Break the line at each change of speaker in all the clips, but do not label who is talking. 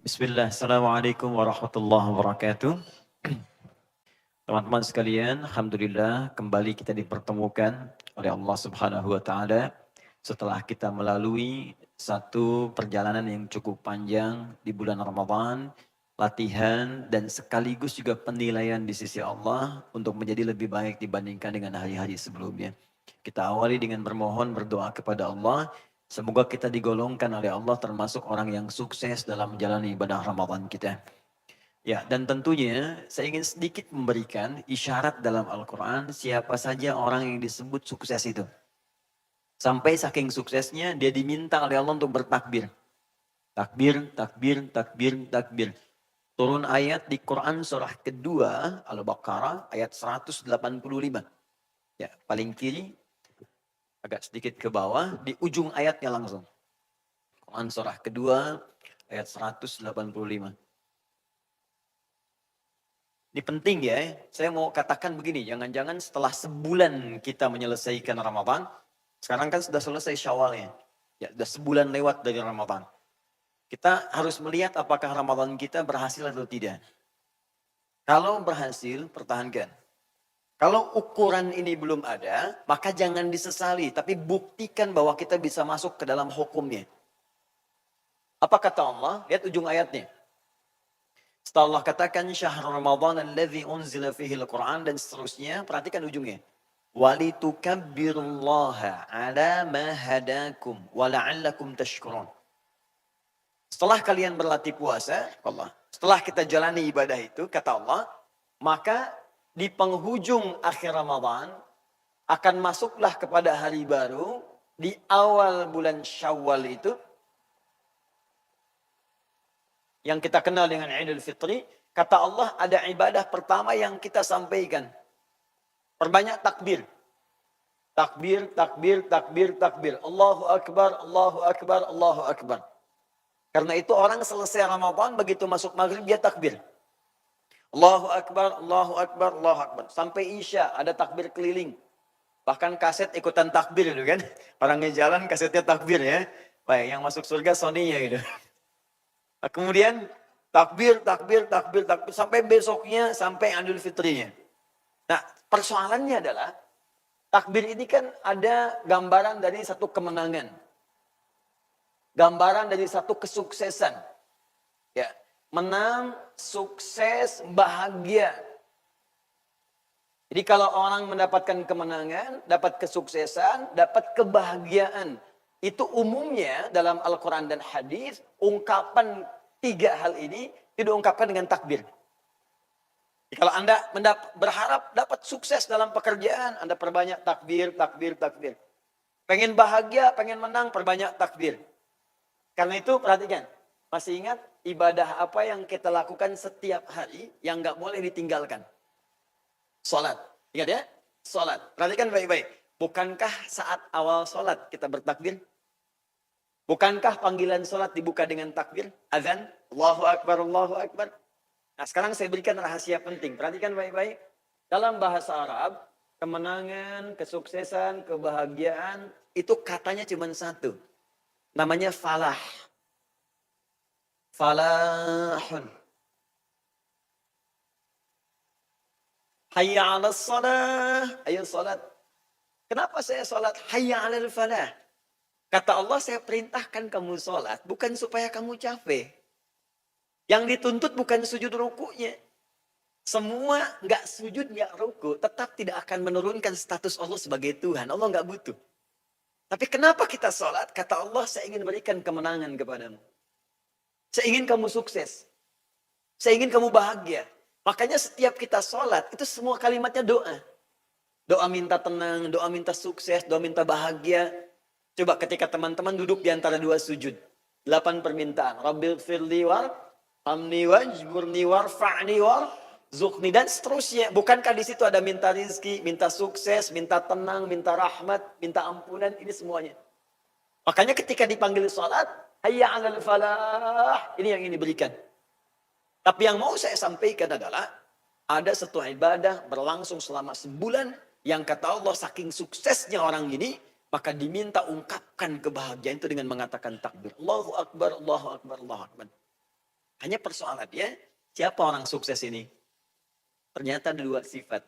Bismillah, Assalamualaikum warahmatullahi wabarakatuh. Teman-teman sekalian, Alhamdulillah kembali kita dipertemukan oleh Allah Subhanahu wa Ta'ala setelah kita melalui satu perjalanan yang cukup panjang di bulan Ramadan, latihan dan sekaligus juga penilaian di sisi Allah untuk menjadi lebih baik dibandingkan dengan hari-hari sebelumnya. Kita awali dengan berdoa kepada Allah. Semoga kita digolongkan oleh Allah termasuk orang yang sukses dalam menjalani ibadah Ramadan kita. Ya, dan tentunya saya ingin sedikit memberikan isyarat dalam Al-Quran siapa saja orang yang disebut sukses itu. Sampai saking suksesnya dia diminta oleh Allah untuk bertakbir. Takbir, takbir, takbir, takbir. Turun ayat di Quran surah kedua Al-Baqarah ayat 185. Ya, paling kiri agak sedikit ke bawah di ujung ayatnya langsung. Quran surah kedua ayat 185. Ini penting ya, saya mau katakan begini, jangan-jangan setelah sebulan kita menyelesaikan Ramadan, sekarang kan sudah selesai Syawalnya, ya sudah sebulan lewat dari Ramadan. Kita harus melihat apakah Ramadan kita berhasil atau tidak. Kalau berhasil, pertahankan. Kalau ukuran ini belum ada, maka jangan disesali, tapi buktikan bahwa kita bisa masuk ke dalam hukumnya. Apa kata Allah? Lihat ujung ayatnya. Setelah Allah katakan syahr Ramadan alladzi unzila fihi al-Quran dan seterusnya, perhatikan ujungnya. Walitukabbirullaha ala ma hadakum wa la'allakum tashkurun. Setelah kalian berlatih puasa, Allah, setelah kita jalani ibadah itu, kata Allah, maka di penghujung akhir Ramadan akan masuklah kepada hari baru di awal bulan Syawal itu yang kita kenal dengan Idul Fitri, kata Allah ada ibadah pertama yang kita sampaikan. Perbanyak takbir. Takbir, takbir, takbir, takbir. Allahu Akbar, Allahu Akbar, Allahu Akbar. Karena itu orang selesai Ramadan begitu masuk maghrib dia takbir. Allahu Akbar, Allahu Akbar, Allahu Akbar. Sampai Isya ada takbir keliling. Bahkan kaset ikutan takbir itu kan. Orang jalan kasetnya takbir ya. Baik, yang masuk surga Sony-nya gitu. Nah, kemudian takbir, takbir, takbir, takbir. Sampai besoknya, sampai Idul Fitrinya. Nah, persoalannya adalah takbir ini kan ada gambaran dari satu kemenangan. Gambaran dari satu kesuksesan. Ya, menang, sukses, bahagia. Jadi kalau orang mendapatkan kemenangan, dapat kesuksesan, dapat kebahagiaan. Itu umumnya dalam Al-Quran dan hadis, ungkapan tiga hal ini diungkapkan dengan takbir. Jadi kalau Anda berharap dapat sukses dalam pekerjaan, Anda perbanyak takbir, takbir, takbir. Pengen bahagia, pengen menang, perbanyak takbir. Karena itu perhatikan, masih ingat ibadah apa yang kita lakukan setiap hari yang nggak boleh ditinggalkan? Salat. Ingat ya? Salat. Perhatikan baik-baik. Bukankah saat awal salat kita bertakbir? Bukankah panggilan salat dibuka dengan takbir? Azan. Allahu Akbar, Allahu Akbar. Nah sekarang saya berikan rahasia penting. Perhatikan baik-baik. Dalam bahasa Arab, kemenangan, kesuksesan, kebahagiaan, itu katanya cuma satu. Namanya falah. Falahun. Hayya 'alas shalah, ayo salat. Kenapa saya salat? Hayya 'alal falah. Kata Allah, saya perintahkan kamu salat bukan supaya kamu capek. Yang dituntut bukan sujud rukunya. Semua nggak sujud, nggak ruku, tetap tidak akan menurunkan status Allah sebagai Tuhan. Allah nggak butuh. Tapi kenapa kita salat? Kata Allah, saya ingin berikan kemenangan kepadamu. Saya ingin kamu sukses. Saya ingin kamu bahagia. Makanya setiap kita sholat, itu semua kalimatnya doa. Doa minta tenang, doa minta sukses, doa minta bahagia. Coba ketika teman-teman duduk di antara dua sujud. 8 permintaan. Rabbil firli war, hamni wajburni war, fa'ni war, zukni, dan seterusnya. Bukankah di situ ada minta rizki, minta sukses, minta tenang, minta rahmat, minta ampunan, ini semuanya. Makanya ketika dipanggil sholat, hayya 'alal falah, ini yang ingin diberikan. Tapi yang mau saya sampaikan adalah ada satu ibadah berlangsung selama sebulan yang kata Allah saking suksesnya orang ini Maka diminta ungkapkan kebahagiaan itu dengan mengatakan takbir. Allahu Akbar, Allahu Akbar, Allahu Akbar. Hanya persoalannya, siapa orang sukses ini? Ternyata ada dua sifat.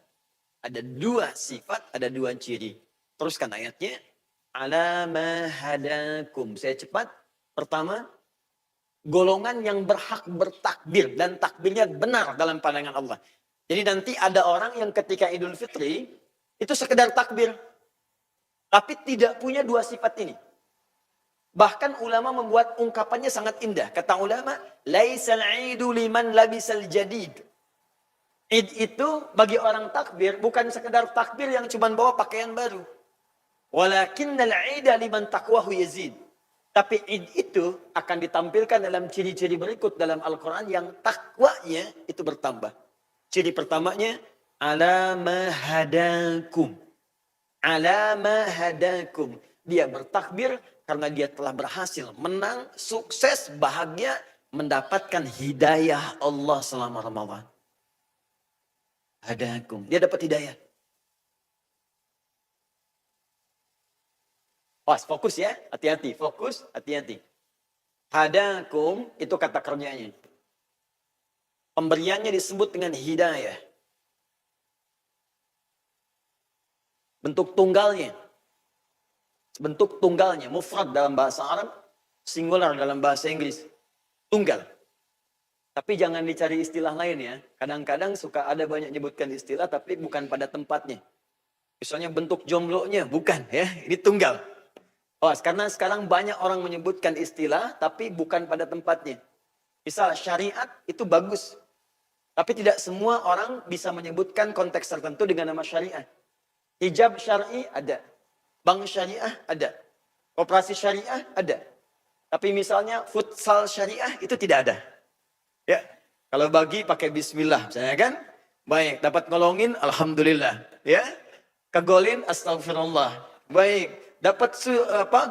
Ada dua sifat, ada dua ciri. Teruskan ayatnya. Ala ma hadakum. Saya cepat. Pertama, golongan yang berhak bertakbir. Dan takbirnya benar dalam pandangan Allah. Jadi nanti ada orang yang ketika Idul Fitri, itu sekedar takbir. Tapi tidak punya dua sifat ini. Bahkan ulama membuat ungkapannya sangat indah. Kata ulama, laisal idu liman labisal jadid. Id itu bagi orang takbir bukan sekedar takbir yang cuma bawa pakaian baru. Walakinnal ida liman taqwahu yazid. Tapi id itu akan ditampilkan dalam ciri-ciri berikut dalam Al-Quran yang takwanya itu bertambah. Ciri pertamanya, ala ma hadakum. Ala ma hadakum. Dia bertakbir karena dia telah berhasil menang, sukses, bahagia, mendapatkan hidayah Allah selama Ramadan. Hadakum. Dia dapat hidayah. Fokus ya, hati-hati. Fokus, hati-hati. Hadakum itu kata kerjanya. Pemberiannya disebut dengan hidayah. Bentuk tunggalnya. Bentuk tunggalnya. Mufrad dalam bahasa Arab. Singular dalam bahasa Inggris. Tunggal. Tapi jangan dicari istilah lain ya. Kadang-kadang suka ada banyak nyebutkan istilah tapi bukan pada tempatnya. Misalnya bentuk jomblonya. Bukan ya. Ini tunggal. Karena sekarang banyak orang menyebutkan istilah tapi bukan pada tempatnya. Misal syariat itu bagus. Tapi tidak semua orang bisa menyebutkan konteks tertentu dengan nama syariat. Hijab syar'i ada. Bank syariah ada. Koperasi syariah ada. Tapi misalnya futsal syariah itu tidak ada. Ya, kalau bagi pakai bismillah misalnya kan. Baik, dapat ngolongin alhamdulillah, ya. Kegolin astagfirullah. Baik. Dapat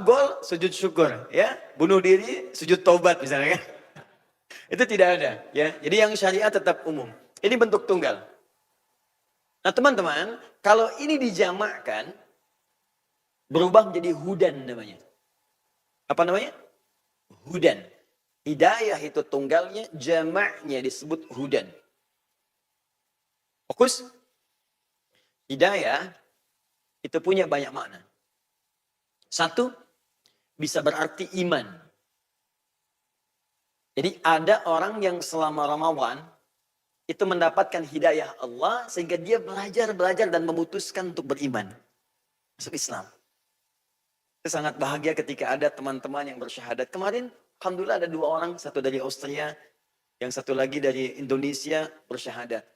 gol, sujud syukur, ya. Bunuh diri, sujud taubat misalnya kan. Itu tidak ada, ya. Jadi yang syariat tetap umum. Ini bentuk tunggal. Nah, teman-teman, kalau ini dijamakkan berubah menjadi hudan namanya. Apa namanya? Hudan. Hidayah itu tunggalnya, jamaknya disebut hudan. Fokus. Hidayah itu punya banyak makna. Satu, bisa berarti iman. Jadi ada orang yang selama Ramadan itu mendapatkan hidayah Allah sehingga dia belajar dan memutuskan untuk beriman. Masuk Islam. Saya sangat bahagia ketika ada teman-teman yang bersyahadat. Kemarin, alhamdulillah ada 2 orang, satu dari Austria, yang satu lagi dari Indonesia bersyahadat.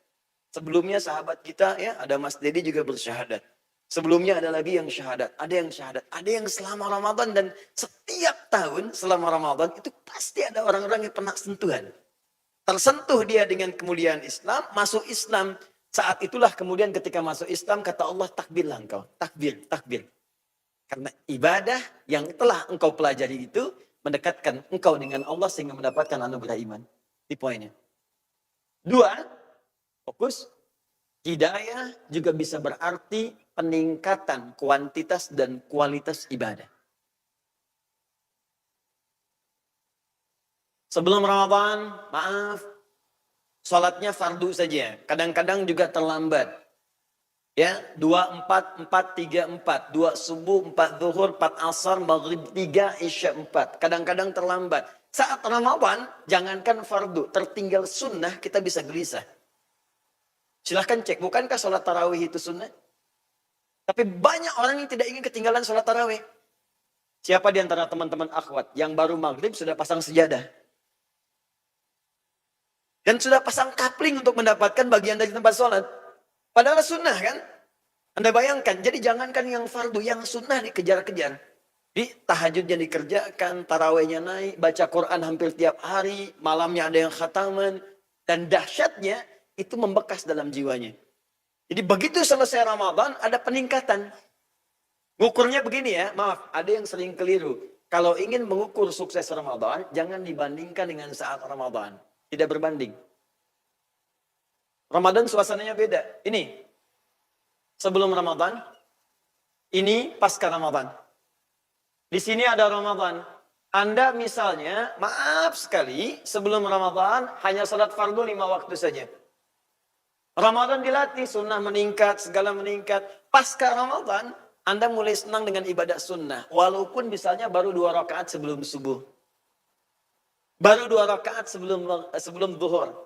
Sebelumnya sahabat kita ya, ada Mas Dedi juga bersyahadat. Sebelumnya ada lagi yang syahadat, ada yang selama Ramadan dan setiap tahun selama Ramadan itu pasti ada orang-orang yang pernah sentuhan. Tersentuh dia dengan kemuliaan Islam, masuk Islam. Saat itulah kemudian ketika masuk Islam kata Allah takbirlah engkau, takbir. Karena ibadah yang telah engkau pelajari itu mendekatkan engkau dengan Allah sehingga mendapatkan anugerah iman. Di poinnya. 2, fokus. Hidayah juga bisa berarti peningkatan kuantitas dan kualitas ibadah. Sebelum Ramadan, maaf, sholatnya fardu saja. Kadang-kadang juga terlambat. Ya, 2, 4, 4, 3, 4. 2 subuh, 4 zuhur, 4 asar, maghrib 3, isya 4. Kadang-kadang terlambat. Saat Ramadan, jangankan fardu, tertinggal sunnah kita bisa gelisah. Silahkan cek, bukankah sholat tarawih itu sunnah? Tapi banyak orang yang tidak ingin ketinggalan sholat tarawih. Siapa di antara teman-teman akhwat yang baru maghrib sudah pasang sejadah? Dan sudah pasang kapling untuk mendapatkan bagian dari tempat sholat. Padahal sunnah kan? Anda bayangkan, jadi jangankan yang fardu, yang sunnah dikejar-kejar. Di tahajudnya dikerjakan, tarawihnya naik, baca Quran hampir tiap hari, malamnya ada yang khataman. Dan dahsyatnya, itu membekas dalam jiwanya. Jadi begitu selesai Ramadan, ada peningkatan. Ngukurnya begini ya, maaf, ada yang sering keliru. Kalau ingin mengukur sukses Ramadan, jangan dibandingkan dengan saat Ramadan. Tidak berbanding. Ramadan suasananya beda. Ini, sebelum Ramadan, ini pasca Ramadan. Di sini ada Ramadan. Anda misalnya, maaf sekali, sebelum Ramadan hanya salat fardu 5 waktu saja. Ramadan dilatih, sunnah meningkat, segala meningkat. Pasca Ramadan, Anda mulai senang dengan ibadah sunnah. Walaupun misalnya baru 2 rakaat sebelum subuh. Baru 2 rakaat sebelum zuhur.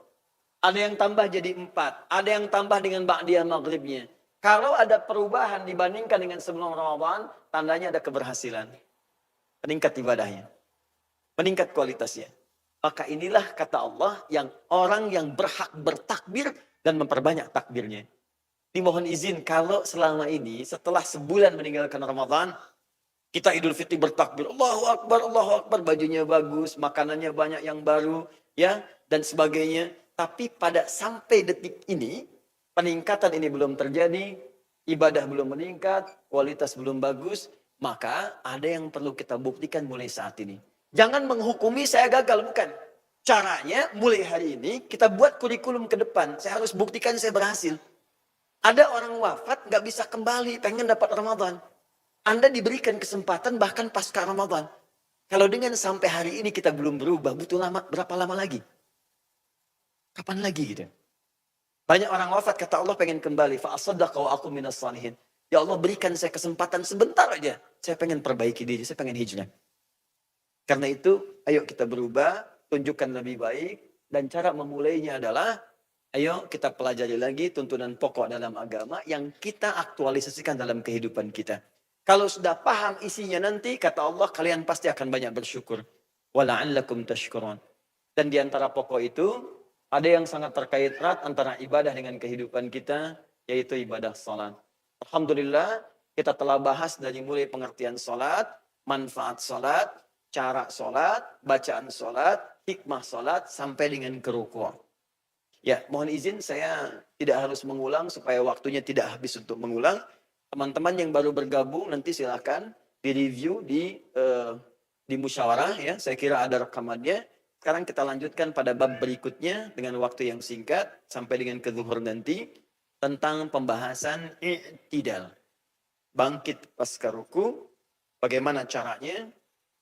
Ada yang tambah jadi 4. Ada yang tambah dengan ba'diyah maghribnya. Kalau ada perubahan dibandingkan dengan sebelum Ramadan, tandanya ada keberhasilan. Meningkat ibadahnya. Meningkat kualitasnya. Maka inilah kata Allah yang orang yang berhak bertakbir dan memperbanyak takbirnya. Dimohon izin kalau selama ini setelah sebulan meninggalkan Ramadan, kita Idul Fitri bertakbir, Allahu Akbar, bajunya bagus, makanannya banyak yang baru, ya, dan sebagainya. Tapi pada sampai detik ini, peningkatan ini belum terjadi, ibadah belum meningkat, kualitas belum bagus, maka ada yang perlu kita buktikan mulai saat ini. Jangan menghukumi saya gagal, bukan. Caranya mulai hari ini kita buat kurikulum ke depan. Saya harus buktikan saya berhasil. Ada orang wafat gak bisa kembali, pengen dapat Ramadan. Anda diberikan kesempatan bahkan pasca Ramadan. Kalau dengan sampai hari ini kita belum berubah, butuh berapa lama lagi? Kapan lagi gitu? Banyak orang wafat kata Allah pengen kembali. Fa'asaddaqa wa aku minas salihin. Ya Allah berikan saya kesempatan sebentar aja. Saya pengen perbaiki diri, saya pengen hijrah. Karena itu ayo kita berubah, tunjukkan lebih baik. Dan cara memulainya adalah ayo kita pelajari lagi tuntunan pokok dalam agama yang kita aktualisasikan dalam kehidupan kita. Kalau sudah paham isinya nanti, kata Allah, kalian pasti akan banyak bersyukur. Wala'allakum tashkurun. Dan di antara pokok itu, ada yang sangat terkait erat antara ibadah dengan kehidupan kita, yaitu ibadah salat. Alhamdulillah, kita telah bahas dari mulai pengertian salat, manfaat salat, cara salat, bacaan salat, hikmah salat, sampai dengan kerukuan. Ya, mohon izin saya tidak harus mengulang supaya waktunya tidak habis untuk mengulang. Teman-teman yang baru bergabung nanti silakan di-review di musyawarah ya. Saya kira ada rekamannya. Sekarang kita lanjutkan pada bab berikutnya dengan waktu yang singkat sampai dengan ke zuhur nanti tentang pembahasan i'tidal. Bangkit pasca ruku, bagaimana caranya,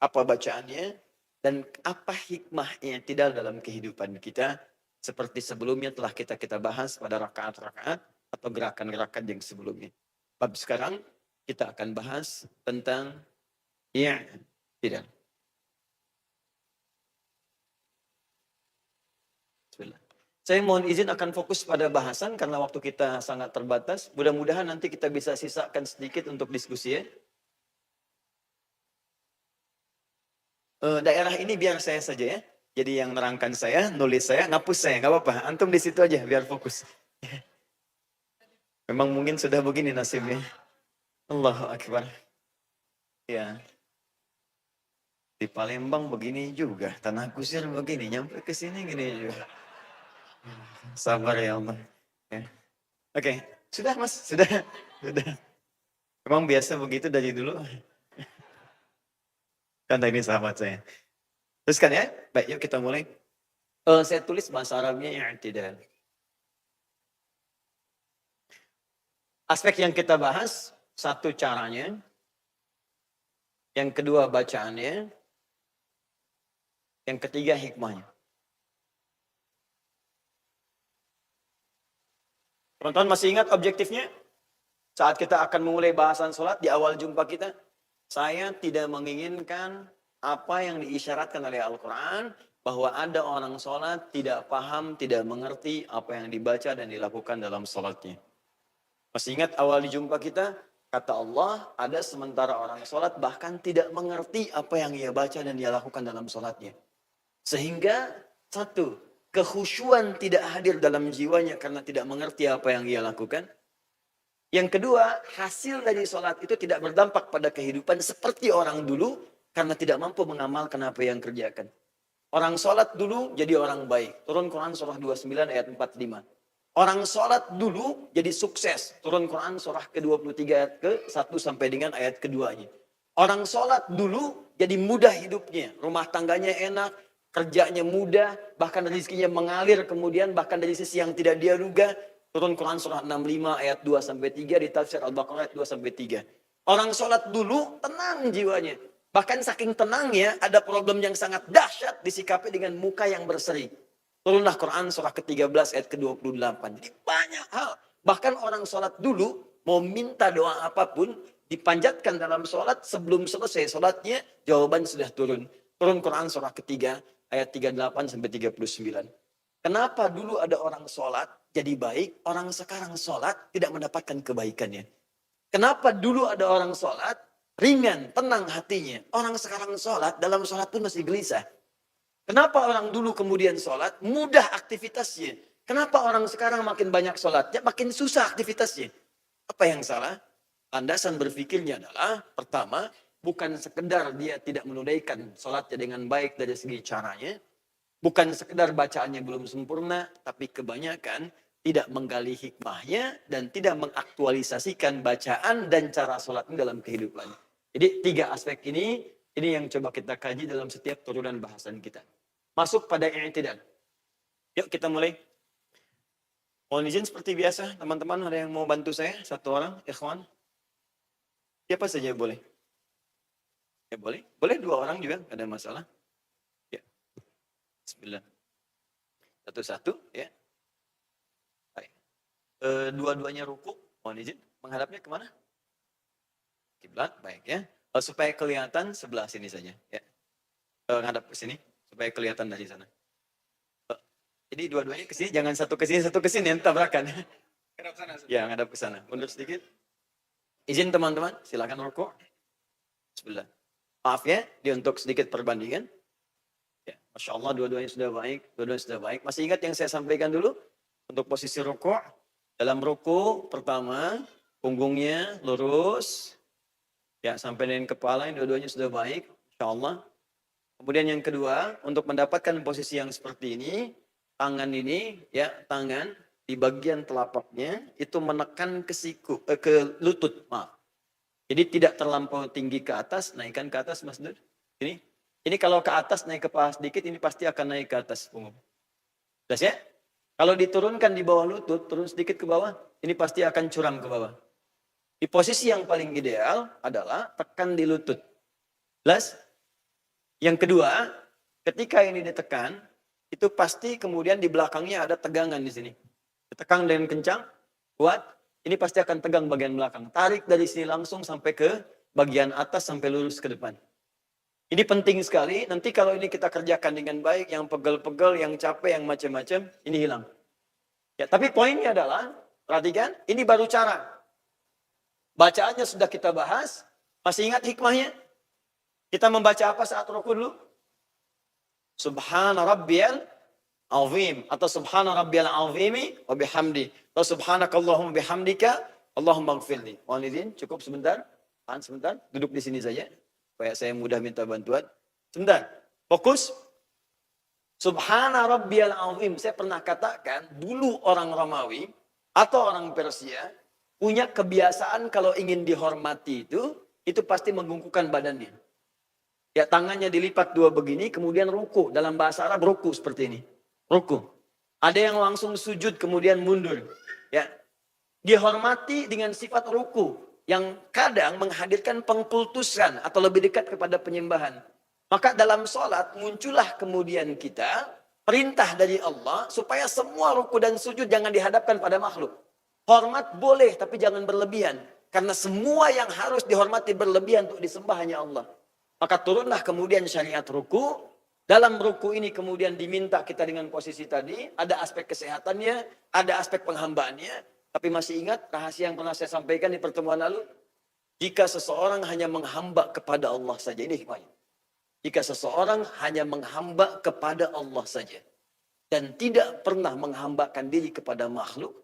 apa bacaannya, dan apa hikmahnya i'tidal dalam kehidupan kita. Seperti sebelumnya telah kita bahas pada rakaat-rakaat atau gerakan-gerakan yang sebelumnya. Bab sekarang kita akan bahas tentang i'tidal. Bismillah. Saya mohon izin akan fokus pada bahasan karena waktu kita sangat terbatas. Mudah-mudahan nanti kita bisa sisakan sedikit untuk diskusi ya. Daerah ini biar saya saja ya. Jadi yang nerangkan saya, nulis saya, ngapus saya, nggak apa-apa. Antum di situ aja biar fokus. Memang mungkin sudah begini nasibnya. Allahu Akbar. Ya. Di Palembang begini juga, Tanah Kusir begini, nyampe ke sini gini juga. Sabar ya Allah. Ya. Oke, sudah Mas, sudah. Memang biasa begitu dari dulu. Karena ini sahabat saya. Teruskan ya. Baik, yuk kita mulai. Saya tulis bahasa Arabnya i'tidal. Aspek yang kita bahas, satu caranya, yang kedua bacaannya, yang ketiga hikmahnya. Teman-teman masih ingat objektifnya? Saat kita akan memulai bahasan sholat di awal jumpa kita, saya tidak menginginkan apa yang diisyaratkan oleh Al-Quran, bahwa ada orang sholat tidak paham, tidak mengerti apa yang dibaca dan dilakukan dalam sholatnya. Masih ingat awal di jumpa kita? Kata Allah, ada sementara orang sholat bahkan tidak mengerti apa yang ia baca dan dia lakukan dalam sholatnya. Sehingga satu, kekhusyuan tidak hadir dalam jiwanya karena tidak mengerti apa yang ia lakukan. Yang kedua, hasil dari sholat itu tidak berdampak pada kehidupan seperti orang dulu karena tidak mampu mengamalkan apa yang kerjakan. Orang sholat dulu jadi orang baik. Turun Quran surah 29 ayat 45. Orang sholat dulu jadi sukses. Turun Quran surah ke-23 ayat ke-1 sampai dengan ayat keduanya. Orang sholat dulu jadi mudah hidupnya. Rumah tangganya enak, kerjanya mudah, bahkan rezekinya mengalir kemudian bahkan dari sisi yang tidak dia duga. Turun Quran surah 65 ayat 2 sampai 3 di tafsir Al-Baqarah ayat 2 sampai 3. Orang sholat dulu tenang jiwanya. Bahkan saking tenangnya, ada problem yang sangat dahsyat disikapi dengan muka yang berseri. Turunlah Quran surah ke-13 ayat ke-28. Jadi banyak hal. Bahkan orang sholat dulu, mau minta doa apapun, dipanjatkan dalam sholat, sebelum selesai sholatnya, jawaban sudah turun. Turun Quran surah ketiga ayat 38 sampai 39. Kenapa dulu ada orang sholat jadi baik, orang sekarang sholat tidak mendapatkan kebaikannya? Kenapa dulu ada orang sholat, ringan, tenang hatinya. Orang sekarang sholat, dalam sholat pun masih gelisah. Kenapa orang dulu kemudian sholat, mudah aktivitasnya. Kenapa orang sekarang makin banyak sholatnya, makin susah aktivitasnya. Apa yang salah? Landasan berpikirnya adalah, pertama, bukan sekedar dia tidak menunaikan sholatnya dengan baik dari segi caranya. Bukan sekedar bacaannya belum sempurna, tapi kebanyakan tidak menggali hikmahnya dan tidak mengaktualisasikan bacaan dan cara sholatnya dalam kehidupan. Jadi 3 aspek ini yang coba kita kaji dalam setiap turunan bahasan kita. Masuk pada i'tidal. Yuk kita mulai. Mohon izin seperti biasa, teman-teman ada yang mau bantu saya? Satu orang, ikhwan. Siapa saja boleh. Ya boleh. Boleh 2 orang juga, gak ada masalah. Ya. Bismillah. Satu-satu ya. Baik. Dua-duanya ruku, mohon izin. Menghadapnya kemana? Kiblat, baik ya. Supaya kelihatan sebelah sini saja ya. Ngadap ke sini supaya kelihatan dari sana. Jadi dua-duanya ke sini, jangan satu ke sini yang tabrakan. Ngadap sana. Ya, ngadap ke sana. Mundur sedikit. Izin teman-teman, silakan ruku. Bismillah. Maaf ya, dia untuk sedikit perbandingan. Ya, Masya Allah dua-duanya sudah baik, Masih ingat yang saya sampaikan dulu? Untuk posisi ruku'. Dalam ruku' pertama, punggungnya lurus. Ya, sampai dengan kepala, dua-duanya sudah baik. Masya Allah. Kemudian yang kedua, untuk mendapatkan posisi yang seperti ini, tangan ini, ya, tangan di bagian telapaknya, itu menekan ke siku, ke lutut, maaf. Jadi tidak terlampau tinggi ke atas, naikkan ke atas Mas Dur. Ini kalau ke atas naik ke paha sedikit, ini pasti akan naik ke atas punggung. Jelas ya? Kalau diturunkan di bawah lutut, turun sedikit ke bawah, ini pasti akan curam ke bawah. Di posisi yang paling ideal adalah tekan di lutut. Jelas? Yang kedua, ketika ini ditekan, itu pasti kemudian di belakangnya ada tegangan di sini. Ditekan dengan kencang, kuat, ini pasti akan tegang bagian belakang. Tarik dari sini langsung sampai ke bagian atas sampai lurus ke depan. Ini penting sekali, nanti kalau ini kita kerjakan dengan baik, yang pegel-pegel, yang capek, yang macam-macam, ini hilang. Ya, tapi poinnya adalah, perhatikan, ini baru cara. Bacaannya sudah kita bahas, masih ingat hikmahnya? Kita membaca apa saat ruku dulu? Subhana rabbiyal azim, atau subhana rabbiyal azimi wa bihamdi, atau subhanakallahumma bihamdika, Allahumma gfirli. Mohon izin, cukup sebentar, tahan sebentar, duduk di sini saja. Supaya saya mudah minta bantuan. Sebentar, fokus. Subhana rabbiyal azim. Saya pernah katakan, dulu orang Romawi atau orang Persia punya kebiasaan kalau ingin dihormati itu pasti menggungkukan badannya. Ya, tangannya dilipat 2 begini, kemudian ruku. Dalam bahasa Arab ruku seperti ini. Ruku. Ada yang langsung sujud kemudian mundur. Ya, dihormati dengan sifat ruku. Yang kadang menghadirkan pengkultusan atau lebih dekat kepada penyembahan. Maka dalam sholat muncullah kemudian kita perintah dari Allah supaya semua ruku dan sujud jangan dihadapkan pada makhluk. Hormat boleh tapi jangan berlebihan. Karena semua yang harus dihormati berlebihan untuk disembah hanya Allah. Maka turunlah kemudian syariat ruku. Dalam ruku ini kemudian diminta kita dengan posisi tadi. Ada aspek kesehatannya, ada aspek penghambaannya. Tapi masih ingat rahasia yang pernah saya sampaikan di pertemuan lalu? Jika seseorang hanya menghamba kepada Allah saja, ini hikmahnya. Jika seseorang hanya menghamba kepada Allah saja, dan tidak pernah menghambakan diri kepada makhluk,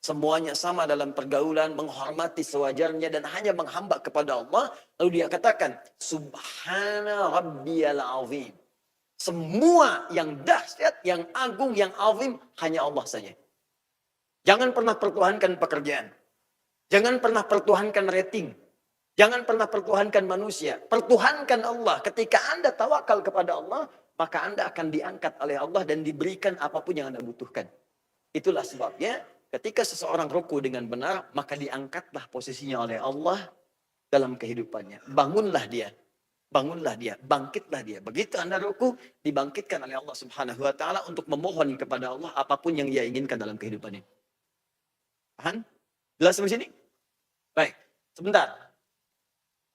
semuanya sama dalam pergaulan, menghormati sewajarnya, dan hanya menghamba kepada Allah, lalu dia katakan, Subhana Rabbiyal Azim. Semua yang dahsyat, yang agung, yang azim, hanya Allah saja. Jangan pernah pertuhankan pekerjaan. Jangan pernah pertuhankan rating. Jangan pernah pertuhankan manusia. Pertuhankan Allah. Ketika Anda tawakal kepada Allah, maka Anda akan diangkat oleh Allah dan diberikan apapun yang Anda butuhkan. Itulah sebabnya ketika seseorang ruku dengan benar, maka diangkatlah posisinya oleh Allah dalam kehidupannya. Bangunlah dia. bangunlah dia, bangkitlah dia. Begitu Anda ruku, dibangkitkan oleh Allah Subhanahu wa taala untuk memohon kepada Allah apapun yang Dia inginkan dalam kehidupan ini. Paham? Jelas sampai sini? Baik. Sebentar.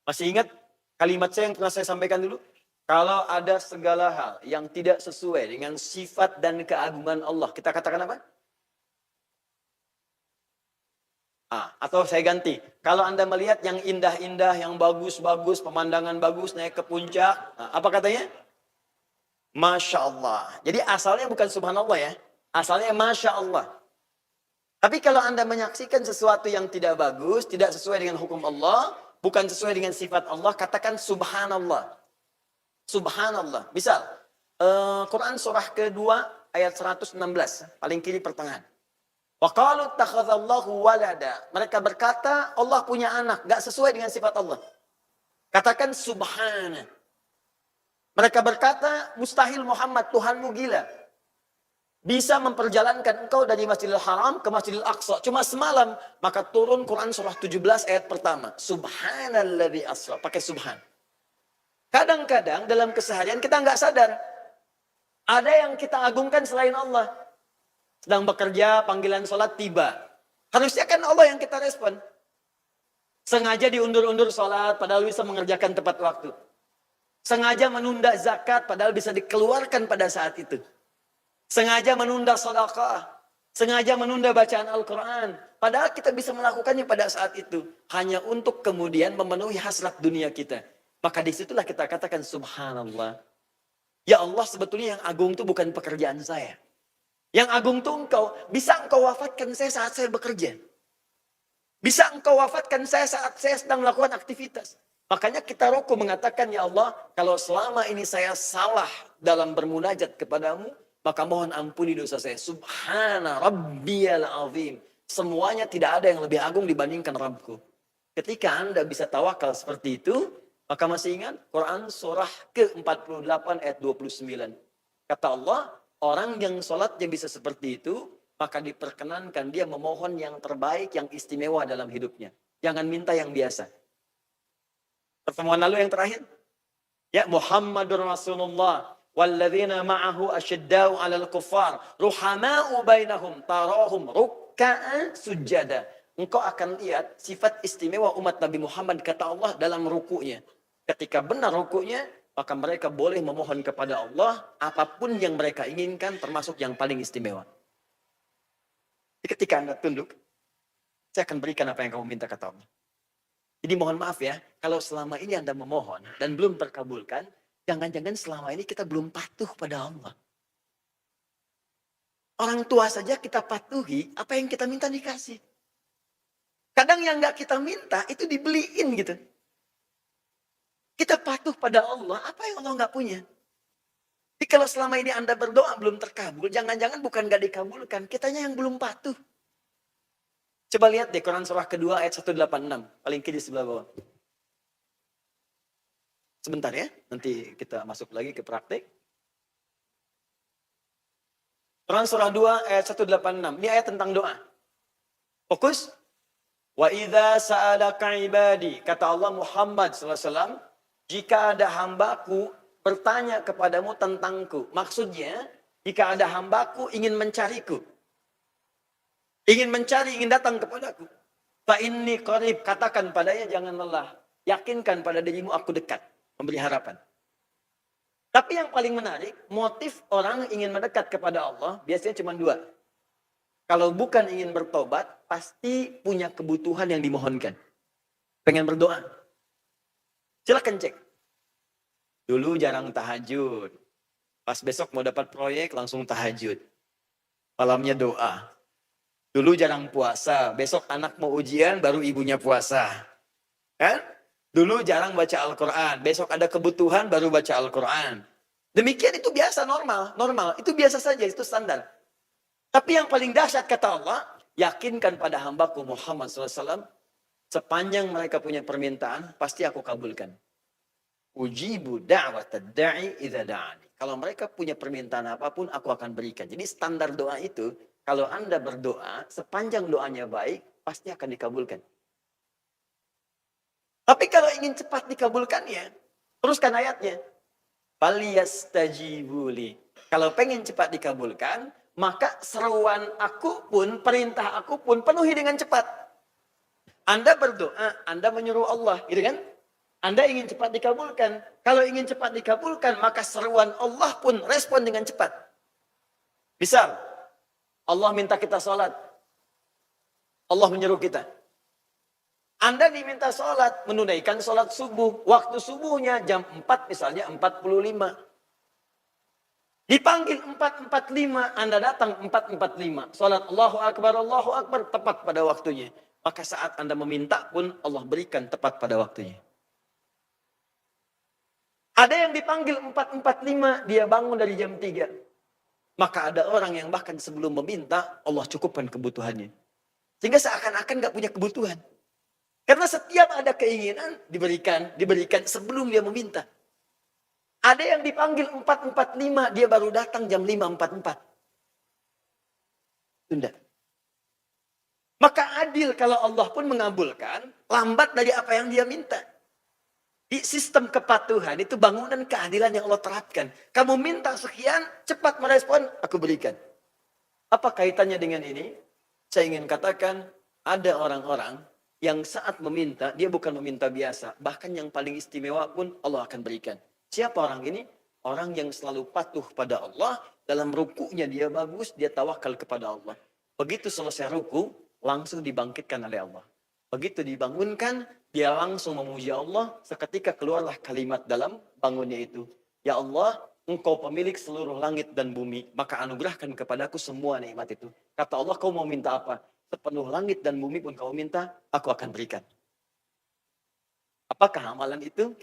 Masih ingat kalimat saya yang pernah saya sampaikan dulu? Kalau ada segala hal yang tidak sesuai dengan sifat dan keagungan Allah, kita katakan apa? Atau saya ganti. Kalau Anda melihat yang indah-indah, yang bagus-bagus, pemandangan bagus, naik ke puncak, apa katanya? Masya Allah. Jadi asalnya bukan subhanallah ya. Asalnya Masya Allah. Tapi kalau Anda menyaksikan sesuatu yang tidak bagus, tidak sesuai dengan hukum Allah, bukan sesuai dengan sifat Allah, katakan subhanallah. Subhanallah. Misal, Quran surah kedua ayat 116, paling kiri pertengahan. Wa qalu takhadzallahu walada. Mereka berkata Allah punya anak, gak sesuai dengan sifat Allah. Katakan subhana. Mereka berkata mustahil Muhammad, Tuhanmu gila. Bisa memperjalankan engkau dari Masjidil Haram ke Masjidil Aqsa cuma semalam, maka turun Quran surah 17 ayat pertama. Subhanalladzi asra, pakai subhan. Kadang-kadang dalam keseharian kita nggak sadar. Ada yang kita agungkan selain Allah. Sedang bekerja, panggilan sholat tiba. Harusnya kan Allah yang kita respon. Sengaja diundur-undur sholat, padahal bisa mengerjakan tepat waktu. Sengaja menunda zakat, padahal bisa dikeluarkan pada saat itu. Sengaja menunda sedekah. Sengaja menunda bacaan Al-Quran. Padahal kita bisa melakukannya pada saat itu. Hanya untuk kemudian memenuhi hasrat dunia kita. Maka disitulah kita katakan subhanallah. Ya Allah, sebetulnya yang agung itu bukan pekerjaan saya. Yang agung itu engkau. Bisa engkau wafatkan saya saat saya bekerja. Bisa engkau wafatkan saya saat saya sedang melakukan aktivitas. Makanya kita roko mengatakan, ya Allah, kalau selama ini saya salah dalam bermunajat kepadamu, maka mohon ampuni dosa saya. Subhana rabbiyal azim. Semuanya tidak ada yang lebih agung dibandingkan Rabbku. Ketika Anda bisa tawakal seperti itu, maka masih ingat Quran surah ke-48 ayat 29. Kata Allah, orang yang sholatnya bisa seperti itu, maka diperkenankan dia memohon yang terbaik, yang istimewa dalam hidupnya. Jangan minta yang biasa. Pertemuan lalu yang terakhir. Ya, Muhammadur Rasulullah. Walladzina ma'ahu asyiddau 'alal kuffar, ruhama'u bainahum, tarahum ruk'an sujada. Engkau akan lihat sifat istimewa umat Nabi Muhammad, kata Allah, dalam rukunya. Ketika benar rukunya, maka mereka boleh memohon kepada Allah apapun yang mereka inginkan, termasuk yang paling istimewa. Jadi ketika Anda tunduk, saya akan berikan apa yang kamu minta, kata Allah. Jadi mohon maaf ya, kalau selama ini Anda memohon dan belum terkabulkan, jangan-jangan selama ini kita belum patuh pada Allah. Orang tua saja kita patuhi, apa yang kita minta dikasih. Kadang yang nggak kita minta, itu dibeliin gitu. Kita patuh pada Allah, apa yang Allah nggak punya. Jadi kalau selama ini Anda berdoa belum terkabul, jangan-jangan bukan nggak dikabulkan, kitanya yang belum patuh. Coba lihat deh Quran surah kedua ayat 186, paling kiri sebelah bawah. Sebentar ya, nanti kita masuk lagi ke praktik. Quran surah 2 ayat 186, ini ayat tentang doa. Fokus. Wa idza sa'alaka ibadi, kata Allah Muhammad SAW, jika ada hambaku bertanya kepadamu tentangku. Maksudnya, jika ada hambaku ingin mencariku. Ingin mencari, ingin datang kepadaku. Fa inni qarib, katakan padanya jangan lelah. Yakinkan pada dirimu aku dekat. Memberi harapan. Tapi yang paling menarik, motif orang ingin mendekat kepada Allah biasanya cuma dua. Kalau bukan ingin bertobat, pasti punya kebutuhan yang dimohonkan. Pengen berdoa. Silakan cek. Dulu jarang tahajud. Pas besok mau dapat proyek langsung tahajud. Malamnya doa. Dulu jarang puasa. Besok anak mau ujian baru ibunya puasa. Kan? Dulu jarang baca Al-Quran. Besok ada kebutuhan baru baca Al-Quran. Demikian itu biasa, normal. Itu biasa saja, itu standar. Tapi yang paling dahsyat kata Allah, yakinkan pada hambaku Muhammad SAW, sepanjang mereka punya permintaan, pasti aku kabulkan. Ujibu da'watad da'i idza da'ani. Kalau mereka punya permintaan apapun, aku akan berikan. Jadi standar doa itu, kalau Anda berdoa, sepanjang doanya baik, pasti akan dikabulkan. Tapi kalau ingin cepat dikabulkannya, Teruskan ayatnya. Faliyastajibuli. Kalau pengen cepat dikabulkan, maka seruan aku pun, perintah aku pun penuhi dengan cepat. Anda berdoa, Anda menyuruh Allah, gitu kan? Anda ingin cepat dikabulkan. Kalau ingin cepat dikabulkan, maka seruan Allah pun respon dengan cepat. Misal, Allah minta kita sholat. Allah menyuruh kita. Anda diminta sholat, menunaikan sholat subuh. Waktu subuhnya jam 4 misalnya 45. Dipanggil 4.45, Anda datang 4.45. Sholat Allahu Akbar, tepat pada waktunya. Maka saat Anda meminta pun Allah berikan tepat pada waktunya. Ada yang dipanggil 4.45, dia bangun dari jam 3. Maka ada orang yang bahkan sebelum meminta, Allah cukupkan kebutuhannya. Sehingga seakan-akan gak punya kebutuhan. Karena setiap ada keinginan, diberikan sebelum dia meminta. Ada yang dipanggil 4.45, dia baru datang jam 5.44. Tunda. Maka adil kalau Allah pun mengabulkan, lambat dari apa yang dia minta. Di sistem kepatuhan, itu bangunan keadilan yang Allah terapkan. Kamu minta sekian, cepat merespon, aku berikan. Apa kaitannya dengan ini? Saya ingin katakan, ada orang-orang yang saat meminta, dia bukan meminta biasa. Bahkan yang paling istimewa pun Allah akan berikan. Siapa orang ini? Orang yang selalu patuh pada Allah. Dalam rukunya dia bagus, dia tawakal kepada Allah. Begitu selesai ruku, langsung dibangkitkan oleh Allah. Begitu dibangunkan, dia langsung memuji Allah. Seketika keluarlah kalimat dalam bangunnya itu. Ya Allah, Engkau pemilik seluruh langit dan bumi. Maka anugerahkan kepadaku semua nikmat itu. Kata Allah, kau mau minta apa? Sepenuh langit dan bumi pun kau minta, aku akan berikan. Apakah amalan itu?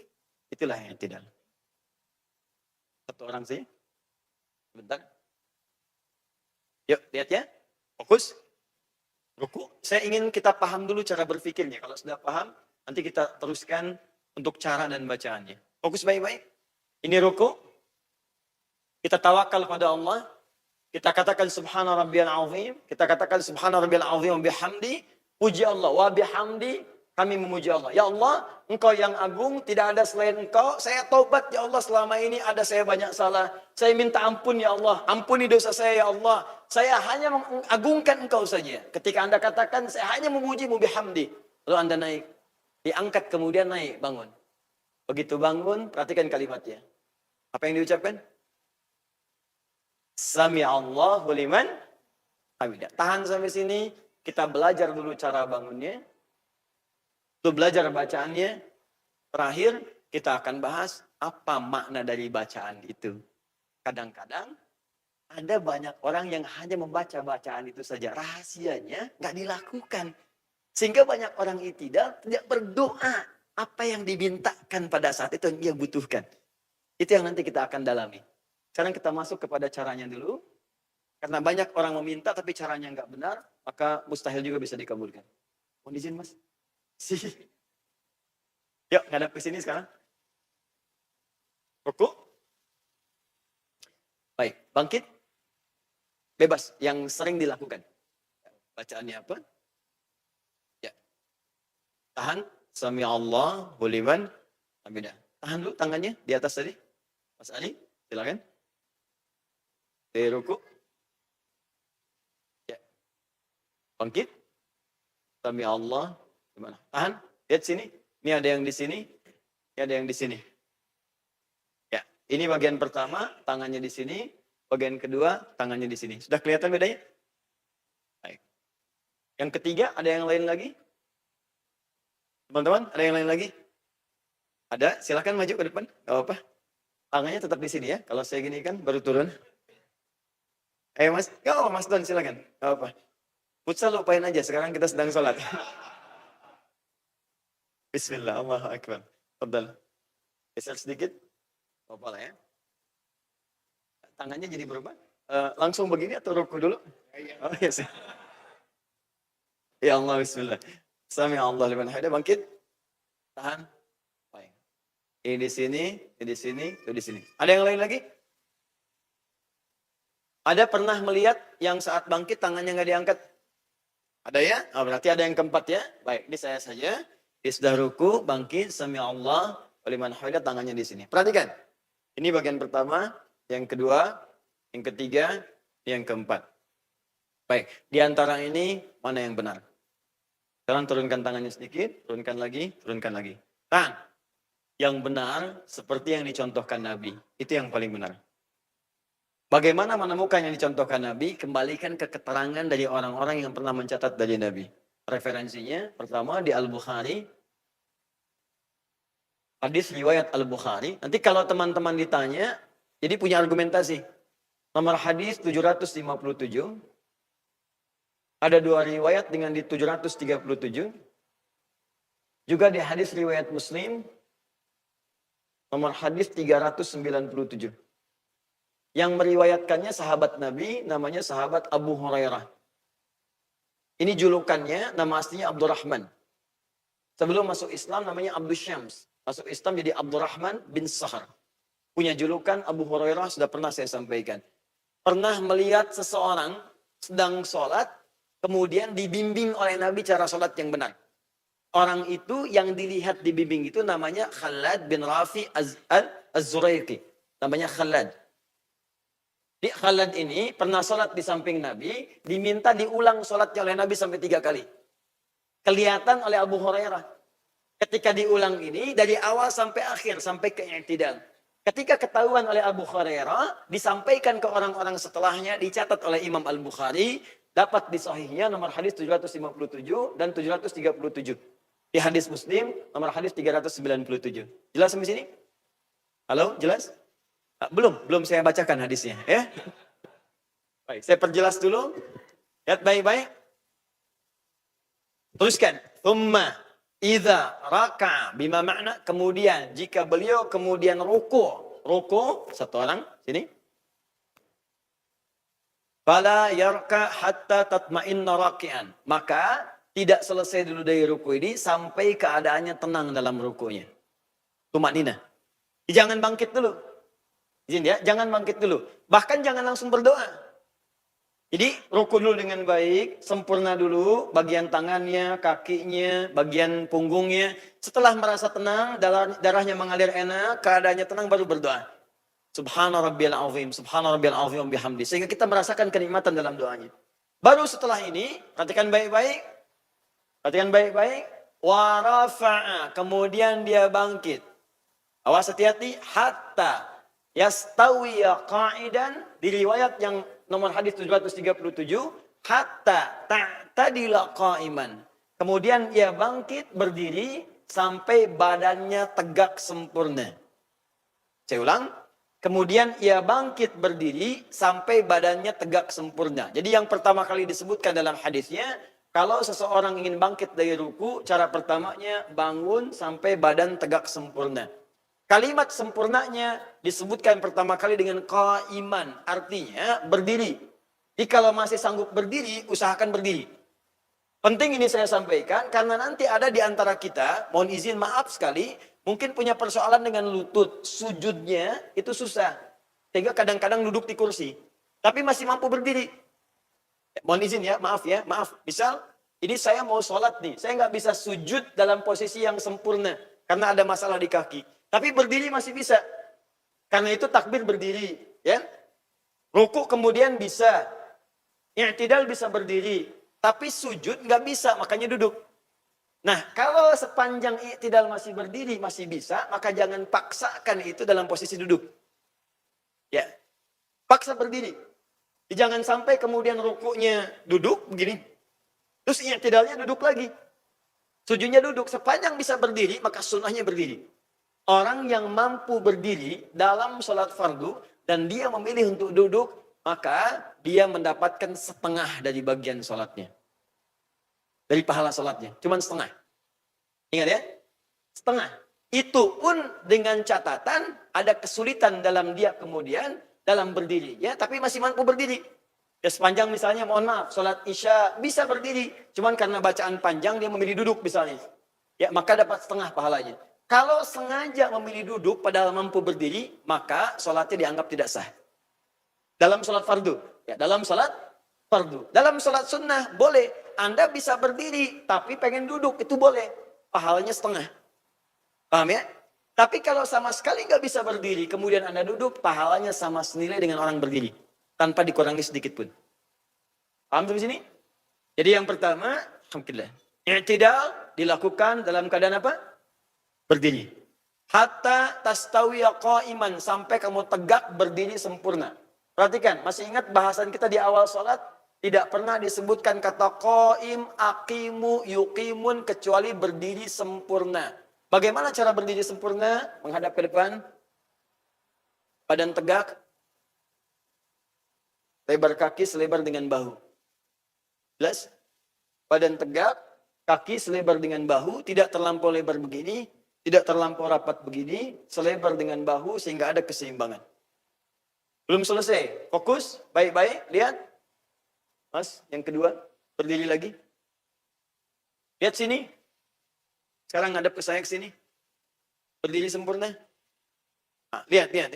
Itulah yang tidak. Satu orang sih. Sebentar. Yuk, lihat ya. Fokus. Ruku. Saya ingin kita paham dulu cara berpikirnya. Kalau sudah paham, nanti kita teruskan untuk cara dan bacaannya. Fokus baik-baik. Ini ruku. Kita tawakal pada Allah. Kita katakan subhana rabbiyal azim. Kita katakan subhana rabbiyal azim bihamdi. Puji Allah. Wa bihamdi. Kami memuji Allah. Ya Allah, Engkau yang agung, tidak ada selain Engkau. Saya taubat ya Allah, selama ini ada saya banyak salah. Saya minta ampun ya Allah. Ampuni dosa saya ya Allah. Saya hanya mengagungkan Engkau saja. Ketika Anda katakan, saya hanya memuji-Mu bihamdi. Lalu Anda naik. Diangkat kemudian naik, bangun. Begitu bangun, perhatikan kalimatnya. Apa yang diucapkan? Sami'allahu liman hamidah. Tahan sampai sini. Kita belajar dulu cara bangunnya. Untuk belajar bacaannya, terakhir kita akan bahas apa makna dari bacaan itu. Kadang-kadang ada banyak orang yang hanya membaca bacaan itu saja. Rahasianya nggak dilakukan. Sehingga banyak orang tidak berdoa apa yang dimintakan pada saat itu yang dia butuhkan. Itu yang nanti kita akan dalami. Sekarang kita masuk kepada caranya dulu. Karena banyak orang meminta tapi caranya nggak benar, maka mustahil juga bisa dikabulkan. Mohon izin mas. Yuk, ngadap ke sini sekarang. Ruku. Baik, bangkit. Bebas, yang sering dilakukan. Bacaannya apa? Ya. Tahan. Sami'allahu liman hamidah. Tahan dulu tangannya di atas tadi. Mas Ali, silakan. Di ruku. Ya. Bangkit. Sami'allahu gimana? Tahan, lihat sini. Ini ada yang di sini, ini ada yang di sini. Ya, ini bagian pertama, tangannya di sini. Bagian kedua, tangannya di sini. Sudah kelihatan bedanya? Baik. Yang ketiga, ada yang lain lagi? Teman-teman, ada yang lain lagi? Ada? Silakan maju ke depan. Gak apa-apa. Tangannya tetap di sini ya. Kalau saya gini kan, baru turun. Ayo mas, gak apa mas Don, silakan. Gak apa-apa. Futsal lupain aja, sekarang kita sedang sholat. Bismillah, Allahu Akbar. Fadal. Geser sedikit. Apa lah ya. Tangannya jadi berubah. Langsung begini atau ruku dulu? Oh iya sih. Ya Allah, bismillah. Sami Allah liman hamidah. Bangkit. Tahan. Baik. Ini di sini, ini di sini, itu di sini. Ada yang lain lagi? Ada pernah melihat yang saat bangkit tangannya nggak diangkat? Ada ya? Oh, berarti ada yang keempat ya. Baik, ini saya saja. Sudah ruku, bangkit, sami Allah Waliman haidat tangannya di sini. Perhatikan. Ini bagian pertama, yang kedua, yang ketiga, yang keempat. Baik, di antara ini mana yang benar? Sekarang turunkan tangannya sedikit, turunkan lagi, turunkan lagi. Tangan. Yang benar seperti yang dicontohkan Nabi. Itu yang paling benar. Bagaimana menemukan yang dicontohkan Nabi? Kembalikan ke keterangan dari orang-orang yang pernah mencatat dari Nabi. Referensinya pertama di Al-Bukhari. Hadis riwayat Al-Bukhari. Nanti kalau teman-teman ditanya, jadi punya argumentasi. Nomor hadis 757. Ada dua riwayat dengan di 737. Juga di hadis riwayat Muslim. Nomor hadis 397. Yang meriwayatkannya sahabat Nabi, namanya sahabat Abu Hurairah. Ini julukannya, nama aslinya Abdurrahman. Sebelum masuk Islam namanya Abdul Syams. Masuk Islam jadi Abdurrahman bin Sahar. Punya julukan Abu Hurairah, sudah pernah saya sampaikan. Pernah melihat seseorang sedang sholat, kemudian dibimbing oleh Nabi cara sholat yang benar. Orang itu yang dilihat dibimbing itu namanya Khalad bin Rafi Az-Zuraiqi. Namanya Khalad. Di Khalad ini pernah sholat di samping Nabi, diminta diulang sholatnya oleh Nabi sampai 3 kali. Kelihatan oleh Abu Hurairah. Ketika diulang ini, dari awal sampai akhir, sampai ke i'tidal. Ketika ketahuan oleh Abu Hurairah, disampaikan ke orang-orang setelahnya, dicatat oleh Imam Al-Bukhari, dapat di sahihnya nomor hadis 757 dan 737. Di hadis Muslim, nomor hadis 397. Jelas sampai sini? Halo, jelas? Belum saya bacakan hadisnya, ya. Baik, saya perjelas dulu. Lihat baik-baik. Teruskan. Thumma idza raka'a bima makna, kemudian jika beliau kemudian ruku satu orang sini. Fala yarka hatta tatma'inna raki'an. Maka tidak selesai dulu dari ruku ini sampai keadaannya tenang dalam rukunya. Tumanina. Jangan bangkit dulu. Izin ya, jangan bangkit dulu. Bahkan jangan langsung berdoa. Jadi ruku dulu dengan baik, sempurna dulu bagian tangannya, kakinya, bagian punggungnya. Setelah merasa tenang, darahnya mengalir enak, keadaannya tenang baru berdoa. Subhana rabbiyal azim, subhana rabbiyal azim bihamdi. Sehingga kita merasakan kenikmatan dalam doanya. Baru setelah ini, perhatikan baik-baik. Perhatikan baik-baik. Wa rafa'a, kemudian dia bangkit. Awas hati-hati, hatta yastawiya qa'idan, di riwayat yang nomor hadis 737, hatta ta'tadila qa'iman. Kemudian ia bangkit berdiri sampai badannya tegak sempurna. Saya ulang. Kemudian ia bangkit berdiri sampai badannya tegak sempurna. Jadi yang pertama kali disebutkan dalam hadisnya, kalau seseorang ingin bangkit dari ruku, cara pertamanya bangun sampai badan tegak sempurna. Kalimat sempurnanya disebutkan pertama kali dengan qa'iman, artinya berdiri. Jadi kalau masih sanggup berdiri, usahakan berdiri. Penting ini saya sampaikan karena nanti ada di antara kita, mohon izin maaf sekali, mungkin punya persoalan dengan lutut, sujudnya itu susah. Sehingga kadang-kadang duduk di kursi, tapi masih mampu berdiri. Mohon izin ya, maaf. Misal, ini saya mau sholat nih, saya nggak bisa sujud dalam posisi yang sempurna karena ada masalah di kaki. Tapi berdiri masih bisa. Karena itu takbir berdiri. Ya. Ruku kemudian bisa. I'tidal bisa berdiri. Tapi sujud nggak bisa, makanya duduk. Nah, kalau sepanjang i'tidal masih berdiri, masih bisa, maka jangan paksakan itu dalam posisi duduk. Ya. Paksa berdiri. Jangan sampai kemudian rukunya duduk begini. Terus i'tidalnya duduk lagi. Sujudnya duduk. Sepanjang bisa berdiri, maka sunnahnya berdiri. Orang yang mampu berdiri dalam sholat fardu dan dia memilih untuk duduk, maka dia mendapatkan setengah dari bagian sholatnya. Dari pahala sholatnya, cuma setengah. Ingat ya, setengah. Itu pun dengan catatan ada kesulitan dalam dia kemudian dalam berdirinya, tapi masih mampu berdiri. Ya sepanjang misalnya, mohon maaf, sholat isya bisa berdiri, cuman karena bacaan panjang dia memilih duduk misalnya. Ya maka dapat setengah pahalanya. Kalau sengaja memilih duduk padahal mampu berdiri, maka sholatnya dianggap tidak sah. Dalam sholat fardu. Ya, dalam sholat fardu. Dalam sholat sunnah, boleh. Anda bisa berdiri, tapi pengen duduk, itu boleh. Pahalanya setengah. Paham ya? Tapi kalau sama sekali nggak bisa berdiri, kemudian Anda duduk, pahalanya sama senilai dengan orang berdiri. Tanpa dikurangi sedikit pun. Paham sampai sini? Jadi yang pertama, alhamdulillah. I'tidal dilakukan dalam keadaan apa? Berdiri. Hatta tastawiya qa'iman, sampai kamu tegak berdiri sempurna. Perhatikan, masih ingat bahasan kita di awal sholat? Tidak pernah disebutkan kata qa'im, aqimu, yuqimun, kecuali berdiri sempurna. Bagaimana cara berdiri sempurna? Menghadap ke depan, badan tegak, lebar kaki selebar dengan bahu. Jelas? Badan tegak, kaki selebar dengan bahu, tidak terlampau lebar begini, tidak terlampau rapat begini, selebar dengan bahu sehingga ada keseimbangan. Belum selesai. Fokus, baik-baik, lihat. Mas, yang kedua, berdiri lagi. Lihat sini. Sekarang ngadap ke saya ke sini. Berdiri sempurna. Nah, lihat ya.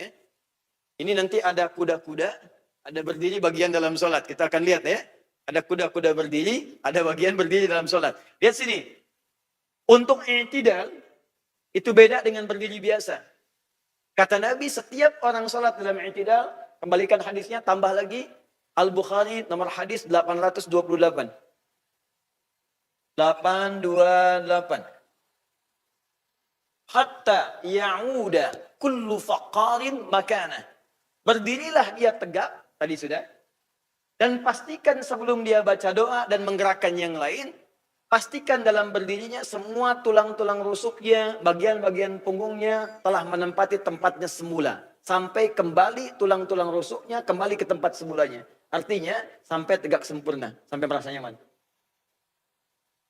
Ini nanti ada kuda-kuda, ada berdiri bagian dalam sholat. Kita akan lihat ya. Ada kuda-kuda berdiri, ada bagian berdiri dalam sholat. Lihat sini. Untuk i'tidal, itu beda dengan berdiri biasa. Kata Nabi, setiap orang sholat dalam i'tidal, kembalikan hadisnya, tambah lagi. Al-Bukhari, nomor hadis 828. 828. Hatta ya'uda kullu faqarin makanah. Berdirilah dia tegak, tadi sudah. Dan pastikan sebelum dia baca doa dan menggerakkan yang lain, pastikan dalam berdirinya semua tulang-tulang rusuknya, bagian-bagian punggungnya telah menempati tempatnya semula. Sampai kembali tulang-tulang rusuknya kembali ke tempat semulanya. Artinya sampai tegak sempurna, sampai merasa nyaman.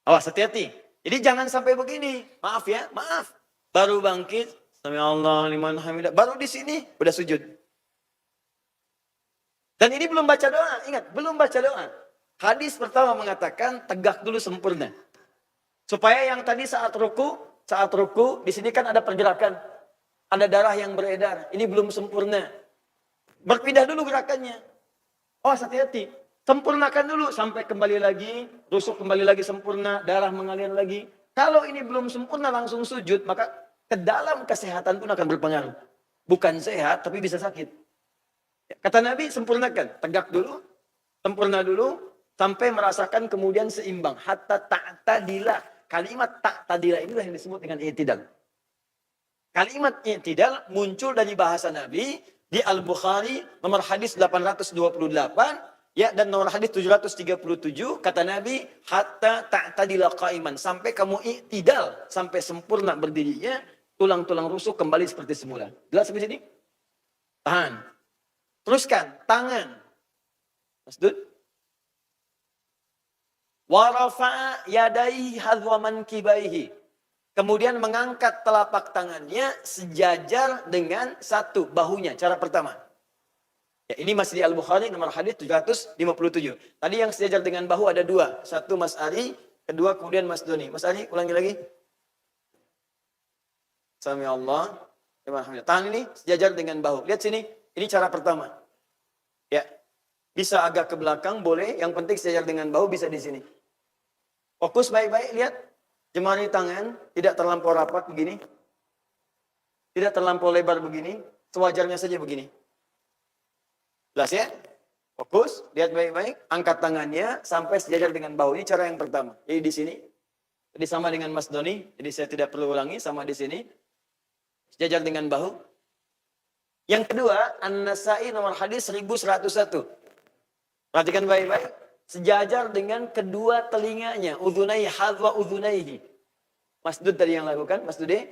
Awas, hati-hati. Jadi jangan sampai begini. Maaf ya, maaf. Baru bangkit, sami Allah liman hamidah. Baru di sini udah sujud. Dan ini belum baca doa, ingat, belum baca doa. Hadis pertama mengatakan tegak dulu sempurna. Supaya yang tadi saat ruku, di sini kan ada pergerakan. Ada darah yang beredar, ini belum sempurna. Berpindah dulu gerakannya. Oh, hati-hati. Sempurnakan dulu sampai kembali lagi, rusuk kembali lagi sempurna, darah mengalir lagi. Kalau ini belum sempurna langsung sujud, maka ke dalam kesehatan pun akan berpengaruh. Bukan sehat, tapi bisa sakit. Kata Nabi, sempurnakan. Tegak dulu, sempurna dulu, sampai merasakan kemudian seimbang. Hatta ta'tadila. Kalimat ta'tadila inilah yang disebut dengan i'tidal. Kalimat i'tidal muncul dari bahasa Nabi di Al-Bukhari nomor hadis 828 ya, dan nomor hadis 737. Kata Nabi, hatta ta'tadila qa'iman. Sampai kamu i'tidal, sampai sempurna berdirinya, tulang-tulang rusuk kembali seperti semula. Jelas sampai sini? Tahan. Teruskan, tangan. Masdud. Wa rafa'a yadaihi hadwa mankibaihi. Kemudian mengangkat telapak tangannya sejajar dengan satu bahunya. Cara pertama. Ya, ini masih di Al-Bukhari nomor hadis 757. Tadi yang sejajar dengan bahu ada dua. Satu Mas Ali, kedua kemudian Mas Doni. Mas Ali, ulangi lagi. Sami Allah. Tangan ini sejajar dengan bahu. Lihat sini. Ini cara pertama. Ya, bisa agak ke belakang boleh. Yang penting sejajar dengan bahu, bisa di sini. Fokus baik-baik, lihat. Jemari tangan tidak terlampau rapat begini. Tidak terlampau lebar begini. Sewajarnya saja begini. Jelas ya? Fokus, lihat baik-baik. Angkat tangannya sampai sejajar dengan bahu. Ini cara yang pertama. Jadi di sini. Jadi sama dengan Mas Doni. Jadi saya tidak perlu ulangi. Sama di sini. Sejajar dengan bahu. Yang kedua, An-Nasai nomor hadis 1101. Perhatikan baik-baik. Sejajar dengan kedua telinganya. Udhunai hadwa udhunaihi. Mas Dud tadi yang lakukan, Mas Dude.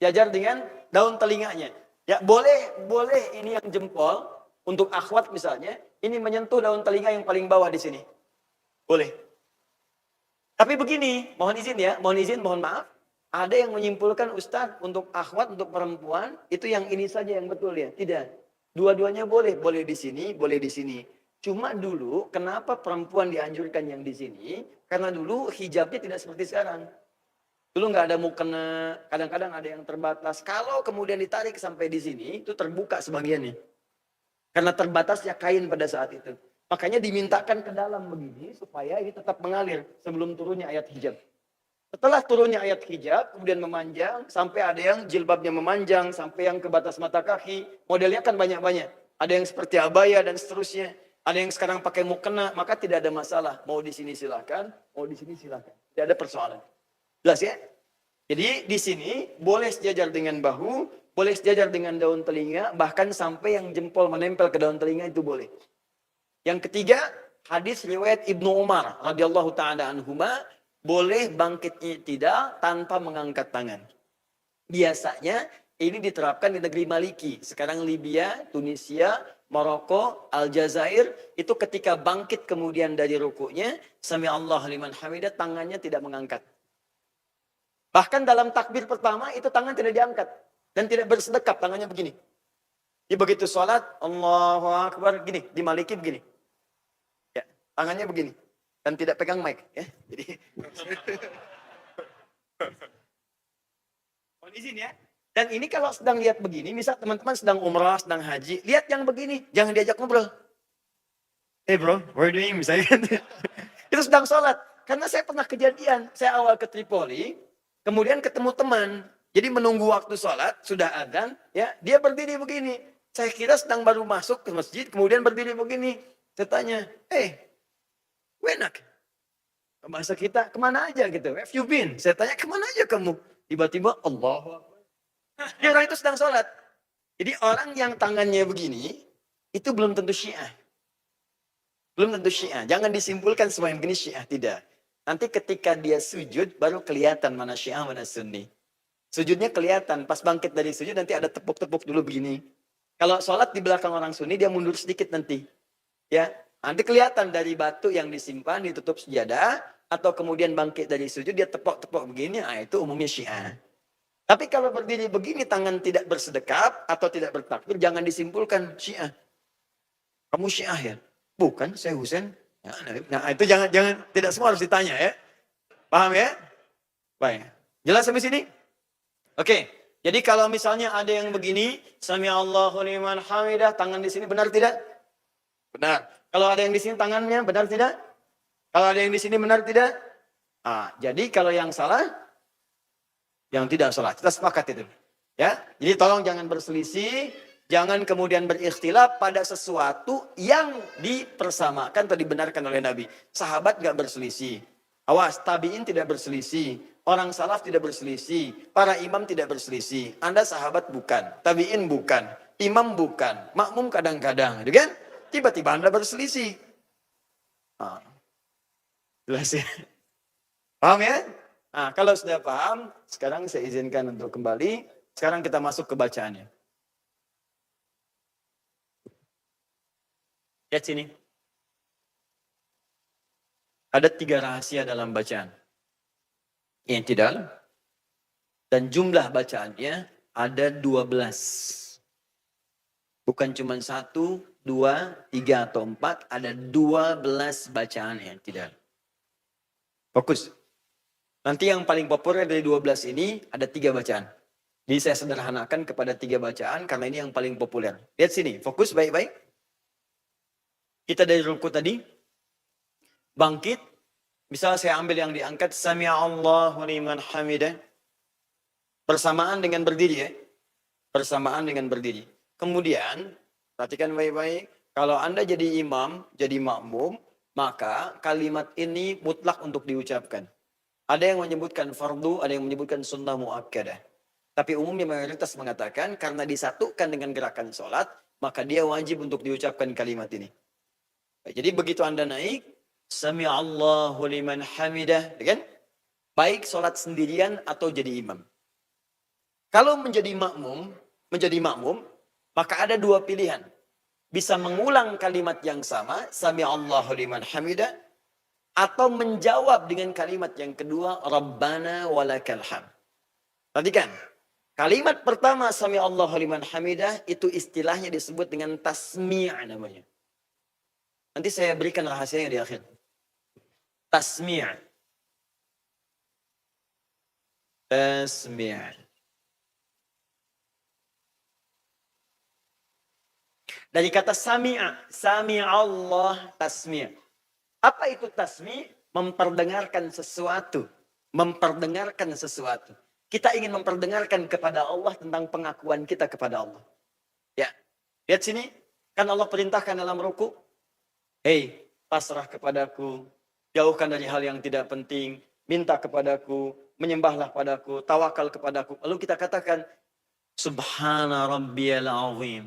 Sejajar dengan daun telinganya. Ya, boleh ini yang jempol. Untuk akhwat misalnya, ini menyentuh daun telinga yang paling bawah di sini. Boleh. Tapi begini, mohon izin, mohon maaf. Ada yang menyimpulkan, Ustaz, untuk akhwat, untuk perempuan, itu yang ini saja yang betul ya. Tidak. Dua-duanya boleh. Boleh di sini, boleh di sini. Cuma dulu, kenapa perempuan dianjurkan yang di sini? Karena dulu hijabnya tidak seperti sekarang. Dulu nggak ada mukena, kadang-kadang ada yang terbatas. Kalau kemudian ditarik sampai di sini, itu terbuka sebagiannya. Karena terbatasnya kain pada saat itu. Makanya dimintakan ke dalam begini, supaya ini tetap mengalir sebelum turunnya ayat hijab. Setelah turunnya ayat hijab, kemudian memanjang, sampai ada yang jilbabnya memanjang, sampai yang ke batas mata kaki. Modelnya kan banyak-banyak. Ada yang seperti abaya dan seterusnya. Ada yang sekarang pakai mukena, maka tidak ada masalah. Mau di sini silakan, mau di sini silakan. Tidak ada persoalan. Jelas ya? Jadi di sini boleh sejajar dengan bahu, boleh sejajar dengan daun telinga, bahkan sampai yang jempol menempel ke daun telinga itu boleh. Yang ketiga, hadis riwayat Ibnu Umar radhiyallahu taala anhuma, boleh bangkit i'tidal tanpa mengangkat tangan. Biasanya ini diterapkan di negeri Maliki. Sekarang Libya, Tunisia, Maroko, Aljazair, itu ketika bangkit kemudian dari rukuknya, sami Allah liman hamidah, tangannya tidak mengangkat. Bahkan dalam takbir pertama itu tangan tidak diangkat dan tidak bersedekap, tangannya begini. Jadi begitu sholat, Allahu Akbar, gini, di Maliki begini. Ya, tangannya begini dan tidak pegang mic ya. Jadi mohon izin ya. Dan ini kalau sedang lihat begini, misal teman-teman sedang umrah, sedang haji, lihat yang begini, jangan diajak ngobrol. Hey bro, what are you doing? Misalnya itu sedang sholat. Karena saya pernah kejadian, saya awal ke Tripoli, kemudian ketemu teman, jadi menunggu waktu sholat, sudah adzan, ya dia berdiri begini. Saya kira sedang baru masuk ke masjid, kemudian berdiri begini. Saya tanya, hey, enak. Bahasa kita, kemana aja gitu? Have you been? Saya tanya, kemana aja kamu? Tiba-tiba, Allah. Dia orang itu sedang sholat. Jadi orang yang tangannya begini, itu belum tentu Syiah. Belum tentu Syiah. Jangan disimpulkan semua yang begini Syiah. Tidak. Nanti ketika dia sujud, baru kelihatan mana Syiah, mana Sunni. Sujudnya kelihatan. Pas bangkit dari sujud, nanti ada tepuk-tepuk dulu begini. Kalau sholat di belakang orang Sunni, dia mundur sedikit nanti. Ya, nanti kelihatan dari batu yang disimpan, ditutup sejadah, atau kemudian bangkit dari sujud, dia tepuk-tepuk begini, nah itu umumnya Syiah. Tapi kalau berdiri begini, tangan tidak bersedekap, atau tidak bertakbir, jangan disimpulkan Syiah. Kamu Syiah ya? Bukan, saya Husain. Nah, itu jangan tidak semua harus ditanya ya. Paham ya? Baik. Jelas sampai sini? Oke. Jadi kalau misalnya ada yang begini, Sami Allahu liman hamidah, tangan di sini benar tidak? Benar. Kalau ada yang di sini tangannya benar tidak? Kalau ada yang di sini benar tidak? Ah, jadi kalau yang salah, yang tidak salah. Kita sepakat itu. Ya. Jadi tolong jangan berselisih, jangan kemudian berikhtilaf pada sesuatu yang dipersamakan atau dibenarkan oleh Nabi. Sahabat nggak berselisih. Awas, tabi'in tidak berselisih. Orang salaf tidak berselisih. Para imam tidak berselisih. Anda sahabat bukan. Tabi'in bukan. Imam bukan. Makmum kadang-kadang. Gitu kan? Tiba-tiba Anda berselisih. Ah, jelas ya? Paham ya? Nah, kalau sudah paham, sekarang saya izinkan untuk kembali. Sekarang kita masuk ke bacaannya. Lihat sini. Ada 3 rahasia dalam bacaan. I'tidal. Dan jumlah bacaannya ada 12. Bukan cuma 1, 2, 3, atau 4. Ada 12 bacaan i'tidal. Fokus. Nanti yang paling populer dari 12 ini ada 3 bacaan. Jadi saya sederhanakan kepada 3 bacaan karena ini yang paling populer. Lihat sini, fokus baik-baik. Kita dari ruku tadi, bangkit. Misal saya ambil yang diangkat, Sami Allahu liman hamidah. Bersamaan dengan berdiri ya. Bersamaan dengan berdiri. Kemudian, perhatikan baik-baik. Kalau Anda jadi imam, jadi makmum, maka kalimat ini mutlak untuk diucapkan. Ada yang menyebutkan fardu, ada yang menyebutkan sunnah muakkadah. Tapi umumnya mayoritas mengatakan karena disatukan dengan gerakan sholat, maka dia wajib untuk diucapkan kalimat ini. Jadi begitu Anda naik, Sami Allahu liman hamidah, kan? Baik sholat sendirian atau jadi imam. Kalau menjadi makmum, maka ada 2 pilihan. Bisa mengulang kalimat yang sama, Sami Allahu liman hamidah, atau menjawab dengan kalimat yang kedua, Rabbana walakal hamd. Perhatikan, kalimat pertama Sami Allahu liman hamidah itu istilahnya disebut dengan tasmi' namanya. Nanti saya berikan rahasianya di akhir. Tasmi'. Tasmi'. Dari kata sami'a, Allah tasmi'. Apa itu tasmi'? Memperdengarkan sesuatu. memperdengarkan sesuatu. Kita ingin memperdengarkan kepada Allah tentang pengakuan kita kepada Allah. Ya, lihat sini, kan Allah perintahkan dalam ruku, hei, pasrah kepadaku, jauhkan dari hal yang tidak penting, minta kepadaku, menyembahlah padaku, tawakal kepadaku. Lalu kita katakan, Subhana rabbiyal azim,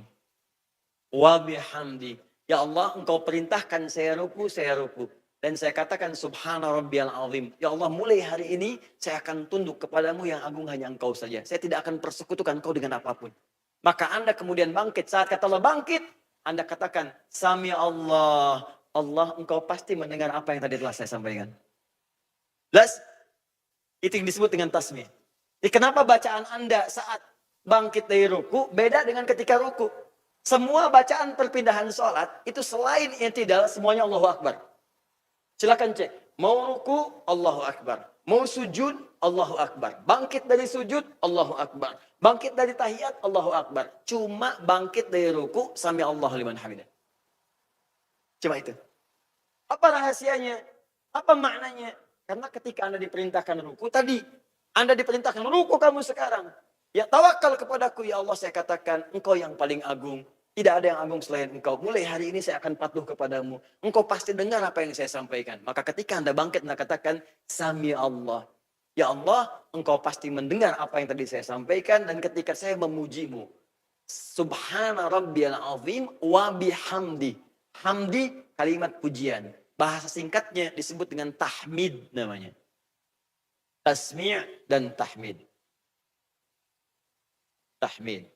wa bihamdi. Ya Allah, engkau perintahkan saya ruku, saya ruku. Dan saya katakan subhana rabbiyal azim. Ya Allah, mulai hari ini saya akan tunduk kepadamu yang agung hanya engkau saja. Saya tidak akan persekutukan engkau dengan apapun. Maka Anda kemudian bangkit. Saat kata Allah bangkit, Anda katakan, Sami Allah. Allah, engkau pasti mendengar apa yang tadi telah saya sampaikan. Jelas? Itu yang disebut dengan tasmih. Jadi kenapa bacaan Anda saat bangkit dari ruku beda dengan ketika ruku? Semua bacaan perpindahan sholat itu selain i'tidal semuanya Allahu Akbar. Silakan cek. Mau ruku, Allahu Akbar. Mau sujud, Allahu Akbar. Bangkit dari sujud, Allahu Akbar. Bangkit dari tahiyat, Allahu Akbar. Cuma bangkit dari ruku, sami Allahu liman hamidah. Cuma itu. Apa rahasianya? Apa maknanya? Karena ketika Anda diperintahkan ruku tadi, Anda diperintahkan ruku kamu sekarang. Ya tawakal kepadaku, ya Allah, saya katakan, engkau yang paling agung. Tidak ada yang agung selain engkau. Mulai hari ini saya akan patuh kepadamu. Engkau pasti dengar apa yang saya sampaikan. Maka ketika Anda bangkit, Anda katakan, Sami Allah. Ya Allah, engkau pasti mendengar apa yang tadi saya sampaikan. Dan ketika saya memujimu, Subhana rabbiyal azim wa bihamdi. Hamdi, kalimat pujian. Bahasa singkatnya disebut dengan tahmid namanya. Tasmi' dan tahmid. Tahmid.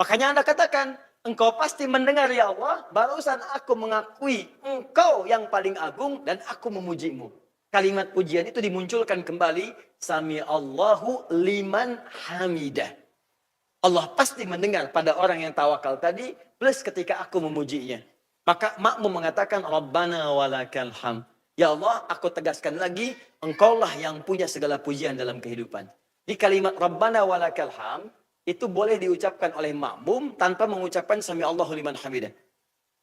Makanya Anda katakan, engkau pasti mendengar ya Allah, barusan aku mengakui engkau yang paling agung dan aku memujimu. Kalimat pujian itu dimunculkan kembali, Sami Allahu liman hamidah. Allah pasti mendengar pada orang yang tawakal tadi, plus ketika aku memujinya. Maka makmum mengatakan, Rabbana walakal hamd. Ya Allah, aku tegaskan lagi, engkaulah yang punya segala pujian dalam kehidupan. Di kalimat Rabbana walakal hamd, itu boleh diucapkan oleh makmum tanpa mengucapkan Sami Allahu liman hamidah.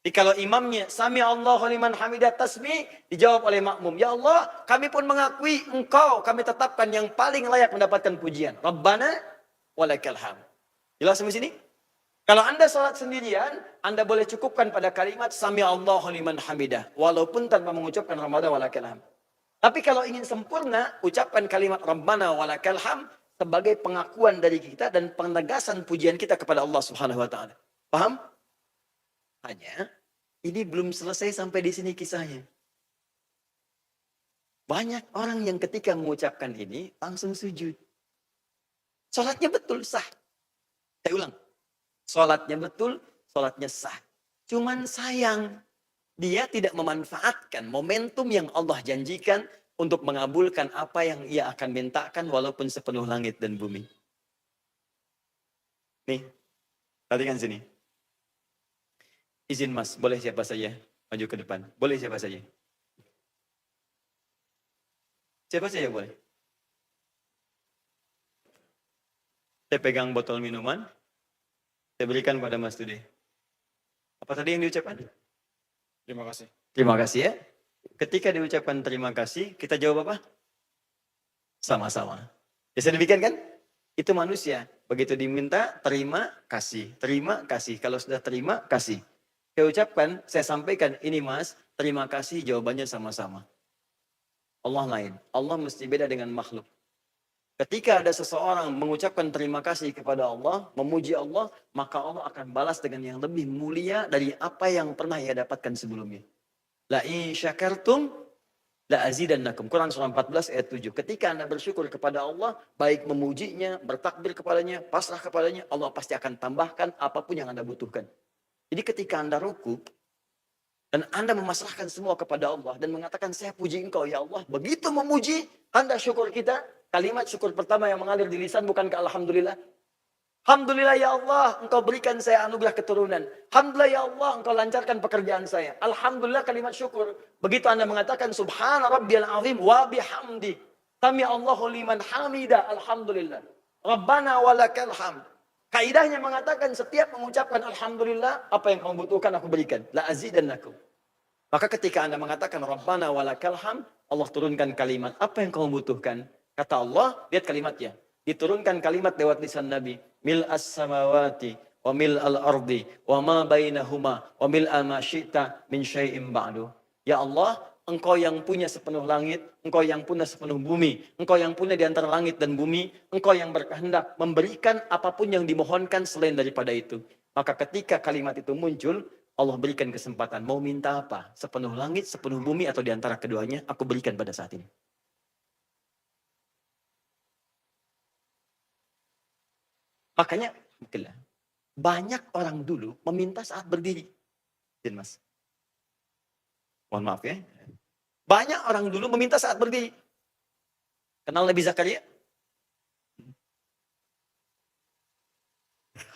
Jadi kalau imamnya Sami Allahu liman hamidah tasbih, dijawab oleh makmum, ya Allah, kami pun mengakui engkau, kami tetapkan yang paling layak mendapatkan pujian. Rabbana walakal hamd. Jelas sampai sini? Kalau Anda sholat sendirian, Anda boleh cukupkan pada kalimat Sami Allahu liman hamidah, walaupun tanpa mengucapkan Rabbana walakal hamd. Tapi kalau ingin sempurna, ucapkan kalimat Rabbana walakal hamd sebagai pengakuan dari kita dan penegasan pujian kita kepada Allah Subhanahu wa taala. Paham? Hanya ini belum selesai sampai di sini kisahnya. Banyak orang yang ketika mengucapkan ini langsung sujud. Salatnya betul sah. Saya ulang. Salatnya betul, salatnya sah. Cuman sayang dia tidak memanfaatkan momentum yang Allah janjikan untuk mengabulkan apa yang ia akan mintakan walaupun sepenuh langit dan bumi. Nih, perhatikan sini. Izin mas, boleh siapa saja maju ke depan? Boleh siapa saja? Siapa saja boleh? Saya pegang botol minuman, saya berikan pada Mas Tude. Apa tadi yang diucapkan?
Terima kasih.
Terima kasih ya. Ketika diucapkan terima kasih, kita jawab apa? Sama-sama. Bisa demikian kan? Itu manusia. Begitu diminta, terima, kasih. Terima, kasih. Kalau sudah terima, kasih. Saya ucapkan, saya sampaikan, ini mas, terima kasih, jawabannya sama-sama. Allah lain. Allah mesti beda dengan makhluk. Ketika ada seseorang mengucapkan terima kasih kepada Allah, memuji Allah, maka Allah akan balas dengan yang lebih mulia dari apa yang pernah ia dapatkan sebelumnya. La in syakartum la azidannakum. Quran surah 14 ayat 7. Ketika Anda bersyukur kepada Allah, baik memujinya, bertakbir kepadanya, pasrah kepadanya, Allah pasti akan tambahkan apapun yang Anda butuhkan. Jadi ketika Anda ruku dan Anda memasrahkan semua kepada Allah dan mengatakan saya puji Engkau ya Allah, begitu memuji, tanda syukur kita, kalimat syukur pertama yang mengalir di lisan bukan ke alhamdulillah. Alhamdulillah ya Allah, engkau berikan saya anugerah keturunan. Alhamdulillah ya Allah, engkau lancarkan pekerjaan saya. Alhamdulillah kalimat syukur. Begitu Anda mengatakan subhana rabbiyal azim wa bihamdi. Sami Allahu liman hamidah. Alhamdulillah. Rabbana walakal hamd. Kaidahnya mengatakan setiap mengucapkan alhamdulillah, apa yang kamu butuhkan aku berikan. La azidannakum. Maka ketika Anda mengatakan Rabbana walakal hamd, Allah turunkan kalimat, apa yang kamu butuhkan? Kata Allah, lihat kalimatnya. Diturunkan kalimat lewat lisan Nabi. Mil as-samawati wa mil al-ardi wa ma bainahuma wa mil ma syi'ta min syai'im ba'du. Ya Allah, Engkau yang punya sepenuh langit, Engkau yang punya sepenuh bumi, Engkau yang punya di antara langit dan bumi, Engkau yang berkehendak memberikan apapun yang dimohonkan selain daripada itu. Maka ketika kalimat itu muncul, Allah berikan kesempatan. Mau minta apa? Sepenuh langit, sepenuh bumi, atau di antara keduanya, aku berikan pada saat ini. Makanya, banyak orang dulu meminta saat berdiri. Mas. Mohon maaf ya. Banyak orang dulu meminta saat berdiri. Kenal Nabi Zakaria?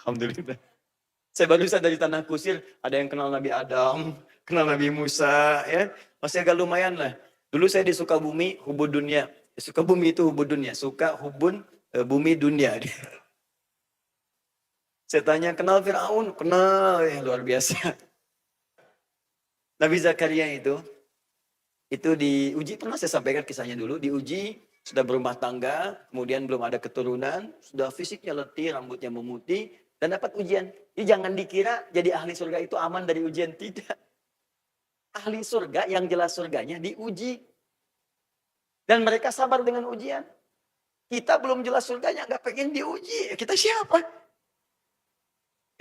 Alhamdulillah. Saya barusan dari tanah kusir, ada yang kenal Nabi Adam, kenal Nabi Musa, ya. Masih agak lumayan lah. Dulu saya di Sukabumi, hubud dunia. Sukabumi itu hubud dunia, suka hubun bumi dunia. Saya tanya, kenal Fir'aun? Kenal, ya luar biasa. Nabi Zakaria itu diuji, pernah saya sampaikan kisahnya dulu, diuji, sudah berumah tangga, kemudian belum ada keturunan, sudah fisiknya letih, rambutnya memutih, dan dapat ujian. Jadi jangan dikira jadi ahli surga itu aman dari ujian, tidak. Ahli surga yang jelas surganya diuji. Dan mereka sabar dengan ujian. Kita belum jelas surganya, nggak pengen diuji. Kita siapa?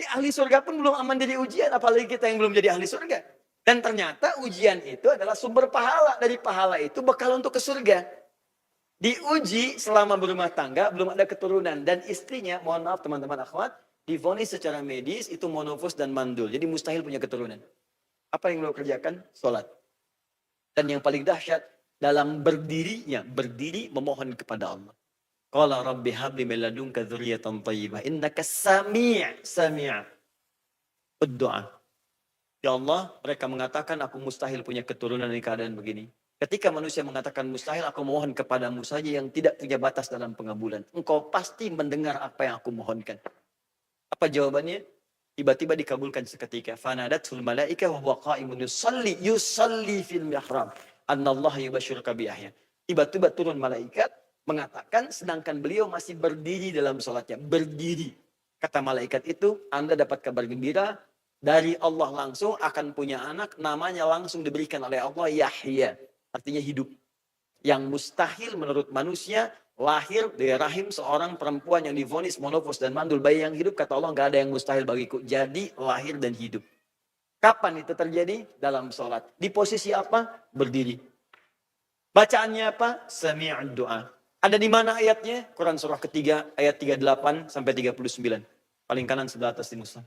Ahli surga pun belum aman dari ujian, apalagi kita yang belum jadi ahli surga. Dan ternyata ujian itu adalah sumber pahala. Dari pahala itu bekal untuk ke surga. Diuji selama berumah tangga, belum ada keturunan. Dan istrinya, mohon maaf teman-teman akhwat, divonis secara medis itu monofos dan mandul. Jadi mustahil punya keturunan. Apa yang beliau kerjakan? Sholat. Dan yang paling dahsyat, dalam berdirinya, berdiri memohon kepada Allah. Qala rabbi habli min ladunka dzurriyyatan thayyibah innaka sami' ad-du'a. Ya Allah, mereka mengatakan aku mustahil punya keturunan di keadaan begini. Ketika manusia mengatakan mustahil, aku mohon kepadamu saja yang tidak punya batas dalam pengabulan. Engkau pasti mendengar apa yang aku mohonkan. Apa jawabannya? Tiba-tiba dikabulkan seketika. Fanadatul malaika wa huwa qa'imun yusalli fil mihrab. Annallahu yubashshiruka bi yahya. Tiba-tiba turun malaikat mengatakan sedangkan beliau masih berdiri dalam salatnya. Berdiri. Kata malaikat itu, Anda dapat kabar gembira dari Allah langsung akan punya anak, namanya langsung diberikan oleh Allah Yahya. Artinya hidup. Yang mustahil menurut manusia, lahir dari rahim seorang perempuan yang divonis monofos dan mandul. Bayi yang hidup, kata Allah, nggak ada yang mustahil bagiku. Jadi lahir dan hidup. Kapan itu terjadi? Dalam sholat. Di posisi apa? Berdiri. Bacaannya apa? Sami'ud doa. Ada di mana ayatnya? Quran surah ketiga, ayat 38 sampai 39. Paling kanan sebelah atas di Muslim.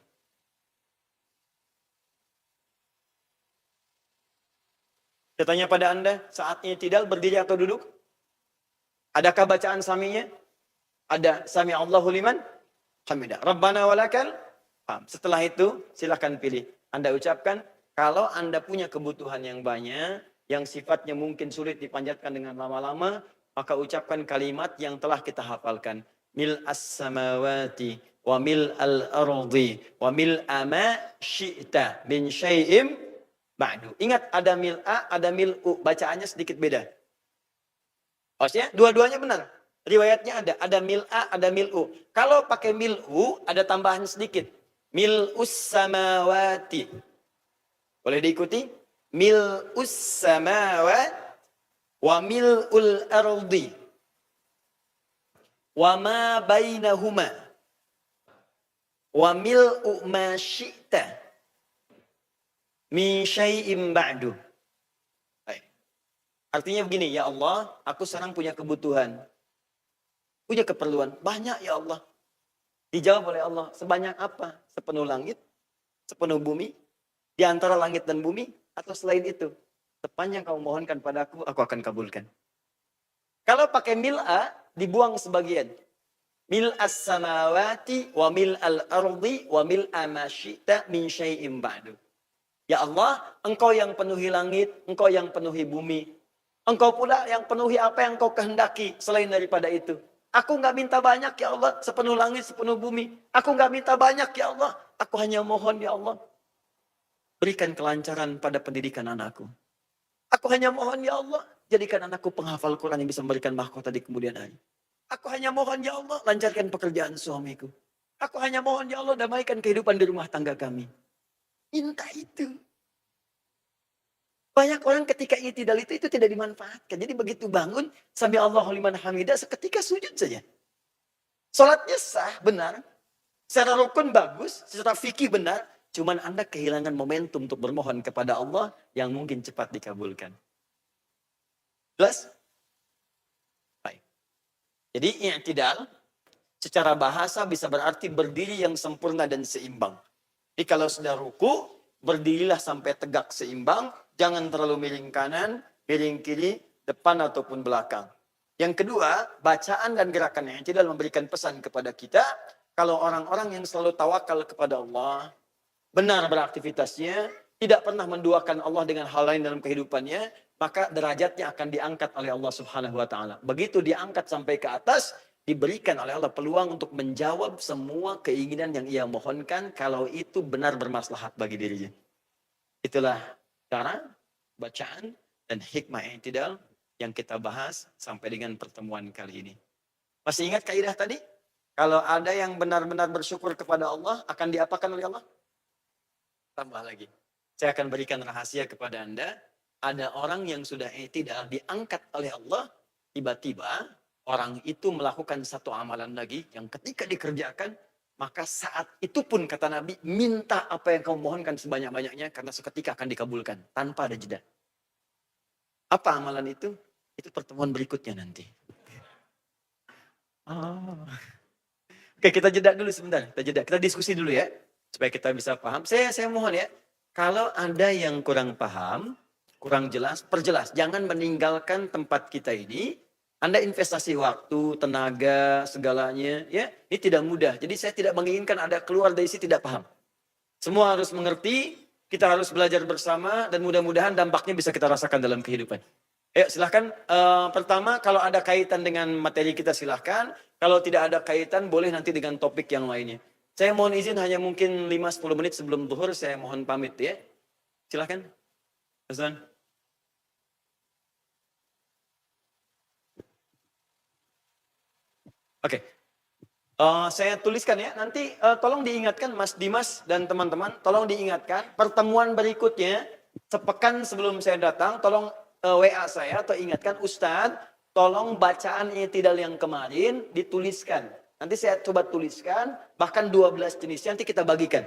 Saya tanya pada Anda, saatnya tidak berdiri atau duduk? Adakah bacaan saminya? Ada sami Allahu liman hamidah. Rabbana walakal hamd. Setelah itu silakan pilih. Anda ucapkan, kalau Anda punya kebutuhan yang banyak, yang sifatnya mungkin sulit dipanjatkan dengan lama-lama, maka ucapkan kalimat yang telah kita hafalkan. Mil as-samawati wa mil al-ardi wa mil ma syi'ta min syai'im ba'du. Ingat ada mil'a, ada mil'u. Bacaannya sedikit beda. Maksudnya dua-duanya benar. Riwayatnya ada mil'a, ada mil'u. Kalau pakai mil'u, ada tambahan sedikit. Mil'us samawati. Boleh diikuti? Mil'us samawat wa mil'ul ardi. Wa ma bainahuma. Wa mil'u ma syi'ta. Min syai'im ba'du. Artinya begini, ya Allah, aku sekarang punya kebutuhan. Punya keperluan. Banyak ya Allah. Dijawab oleh Allah, sebanyak apa? Sepenuh langit? Sepenuh bumi? Di antara langit dan bumi? Atau selain itu? Sepanjang kamu mohonkan padaku, aku akan kabulkan. Kalau pakai mil'a, dibuang sebagian. Mil'as samawati wa mil'al ardi wa mil'a ma syi'ta min syai'im ba'du. Ya Allah, engkau yang penuhi langit, engkau yang penuhi bumi. Engkau pula yang penuhi apa yang engkau kehendaki selain daripada itu. Aku nggak minta banyak ya Allah, sepenuh langit, sepenuh bumi. Aku nggak minta banyak ya Allah, aku hanya mohon ya Allah. berikan kelancaran pada pendidikan anakku. Aku hanya mohon ya Allah, jadikan anakku penghafal Quran yang bisa memberikan mahkota di kemudian hari. Aku hanya mohon ya Allah, lancarkan pekerjaan suamiku. Aku hanya mohon ya Allah, damaikan kehidupan di rumah tangga kami. Minta itu. Banyak orang ketika i'tidal itu tidak dimanfaatkan. Jadi begitu bangun, sami Allahu liman hamidah, seketika sujud saja. Salatnya sah, benar. Secara rukun bagus, secara fikih benar. Cuman Anda kehilangan momentum untuk bermohon kepada Allah yang mungkin cepat dikabulkan. Jelas? Baik. Jadi i'tidal secara bahasa bisa berarti berdiri yang sempurna dan seimbang. Jadi kalau sudah ruku, berdirilah sampai tegak seimbang. Jangan terlalu miring kanan, miring kiri, depan ataupun belakang. Yang kedua, bacaan dan gerakan i'tidal memberikan pesan kepada kita. Kalau orang-orang yang selalu tawakal kepada Allah, benar beraktivitasnya, tidak pernah menduakan Allah dengan hal lain dalam kehidupannya, maka derajatnya akan diangkat oleh Allah Subhanahu wa taala. Begitu diangkat sampai ke atas, diberikan oleh Allah peluang untuk menjawab semua keinginan yang ia mohonkan kalau itu benar bermaslahat bagi dirinya. Itulah cara, bacaan, dan hikmah i'tidal yang kita bahas sampai dengan pertemuan kali ini. Masih ingat kaidah tadi? Kalau ada yang benar-benar bersyukur kepada Allah, akan diapakan oleh Allah? Tambah lagi. Saya akan berikan rahasia kepada Anda. Ada orang yang sudah i'tidal diangkat oleh Allah, tiba-tiba orang itu melakukan satu amalan lagi yang ketika dikerjakan, maka saat itu pun kata Nabi, minta apa yang kamu mohonkan sebanyak-banyaknya karena seketika akan dikabulkan tanpa ada jeda. Apa amalan itu? Itu pertemuan berikutnya nanti. Oke, kita jeda dulu sebentar. Kita diskusi dulu ya, supaya kita bisa paham. Saya mohon ya, kalau ada yang kurang paham, kurang jelas, perjelas. Jangan meninggalkan tempat kita ini. Anda investasi waktu, tenaga, segalanya, ya. Ini tidak mudah. Jadi saya tidak menginginkan Anda keluar dari sini tidak paham. Semua harus mengerti, kita harus belajar bersama, dan mudah-mudahan dampaknya bisa kita rasakan dalam kehidupan. Ayo silahkan, pertama kalau ada kaitan dengan materi kita silahkan. Kalau tidak ada kaitan boleh nanti dengan topik yang lainnya. Saya mohon izin hanya mungkin 5-10 menit sebelum zuhur saya mohon pamit ya. Silahkan. Ustaz. Oke. Saya tuliskan ya. Nanti tolong diingatkan Mas Dimas dan teman-teman. Tolong diingatkan pertemuan berikutnya. Sepekan sebelum saya datang. Tolong WA saya atau ingatkan Ustadz. Tolong bacaan i'tidal yang kemarin dituliskan. Nanti saya coba tuliskan. Bahkan 12 jenisnya nanti kita bagikan.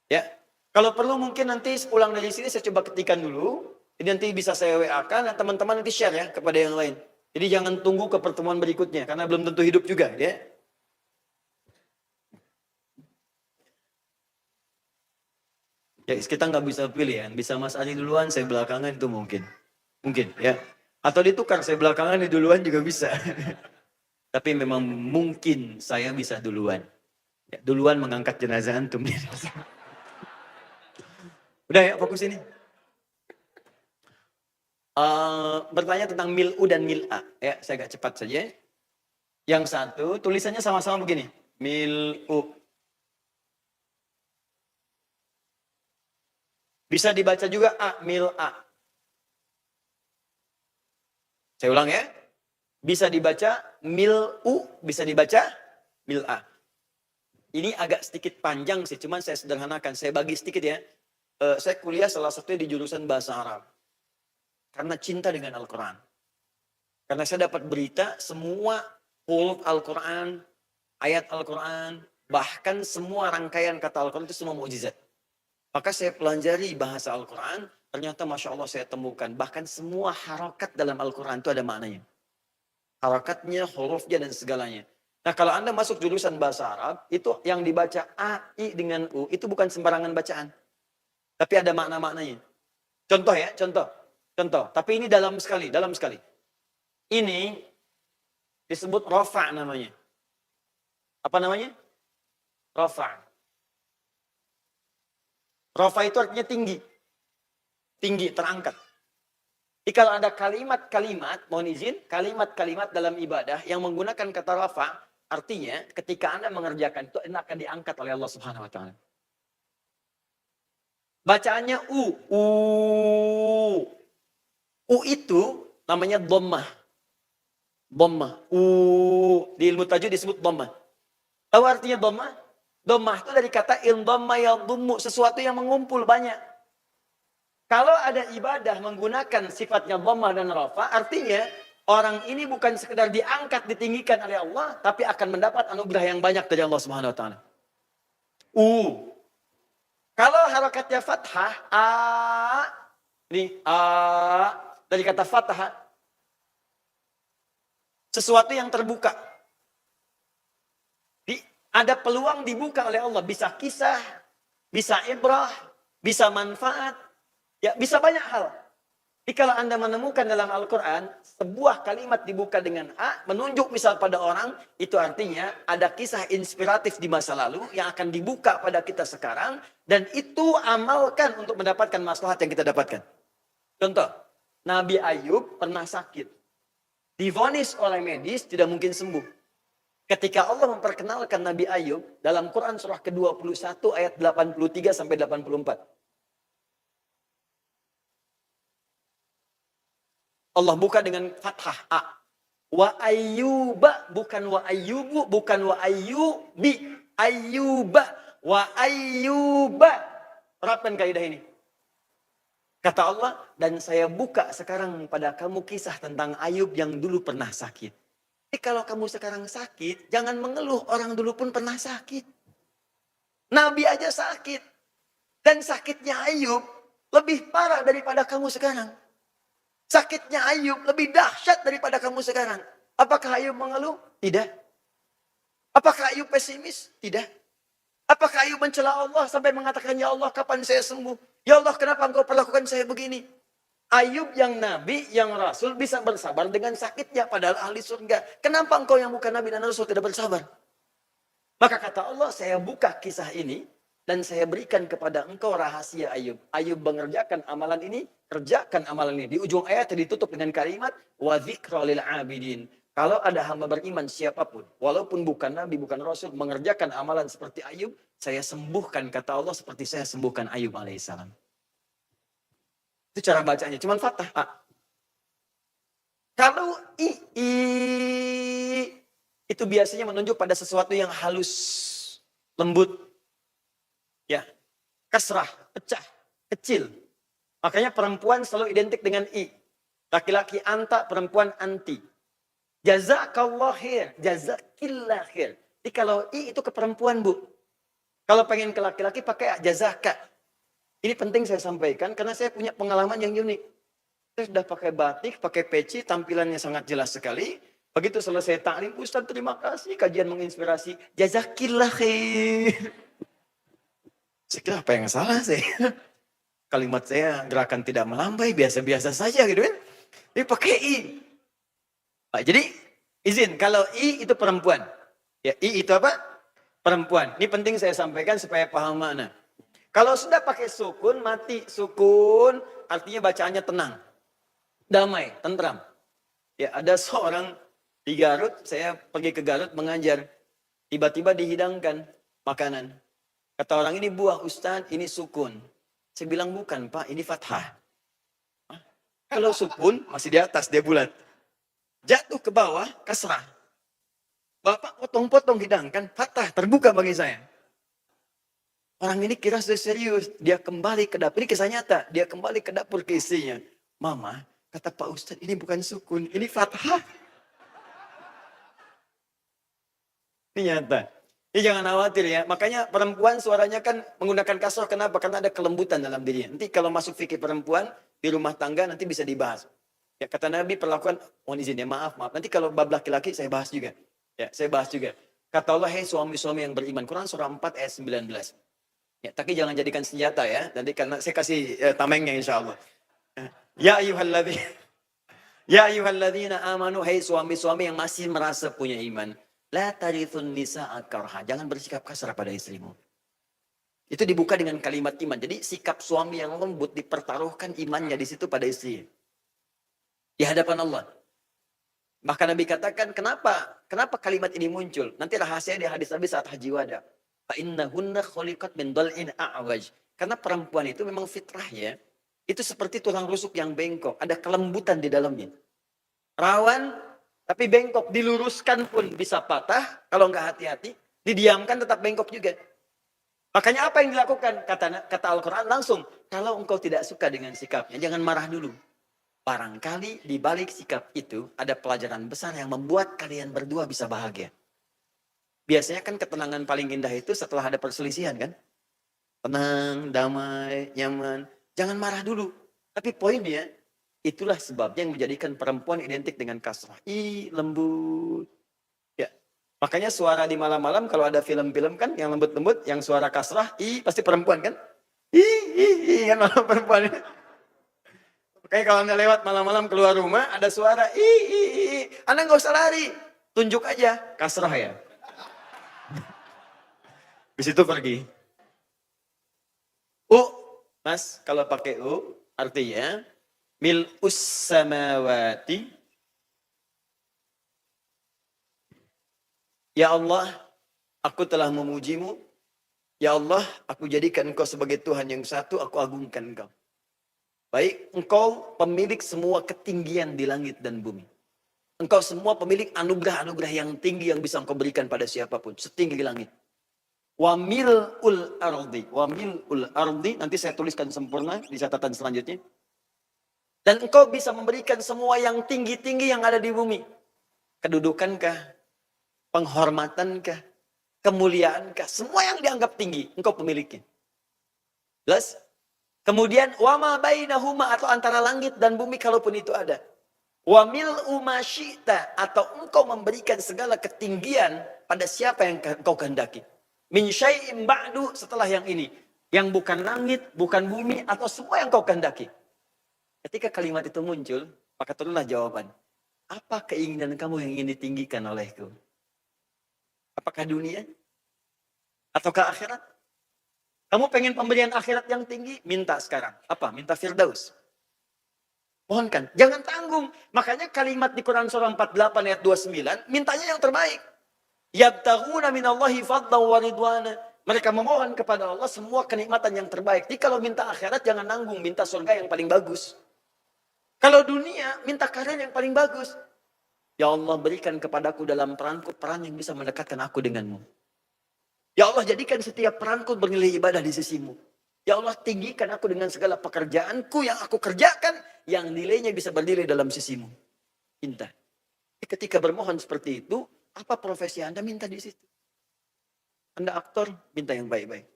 Ya. Kalau perlu mungkin nanti pulang dari sini saya coba ketikkan dulu. Jadi nanti bisa saya WA-kan. Teman-teman nanti share ya kepada yang lain. Jadi jangan tunggu ke pertemuan berikutnya. Karena belum tentu hidup juga ya. Ya kita nggak bisa pilih ya. Bisa Mas Ali duluan, saya belakangan itu mungkin. Mungkin ya. Atau ditukar, saya belakangan di duluan juga bisa. Tapi memang mungkin saya bisa duluan. Ya, duluan mengangkat jenazah antum. Udah ya, fokus ini. Bertanya tentang mil'u dan mil'a. Ya, saya agak cepat saja. Yang satu, tulisannya sama-sama begini. Mil'u. Bisa dibaca juga a, mil'a. Saya ulang ya. Bisa dibaca mil'u, bisa dibaca mil'a. Ini agak sedikit panjang sih, cuman saya sederhanakan. Saya bagi sedikit ya. Saya kuliah salah satunya di jurusan bahasa Arab. Karena cinta dengan Al-Quran. Karena saya dapat berita semua huruf Al-Quran, ayat Al-Quran, bahkan semua rangkaian kata Al-Quran itu semua mukjizat. Maka saya pelajari bahasa Al-Quran, ternyata Masya Allah saya temukan. Bahkan semua harokat dalam Al-Quran itu ada maknanya. Harokatnya, hurufnya, dan segalanya. Nah kalau Anda masuk jurusan bahasa Arab, itu yang dibaca A, I dengan U, itu bukan sembarangan bacaan. Tapi ada makna-maknanya. Contoh ya, contoh. Tapi ini dalam sekali. Ini disebut rofa namanya. Apa namanya? Rofa. Rofa itu artinya tinggi. Tinggi, terangkat. Jadi kalau ada kalimat-kalimat, mohon izin, kalimat-kalimat dalam ibadah yang menggunakan kata rofa, artinya ketika Anda mengerjakan itu, Anda akan diangkat oleh Allah Subhanahu wa Ta'ala. Bacaannya U. U. U itu namanya dhammah. Dhammah. U. Di ilmu tajwid disebut dhammah. Tahu artinya dhammah? Dhammah itu dari kata indhamma yadhummu, sesuatu yang mengumpul banyak. Kalau ada ibadah menggunakan sifatnya dhammah dan rafa, artinya orang ini bukan sekedar diangkat, ditinggikan oleh Allah, tapi akan mendapat anugerah yang banyak dari Allah Subhanahu wa taala. U. Kalau harakatnya fathah, a, ini a, dari kata fathah, sesuatu yang terbuka. Ada peluang dibuka oleh Allah, bisa kisah, bisa ibrah, bisa manfaat, ya bisa banyak hal. Jadi kalau Anda menemukan dalam Al-Quran, sebuah kalimat dibuka dengan A, menunjuk misal pada orang, itu artinya ada kisah inspiratif di masa lalu yang akan dibuka pada kita sekarang, dan itu amalkan untuk mendapatkan maslahat yang kita dapatkan. Contoh, Nabi Ayub pernah sakit. Divonis oleh medis, tidak mungkin sembuh. Ketika Allah memperkenalkan Nabi Ayub dalam Quran surah ke-21 ayat 83 sampai 84. Allah buka dengan fathah A. Wa ayyuba, bukan wa ayyubu, bukan wa ayyubi. Ayyuba, wa ayyuba. Terapkan kaidah ini. Kata Allah, dan saya buka sekarang pada kamu kisah tentang Ayub yang dulu pernah sakit. Jadi kalau kamu sekarang sakit, jangan mengeluh, orang dulu pun pernah sakit. Nabi aja sakit. Dan sakitnya Ayub lebih parah daripada kamu sekarang. Sakitnya Ayub lebih dahsyat daripada kamu sekarang. Apakah Ayub mengeluh? Tidak. Apakah Ayub pesimis? Tidak. Apakah Ayub mencela Allah sampai mengatakan, ya Allah kapan saya sembuh? Ya Allah kenapa engkau perlakukan saya begini? Ayub yang nabi, yang rasul bisa bersabar dengan sakitnya padahal ahli surga. Kenapa engkau yang bukan nabi dan rasul tidak bersabar? Maka kata Allah, saya buka kisah ini dan saya berikan kepada engkau rahasia Ayub. Ayub mengerjakan amalan ini, kerjakan amalan ini. Di ujung ayat ditutup dengan kalimat wa dzikra lil abidin. Kalau ada hamba beriman siapapun, walaupun bukan nabi, bukan rasul, mengerjakan amalan seperti Ayub, saya sembuhkan, kata Allah, seperti saya sembuhkan Ayub alaihissalam. Itu cara bacanya, cuman fathah A. Kalau I itu biasanya menunjuk pada sesuatu yang halus, lembut, ya, kasrah, pecah, kecil. Makanya perempuan selalu identik dengan I. Laki-laki anta, perempuan anti. Jazakallah khair, jazakillah khair. Jadi kalau I itu ke perempuan, Bu. Kalau pengen ke laki-laki pakai jazaka. Ini penting saya sampaikan karena saya punya pengalaman yang unik. Saya sudah pakai batik, pakai peci, tampilannya sangat jelas sekali. Begitu selesai taklim, Ustaz terima kasih, kajian menginspirasi. Jazakillah khair. Saya kira apa yang salah sih? Kalimat saya gerakan tidak melambai, biasa-biasa saja gitu kan. Ini pakai I. Nah, jadi izin, kalau I itu perempuan. Ya, I itu apa? Perempuan. Ini penting saya sampaikan supaya paham makna. Kalau sudah pakai sukun, mati. Sukun artinya bacaannya tenang. Damai, tentram. Ya, ada seorang di Garut, saya pergi ke Garut mengajar. Tiba-tiba dihidangkan makanan. Kata orang ini buah Ustaz, ini sukun. Saya bilang bukan Pak, ini fathah. Hah? Kalau sukun masih di atas, dia bulat. Jatuh ke bawah, kasrah. Bapak potong-potong hidangkan, fathah, terbuka bagi saya. Orang ini kira sudah serius. Dia kembali ke dapur. Ini kisah nyata. Dia kembali ke dapur ke istrinya. Mama, kata Pak Ustadz, ini bukan sukun. Ini fathah. Ini nyata. Ini jangan khawatir ya. Makanya perempuan suaranya kan menggunakan kasroh. Kenapa? Karena ada kelembutan dalam dirinya. Nanti kalau masuk fikih perempuan, di rumah tangga nanti bisa dibahas. Ya, kata Nabi perlakuan, mohon izin ya, maaf. Nanti kalau bab laki-laki saya bahas juga. Ya, saya bahas juga. Kata Allah, hei suami-suami yang beriman. Quran surah 4 ayat 19. Ya, tapi jangan jadikan senjata ya. Nanti karena saya kasih tamengnya insya Allah. Ya ayyuhalladzina amanu, hai suami-suami yang masih merasa punya iman. La tarithun nisa'a karha. Jangan bersikap kasar pada istrimu. Itu dibuka dengan kalimat iman. Jadi sikap suami yang lembut dipertaruhkan imannya di situ pada istri. Di hadapan Allah. Maka Nabi katakan, kenapa kalimat ini muncul? Nanti rahasia di hadis Nabi saat haji wada. Fa'innahunna khuliqat min dal'in a'waj. Karena perempuan itu memang fitrahnya, itu seperti tulang rusuk yang bengkok. Ada kelembutan di dalamnya. Rawan, tapi bengkok. Diluruskan pun bisa patah. Kalau nggak hati-hati, didiamkan tetap bengkok juga. Makanya apa yang dilakukan? Kata Al-Quran langsung. Kalau engkau tidak suka dengan sikapnya, jangan marah dulu. Barangkali di balik sikap itu ada pelajaran besar yang membuat kalian berdua bisa bahagia. Biasanya kan ketenangan paling indah itu setelah ada perselisihan kan? Tenang, damai, nyaman. Jangan marah dulu. Tapi poinnya, itulah sebabnya yang menjadikan perempuan identik dengan kasrah. Lembut. Ya. Makanya suara di malam-malam kalau ada film-film kan yang lembut-lembut, yang suara kasrah, pasti perempuan kan? Kan malam perempuan. Makanya kalau Anda lewat malam-malam keluar rumah, ada suara, Anda nggak usah lari. Tunjuk aja, kasrah ya. Di situ pergi. Mas, kalau pakai artinya mil'us samawati. Ya Allah, aku telah memujimu. Ya Allah, aku jadikan engkau sebagai Tuhan yang satu, aku agungkan engkau. Baik, engkau pemilik semua ketinggian di langit dan bumi. Engkau semua pemilik anugerah-anugerah yang tinggi yang bisa engkau berikan pada siapapun, setinggi langit. Wa mil'ul ardi, nanti saya tuliskan sempurna di catatan selanjutnya. Dan engkau bisa memberikan semua yang tinggi-tinggi yang ada di bumi. Kedudukankah, penghormatankah, kemuliaankah, semua yang dianggap tinggi, engkau pemiliknya. Jelas? Kemudian, wama bainahuma atau antara langit dan bumi kalaupun itu ada. Wa mil'u ma syi'ta atau engkau memberikan segala ketinggian pada siapa yang engkau kehendaki. Min syai'in ba'du setelah yang ini. Yang bukan langit, bukan bumi atau semua yang engkau kehendaki. Ketika kalimat itu muncul, maka turunlah jawaban. Apa keinginan kamu yang ingin ditinggikan olehku? Apakah dunia? Ataukah akhirat? Kamu pengen pemberian akhirat yang tinggi? Minta sekarang. Apa? Minta Firdaus. Mohonkan. Jangan tanggung. Makanya kalimat di Quran surah 48 ayat 29, mintanya yang terbaik. Yabtaghuna minallahi fadlan wa ridwana. Mereka memohon kepada Allah semua kenikmatan yang terbaik. Jadi kalau minta akhirat jangan nanggung, minta surga yang paling bagus. Kalau dunia, minta karir yang paling bagus. Ya Allah, berikan kepadaku dalam peranku peran yang bisa mendekatkan aku denganmu. Ya Allah, jadikan setiap peranku bernilai ibadah di sisimu. Ya Allah, tinggikan aku dengan segala pekerjaanku yang aku kerjakan, yang nilainya bisa berdiri dalam sisimu. Minta. Ketika bermohon seperti itu, apa profesi Anda minta di situ? Anda aktor, minta yang baik-baik.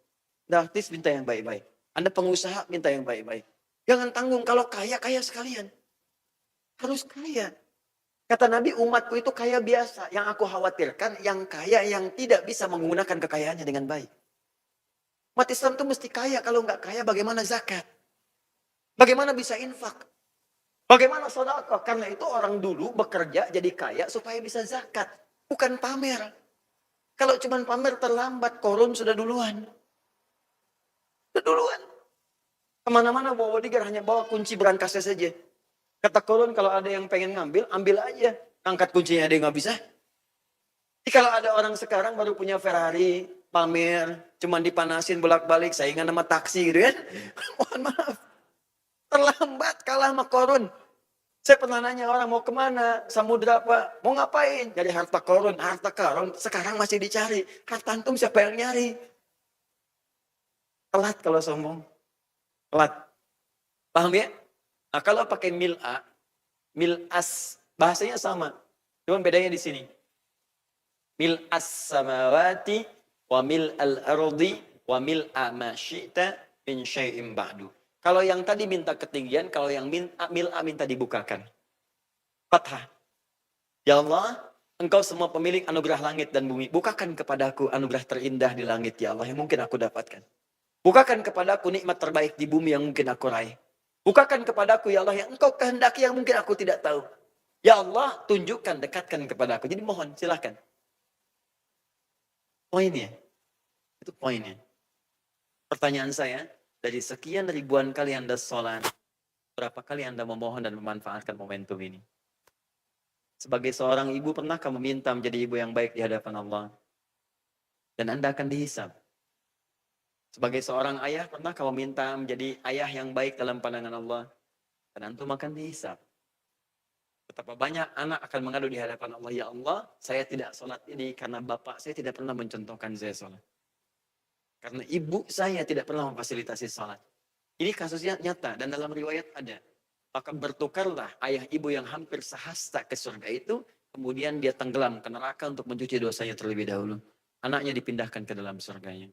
Anda artis, minta yang baik-baik. Anda pengusaha, minta yang baik-baik. Jangan tanggung, kalau kaya, kaya sekalian. Harus kaya. Kata Nabi, umatku itu kaya biasa. Yang aku khawatirkan, yang kaya yang tidak bisa menggunakan kekayaannya dengan baik. Umat Islam itu mesti kaya. Kalau nggak kaya, bagaimana zakat? Bagaimana bisa infak? Bagaimana sedekah? Karena itu orang dulu bekerja jadi kaya supaya bisa zakat. Bukan pamer. Kalau cuma pamer terlambat, korun sudah duluan. Sudah duluan. Kemana-mana bawa bodyguard, hanya bawa kunci berangkasnya saja. Kata korun, kalau ada yang pengen ngambil, ambil aja. Angkat kuncinya ada yang nggak bisa. Jadi kalau ada orang sekarang baru punya Ferrari, pamer, cuman dipanasin bolak-balik, saingan sama taksi gitu kan. Mohon maaf. Terlambat kalah sama korun. Saya pernah nanya orang mau kemana, samudra Pak, mau ngapain? Jadi harta korun sekarang masih dicari. Harta antum siapa yang nyari? Telat kalau sombong. Telat. Paham ya? Nah, kalau pakai mil'as, bahasanya sama. Cuma bedanya di sini. Mil'as samawati wa mil'al ardi wa mil'a ma syi'ta min syai'in ba'du. Kalau yang tadi minta ketinggian, kalau yang mil'a minta dibukakan. Fathah. Ya Allah, engkau semua pemilik anugerah langit dan bumi. Bukakan kepadaku anugerah terindah di langit, ya Allah, yang mungkin aku dapatkan. Bukakan kepadaku nikmat terbaik di bumi yang mungkin aku raih. Bukakan kepadaku, ya Allah, yang engkau kehendaki yang mungkin aku tidak tahu. Ya Allah, tunjukkan, dekatkan kepadaku. Jadi mohon, silahkan. Poinnya. Itu poinnya. Pertanyaan saya, dari sekian ribuan kali Anda sholat, berapa kali Anda memohon dan memanfaatkan momentum ini? Sebagai seorang ibu, pernahkah meminta menjadi ibu yang baik di hadapan Allah? Dan Anda akan dihisab. Sebagai seorang ayah, pernah kamu minta menjadi ayah yang baik dalam pandangan Allah? Dan antum akan dihisab. Betapa banyak anak akan mengadu di hadapan Allah. Ya Allah, saya tidak sholat ini karena bapak saya tidak pernah mencontohkan saya sholat. Karena ibu saya tidak pernah memfasilitasi sholat. Ini kasusnya nyata dan dalam riwayat ada. Maka bertukarlah ayah ibu yang hampir sehasta ke surga itu, kemudian dia tenggelam ke neraka untuk mencuci dosanya terlebih dahulu. Anaknya dipindahkan ke dalam surganya.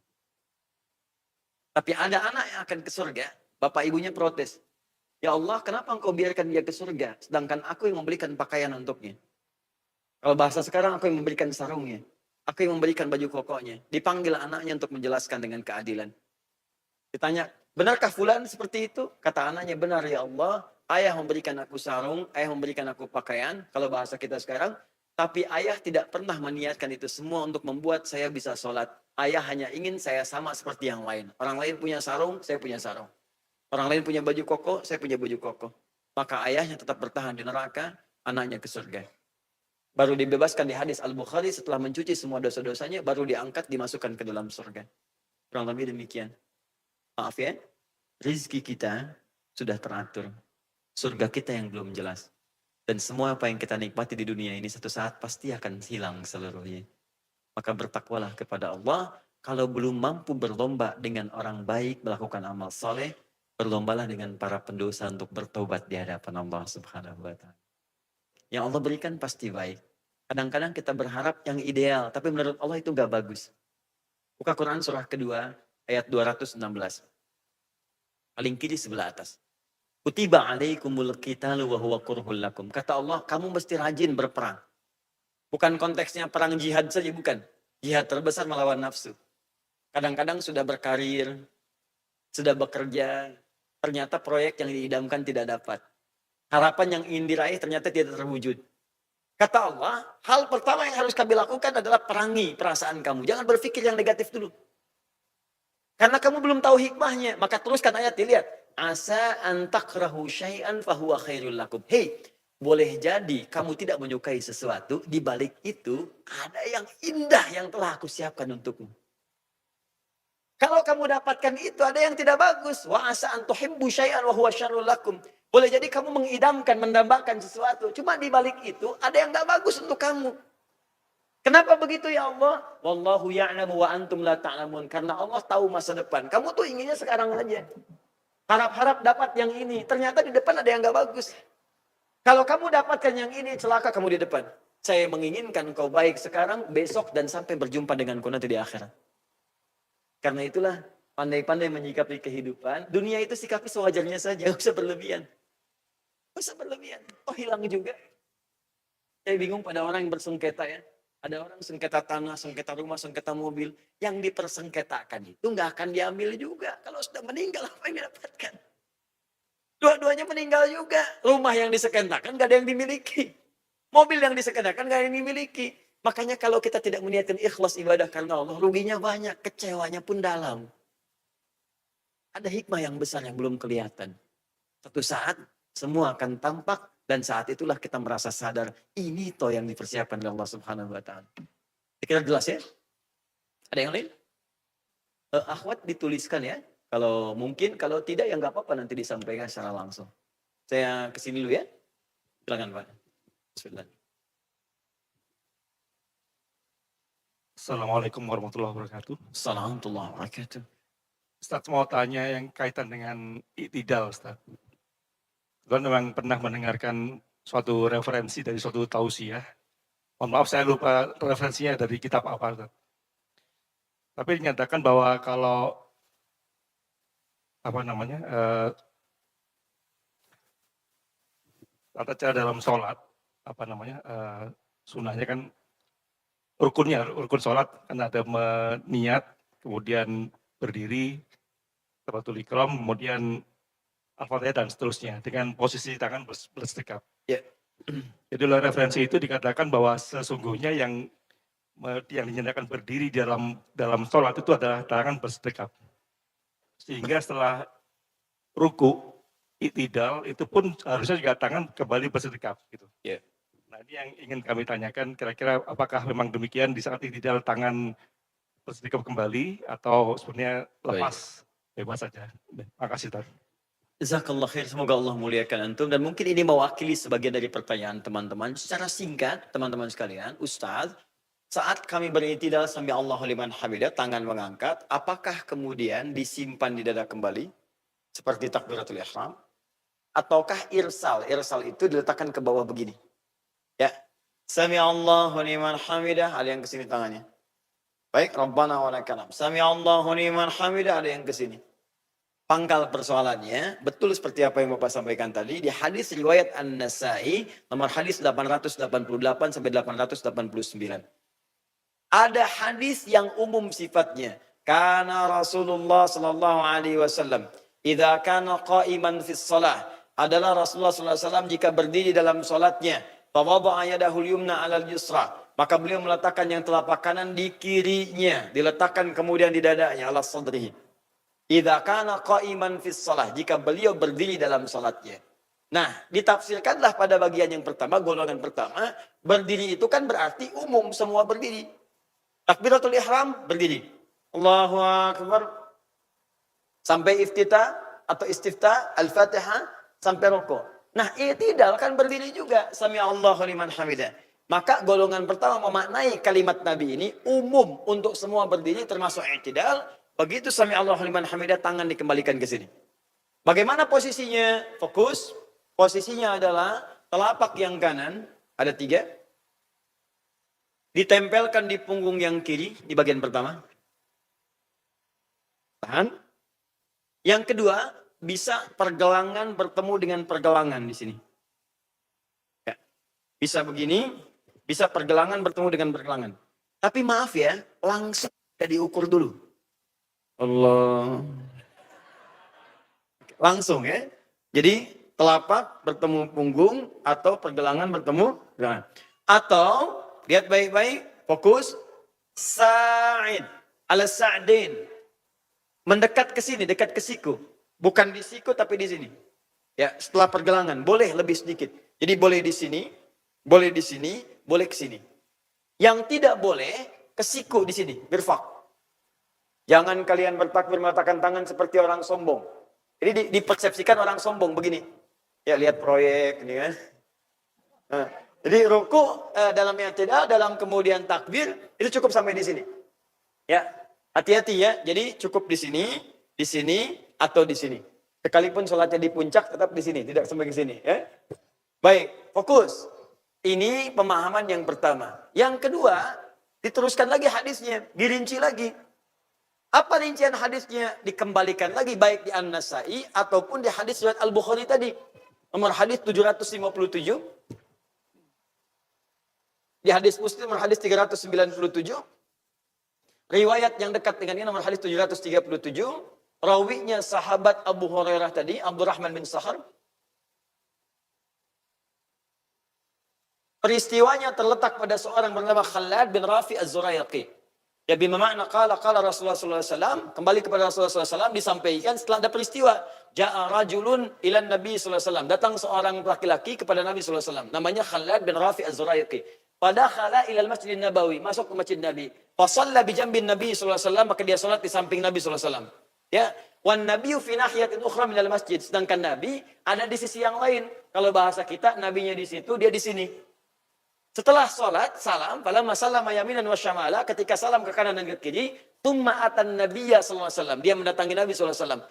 Tapi ada anak yang akan ke surga, bapak ibunya protes. Ya Allah, kenapa engkau biarkan dia ke surga, sedangkan aku yang memberikan pakaian untuknya. Kalau bahasa sekarang, aku yang memberikan sarungnya. Aku yang memberikan baju kokonya. Dipanggil anaknya untuk menjelaskan dengan keadilan. Ditanya, benarkah fulan seperti itu? Kata anaknya, benar ya Allah. Ayah memberikan aku sarung, ayah memberikan aku pakaian. Kalau bahasa kita sekarang, tapi ayah tidak pernah meniatkan itu semua untuk membuat saya bisa sholat. Ayah hanya ingin saya sama seperti yang lain. Orang lain punya sarung, saya punya sarung. Orang lain punya baju koko, saya punya baju koko. Maka ayahnya tetap bertahan di neraka, anaknya ke surga. Baru dibebaskan di hadis Al-Bukhari setelah mencuci semua dosa-dosanya, baru diangkat, dimasukkan ke dalam surga. Kurang lebih demikian. Maaf ya, rizki kita sudah teratur. Surga kita yang belum jelas. Dan semua apa yang kita nikmati di dunia ini satu saat pasti akan hilang seluruhnya. Maka bertakwalah kepada Allah. Kalau belum mampu berlomba dengan orang baik melakukan amal soleh, berlombalah dengan para pendosa untuk bertobat di hadapan Allah Subhanahu wa Ta'ala. Yang Allah berikan pasti baik. Kadang-kadang kita berharap yang ideal, tapi menurut Allah itu gak bagus. Buka Quran surah kedua, ayat 216. Paling kiri sebelah atas. Kutiba alaikumul qitalu wa huwa kurhul lakum. Kata Allah, kamu mesti rajin berperang. Bukan konteksnya perang jihad saja, bukan. Jihad terbesar melawan nafsu. Kadang-kadang sudah berkarir, sudah bekerja, ternyata proyek yang diidamkan tidak dapat. Harapan yang ingin diraih ternyata tidak terwujud. Kata Allah, hal pertama yang harus kami lakukan adalah perangi perasaan kamu. Jangan berpikir yang negatif dulu. Karena kamu belum tahu hikmahnya. Maka teruskan ayat, dilihat. Asa antakrahu syai'an fahuwa khairul lakum. Hei, boleh jadi kamu tidak menyukai sesuatu. Di balik itu ada yang indah yang telah aku siapkan untukmu. Kalau kamu dapatkan itu, ada yang tidak bagus. Wa asa antuhibbu syai'an wa huwa syarrul lakum. Boleh jadi kamu mengidamkan, mendambakan sesuatu. Cuma di balik itu, ada yang gak bagus untuk kamu. Kenapa begitu ya Allah? Wallahu ya'lamu wa antum la ta'lamun. Karena Allah tahu masa depan. Kamu tuh inginnya sekarang aja. Harap-harap dapat yang ini. Ternyata di depan ada yang gak bagus. Kalau kamu dapatkan yang ini, celaka kamu di depan. Saya menginginkan kau baik sekarang, besok, dan sampai berjumpa denganku nanti di akhirat. Karena itulah, pandai-pandai menyikapi kehidupan. Dunia itu sikapi sewajarnya saja, gak usah berlebihan. Gak usah berlebihan. Oh hilang juga. Saya bingung pada orang yang bersengketa ya. Ada orang sengketa tanah, sengketa rumah, sengketa mobil. Yang dipersengketakan itu nggak akan diambil juga. Kalau sudah meninggal, apa yang didapatkan? Dua-duanya meninggal juga. Rumah yang disengketakan nggak ada yang dimiliki. Mobil yang disengketakan nggak ada yang dimiliki. Makanya kalau kita tidak meniatkan ikhlas ibadah karena Allah, ruginya banyak, kecewanya pun dalam. Ada hikmah yang besar yang belum kelihatan. Satu saat semua akan tampak. Dan saat itulah kita merasa sadar, ini toh yang dipersiapkan oleh Allah Subhanahu wa Ta'ala. Kira jelas ya? Ada yang lain? Akhwat dituliskan ya. Kalau mungkin, kalau tidak ya nggak apa-apa nanti disampaikan secara langsung. Saya kesini dulu ya. Silakan Pak. Bismillah.
Assalamualaikum warahmatullahi wabarakatuh.
Assalamualaikum warahmatullahi wabarakatuh.
Ustaz mau tanya yang kaitan dengan i'tidal, Ustaz. Tuhan memang pernah mendengarkan suatu referensi dari suatu tausiah. Mohon maaf saya lupa referensinya dari kitab apa, Ustaz. Tapi dinyatakan bahwa kalau tata cara dalam sholat, sunnahnya kan rukun sholat kan ada niat, kemudian berdiri, tabatul ikram, kemudian Al-Fatihah dan seterusnya dengan posisi tangan bersedekap.
Ya.
Jadi oleh referensi itu dikatakan bahwa sesungguhnya yang dinyatakan berdiri dalam sholat itu adalah tangan bersedekap. Sehingga setelah ruku, i'tidal itu pun harusnya juga tangan kembali bersedekap gitu.
Ya.
Nah ini yang ingin kami tanyakan, kira-kira apakah memang demikian di saat i'tidal tangan bersedekap kembali atau sebenarnya lepas bebas saja. Makasih Ustaz.
Jazakallah khair, semoga Allah muliakan antum. Dan mungkin ini mewakili sebagian dari pertanyaan teman-teman. Secara singkat, teman-teman sekalian, Ustaz, saat kami beritidal sami Allahu liman hamidah, tangan mengangkat, apakah kemudian disimpan di dada kembali? Seperti takbiratul ihram? Ataukah irsal? Irsal itu diletakkan ke bawah begini. Ya. Sami Allahu liman hamidah, ada yang ke sini tangannya. Baik, Rabbana wa lakal hamd. Sami Allahu liman hamidah, ada yang ke sini. Pangkal persoalannya, betul seperti apa yang Bapak sampaikan tadi, di hadis riwayat An-Nasai, nomor hadis 888 sampai 889. Ada hadis yang umum sifatnya. Karena Rasulullah sallallahu alaihi wasallam, idza kana qa'iman fis shalah, adalah Rasulullah sallallahu alaihi wasallam jika berdiri dalam salatnya, fa wada'a yadahu al-yumna 'alal yusra, maka beliau meletakkan yang telapak kanan di kirinya, diletakkan kemudian di dadanya, ala sadrihi. Idza kana qa'iman fis shalah, jika beliau berdiri dalam salatnya. Nah, ditafsirkanlah pada bagian yang pertama, golongan pertama, berdiri itu kan berarti umum, semua berdiri. Takbiratul ihram, berdiri. Allahu akbar. Sampai iftitah atau istiftah, al-fatihah, sampai rukuk. Nah, i'tidal kan berdiri juga. Sami Allahu liman hamidah. Maka golongan pertama memaknai kalimat Nabi ini umum untuk semua berdiri termasuk i'tidal. Begitu sami Allahu liman hamidah, tangan dikembalikan ke sini. Bagaimana posisinya? Fokus. Posisinya adalah telapak yang kanan, ada 3. Ditempelkan di punggung yang kiri, di bagian pertama. Tahan. Yang kedua, bisa pergelangan bertemu dengan pergelangan di sini. Ya. Bisa begini, bisa pergelangan bertemu dengan pergelangan. Tapi maaf ya, langsung diukur dulu. Allah. Langsung ya. Jadi telapak bertemu punggung atau pergelangan bertemu pergelangan. Atau lihat baik-baik, fokus. Sa'id ala sa'din. Mendekat ke sini, dekat ke siku. Bukan di siku tapi di sini. Ya, setelah pergelangan boleh lebih sedikit. Jadi boleh di sini, boleh di sini, boleh ke sini. Yang tidak boleh ke siku di sini, birfaq. Jangan kalian bertakbir meletakkan tangan seperti orang sombong. Jadi dipersepsikan orang sombong begini. Ya lihat proyek ini kan. Nah, jadi ruku dalam i'tidal, dalam kemudian takbir itu cukup sampai di sini. Ya, hati-hati ya. Jadi cukup di sini atau di sini. Sekalipun sholatnya di puncak tetap di sini, tidak sampai ke sini. Ya. Baik, fokus. Ini pemahaman yang pertama. Yang kedua, diteruskan lagi hadisnya, dirinci lagi. Apa rincian hadisnya? Dikembalikan lagi baik di An-Nasai ataupun di hadis riwayat Al-Bukhari tadi. Nomor hadis 757. Di hadis Muslim nomor hadis 397. Riwayat yang dekat dengan ini nomor hadis 737. Rawinya sahabat Abu Hurairah tadi, Abdurrahman bin Sakhar. Peristiwanya terletak pada seorang bernama Khalad bin Rafi Az-Zurayaqi. Ya bimakna qala Rasulullah sallallahu alaihi wasallam, kembali kepada Rasulullah sallallahu alaihi wasallam disampaikan setelah ada peristiwa, ja'a rajulun ilan Nabi sallallahu alaihi wasallam, datang seorang laki-laki kepada Nabi sallallahu alaihi wasallam, namanya Khalad bin Rafi Az-Zurayaqi. Fadakhala ila al-Masjid Nabawi, masuk ke Masjid Nabi. Fa shalla bi jambin Nabi sallallahu alaihi wasallam, maka dia salat di samping Nabi sallallahu alaihi wasallam. Ya, wan nabiyyu fi nahiyatin ukhra min al-masjid, sedangkan Nabi ada di sisi yang lain. Kalau bahasa kita, nabinya di situ, dia di sini. Setelah sholat, salam, falamma sallama yaminan wa syamala, ketika salam ke kanan dan ke kiri, thumma atan nabiyya sallallahu alaihi wasallam, dia mendatangi Nabi sallallahu alaihi wasallam.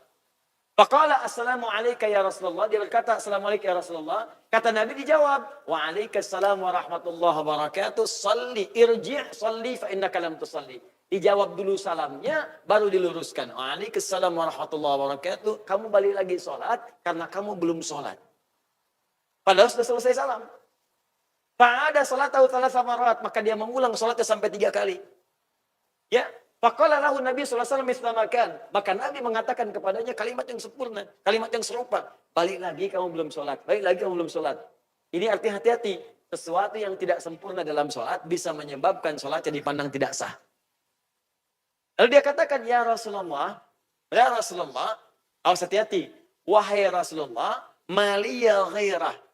Faqala assalamu alayka ya Rasulullah, dia berkata assalamu alayka ya Rasulullah. Kata Nabi dijawab, wa alaikassalam wa rahmatullahi wa barakatuh, salli irji' salli fa innaka lam tusalli. Dijawab dulu salamnya, baru diluruskan. Wa alaikassalam wa rahmatullahi wa barakatuh, kamu balik lagi sholat karena kamu belum sholat. Padahal sudah selesai salam. Fa'ada salatahu thalatha marat, maka dia mengulang salatnya sampai 3 kali. Ya, faqala lahu Nabi sallallahu alaihi wasallam mislamakan, maka Nabi mengatakan kepadanya kalimat yang sempurna, kalimat yang serupa. Balik lagi kamu belum salat, balik lagi kamu belum salat. Ini artinya hati-hati, sesuatu yang tidak sempurna dalam salat bisa menyebabkan salatnya dipandang tidak sah. Lalu dia katakan, ya Rasulullah, awas hati-hati, wahai Rasulullah, maliya ghairah.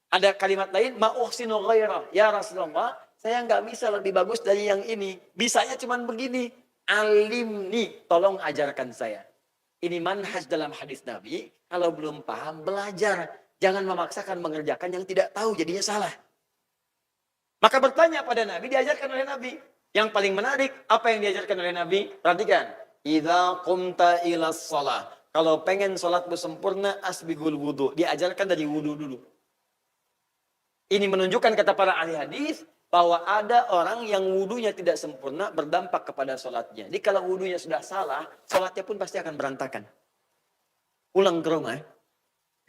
Ada kalimat lain, ma'uhsinu ghairah. Ya Rasulullah, saya nggak bisa lebih bagus dari yang ini. Bisanya cuma begini. alimni, tolong ajarkan saya. Ini manhaj dalam hadis Nabi, kalau belum paham, belajar. Jangan memaksakan mengerjakan yang tidak tahu, jadinya salah. Maka bertanya pada Nabi, diajarkan oleh Nabi. Yang paling menarik, apa yang diajarkan oleh Nabi? Perhatikan. Idza qumta ila shalah. Kalau pengen sholatmu sempurna, asbigul wudu. Diajarkan dari wudu dulu. Ini menunjukkan kata para ahli hadis, bahwa ada orang yang wudunya tidak sempurna berdampak kepada sholatnya. Jadi kalau wudunya sudah salah, sholatnya pun pasti akan berantakan. Pulang ke rumah,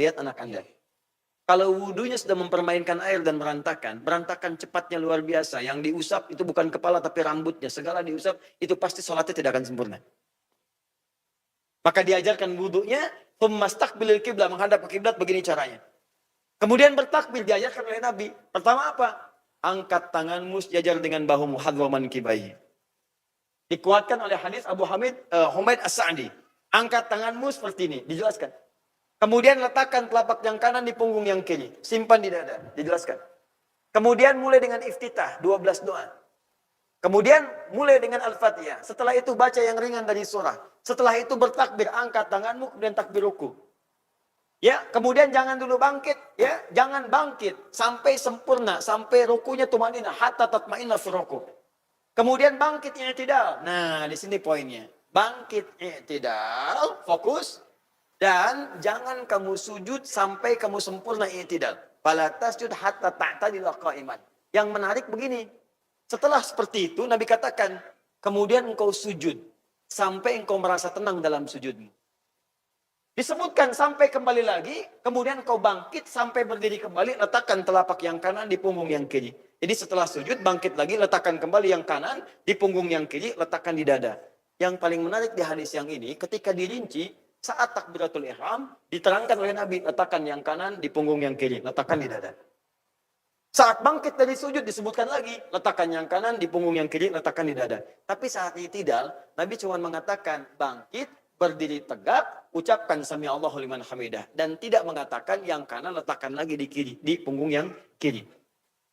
lihat anak Anda. Kalau wudunya sudah mempermainkan air dan berantakan cepatnya luar biasa. Yang diusap itu bukan kepala tapi rambutnya. Segala diusap, itu pasti sholatnya tidak akan sempurna. Maka diajarkan wudunya, mastaqbilil kiblat, menghadap ke kiblat, begini caranya. Kemudian bertakbir diajarkan oleh Nabi. Pertama apa? Angkat tanganmu sejajar dengan bahumu, hadwaman kibai. Dikuatkan oleh hadis Abu Humaid As-Sa'di. Angkat tanganmu seperti ini, dijelaskan. Kemudian letakkan telapak yang kanan di punggung yang kiri. Simpan di dada. Dijelaskan. Kemudian mulai dengan iftitah. 12 doa. Kemudian mulai dengan Al-Fatihah. Setelah itu baca yang ringan dari surah. Setelah itu bertakbir. Angkat tanganmu. Kemudian takbir ruku. Ya, kemudian jangan dulu bangkit. Ya, jangan bangkit. Sampai sempurna. Sampai rukunya tumanina. Hatta tatma'inna fi ruku. Kemudian bangkit i'tidal. Nah, di sini poinnya. Bangkit i'tidal. Fokus. Dan jangan kamu sujud sampai kamu sempurna i'tidal. Fala tasjud hatta ta'tadila qa'iman. Yang menarik begini. Setelah seperti itu Nabi katakan, kemudian engkau sujud sampai engkau merasa tenang dalam sujudmu. Disebutkan sampai kembali lagi, kemudian engkau bangkit sampai berdiri kembali, letakkan telapak yang kanan di punggung yang kiri. Jadi setelah sujud bangkit lagi, letakkan kembali yang kanan di punggung yang kiri, letakkan di dada. Yang paling menarik di hadis yang ini, ketika dirinci, saat takbiratul ihram, diterangkan oleh Nabi, letakkan yang kanan di punggung yang kiri, letakkan di dada. Saat bangkit dari sujud disebutkan lagi, letakkan yang kanan di punggung yang kiri, letakkan di dada. Tapi saat i'tidal, Nabi cuma mengatakan bangkit, berdiri tegak, ucapkan sami Allahu liman hamidah. Dan tidak mengatakan yang kanan letakkan lagi di kiri, di punggung yang kiri.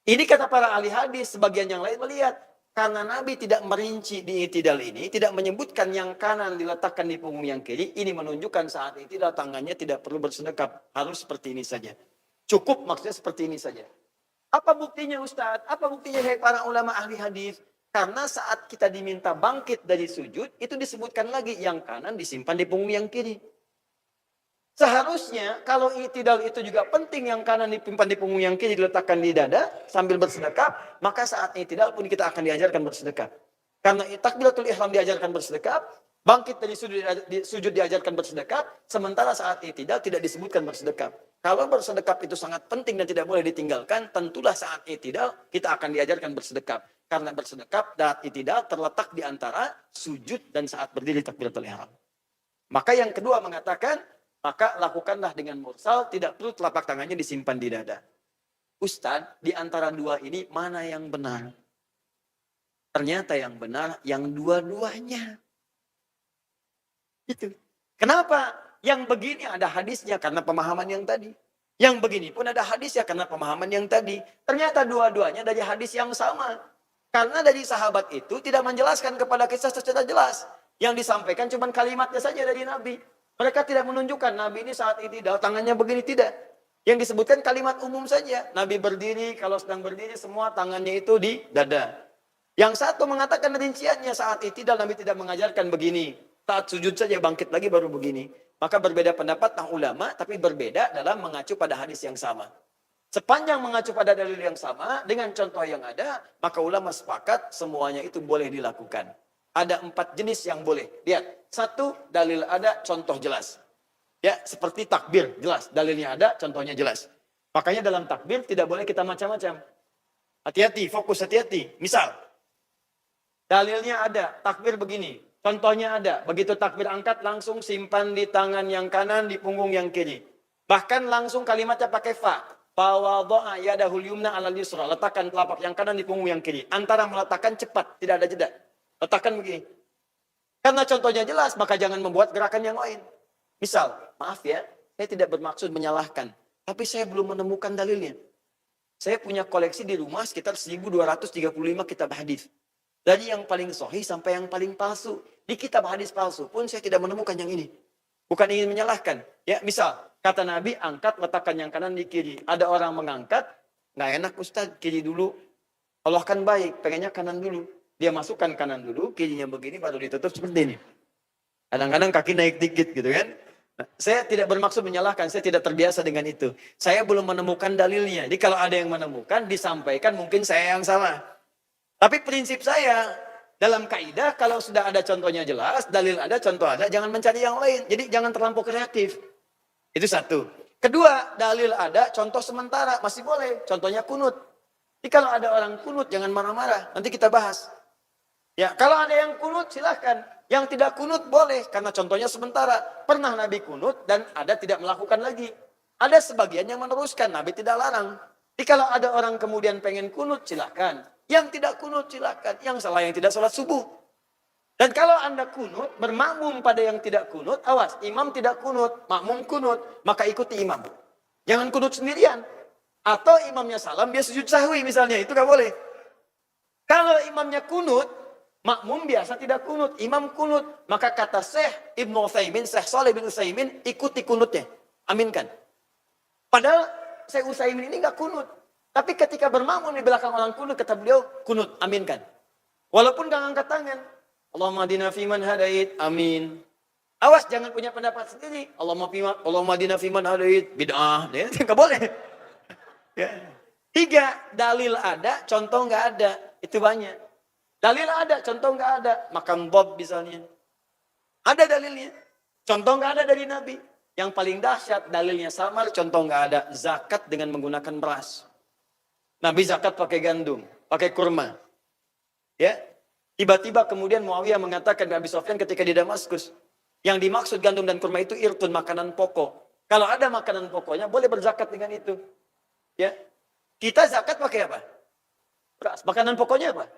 Ini kata para ahli hadis, sebagian yang lain melihat. Karena Nabi tidak merinci di i'tidal ini, tidak menyebutkan yang kanan diletakkan di punggung yang kiri, ini menunjukkan saat i'tidal tangannya tidak perlu bersedekap. Harus seperti ini saja. Cukup maksudnya seperti ini saja. Apa buktinya Ustadz? Apa buktinya dari para ulama ahli hadis? Karena saat kita diminta bangkit dari sujud, itu disebutkan lagi yang kanan disimpan di punggung yang kiri. Seharusnya kalau i'tidal itu juga penting yang kanan disimpan di punggung yang kiri diletakkan di dada sambil bersedekap, maka saat i'tidal pun kita akan diajarkan bersedekap. Karena takbiratul ihram diajarkan bersedekap, bangkit dari sujud diajarkan bersedekap, sementara saat i'tidal tidak disebutkan bersedekap. Kalau bersedekap itu sangat penting dan tidak boleh ditinggalkan, tentulah saat i'tidal kita akan diajarkan bersedekap. Karena bersedekap dan i'tidal terletak di antara sujud dan saat berdiri takbiratul ihram. Maka yang kedua mengatakan, maka lakukanlah dengan mursal, tidak perlu telapak tangannya disimpan di dada. Ustadz, di antara dua ini mana yang benar? Ternyata yang benar, yang dua-duanya. Itu. Kenapa? Yang begini ada hadisnya karena pemahaman yang tadi. Yang begini pun ada hadisnya karena pemahaman yang tadi. Ternyata dua-duanya dari hadis yang sama. Karena dari sahabat itu tidak menjelaskan kepada kita secara jelas. Yang disampaikan cuma kalimatnya saja dari Nabi. Mereka tidak menunjukkan Nabi ini saat i'tidal tangannya begini, tidak. Yang disebutkan kalimat umum saja. Nabi berdiri, kalau sedang berdiri semua tangannya itu di dada. Yang satu mengatakan rinciannya saat i'tidal Nabi tidak mengajarkan begini. Saat sujud saja bangkit lagi baru begini. Maka berbeda pendapat tentang ulama, tapi berbeda dalam mengacu pada hadis yang sama. Sepanjang mengacu pada dalil yang sama, dengan contoh yang ada, maka ulama sepakat semuanya itu boleh dilakukan. Ada 4 jenis yang boleh. Lihat, 1, dalil ada, contoh jelas. Ya, seperti takbir, jelas. Dalilnya ada, contohnya jelas. Makanya dalam takbir tidak boleh kita macam-macam. Hati-hati, fokus hati-hati. Misal, dalilnya ada, takbir begini. Contohnya ada, begitu takbir angkat langsung simpan di tangan yang kanan di punggung yang kiri. Bahkan langsung kalimatnya pakai fa. Fawadha'a yadahul yumna 'alal yusra. Letakkan telapak yang kanan di punggung yang kiri. Antara meletakkan cepat, tidak ada jeda. Letakkan begini. Karena contohnya jelas, maka jangan membuat gerakan yang lain. Misal, maaf ya, saya tidak bermaksud menyalahkan, tapi saya belum menemukan dalilnya. Saya punya koleksi di rumah sekitar 1235 kitab hadis. Dari yang paling sahih sampai yang paling palsu. Di kitab hadis palsu pun saya tidak menemukan yang ini. Bukan ingin menyalahkan. Ya, misal, kata Nabi, angkat letakkan yang kanan di kiri. Ada orang mengangkat, nggak enak Ustaz, kiri dulu. Allah kan baik, pengennya kanan dulu. Dia masukkan kanan dulu, kirinya begini, baru ditutup seperti ini. Kadang-kadang kaki naik dikit gitu kan. Nah, saya tidak bermaksud menyalahkan, saya tidak terbiasa dengan itu. Saya belum menemukan dalilnya. Jadi kalau ada yang menemukan, disampaikan mungkin saya yang salah. Tapi prinsip saya, dalam kaidah kalau sudah ada contohnya jelas, dalil ada, contoh ada, jangan mencari yang lain. Jadi jangan terlampau kreatif. Itu satu. Kedua, dalil ada, contoh sementara, masih boleh. Contohnya kunut. Jadi kalau ada orang kunut, jangan marah-marah. Nanti kita bahas. Ya, kalau ada yang kunut, silahkan. Yang tidak kunut boleh, karena contohnya sementara. Pernah Nabi kunut, dan ada tidak melakukan lagi. Ada sebagian yang meneruskan, Nabi tidak larang. Jadi kalau ada orang kemudian pengen kunut, silahkan. Yang tidak kunut, silahkan. Yang salah yang tidak sholat subuh. Dan kalau Anda kunut, bermakmum pada yang tidak kunut, awas, imam tidak kunut, makmum kunut, maka ikuti imam. Jangan kunut sendirian. Atau imamnya salam, dia sujud sahwi misalnya, itu gak boleh. Kalau imamnya kunut, makmum biasa tidak kunut, imam kunut, maka kata Syekh Ibnu Utsaimin, Syekh Shalih bin Utsaimin, ikuti kunutnya, aminkan. Padahal Syekh Utsaimin ini gak kunut. Tapi ketika bermakmum di belakang orang kunut, kata beliau, kunut, aminkan. Walaupun gak angkat tangan. Allahumma hadina fiman hadait, amin. Awas, jangan punya pendapat sendiri. Allahumma hadina fiman hadait, bid'ah. Gak boleh. Ya. 3, dalil ada, contoh gak ada. Itu banyak. Dalil ada, contoh gak ada. Makan Bob misalnya. Ada dalilnya. Contoh gak ada dari Nabi. Yang paling dahsyat, dalilnya samar, contoh gak ada. Zakat dengan menggunakan beras. Nabi zakat pakai gandum, pakai kurma. Ya. Tiba-tiba kemudian Muawiyah mengatakan ke Abi Sufyan ketika di Damaskus, yang dimaksud gandum dan kurma itu irtun, makanan pokok. Kalau ada makanan pokoknya, boleh berzakat dengan itu. Ya. Kita zakat pakai apa? Beras. Makanan pokoknya apa?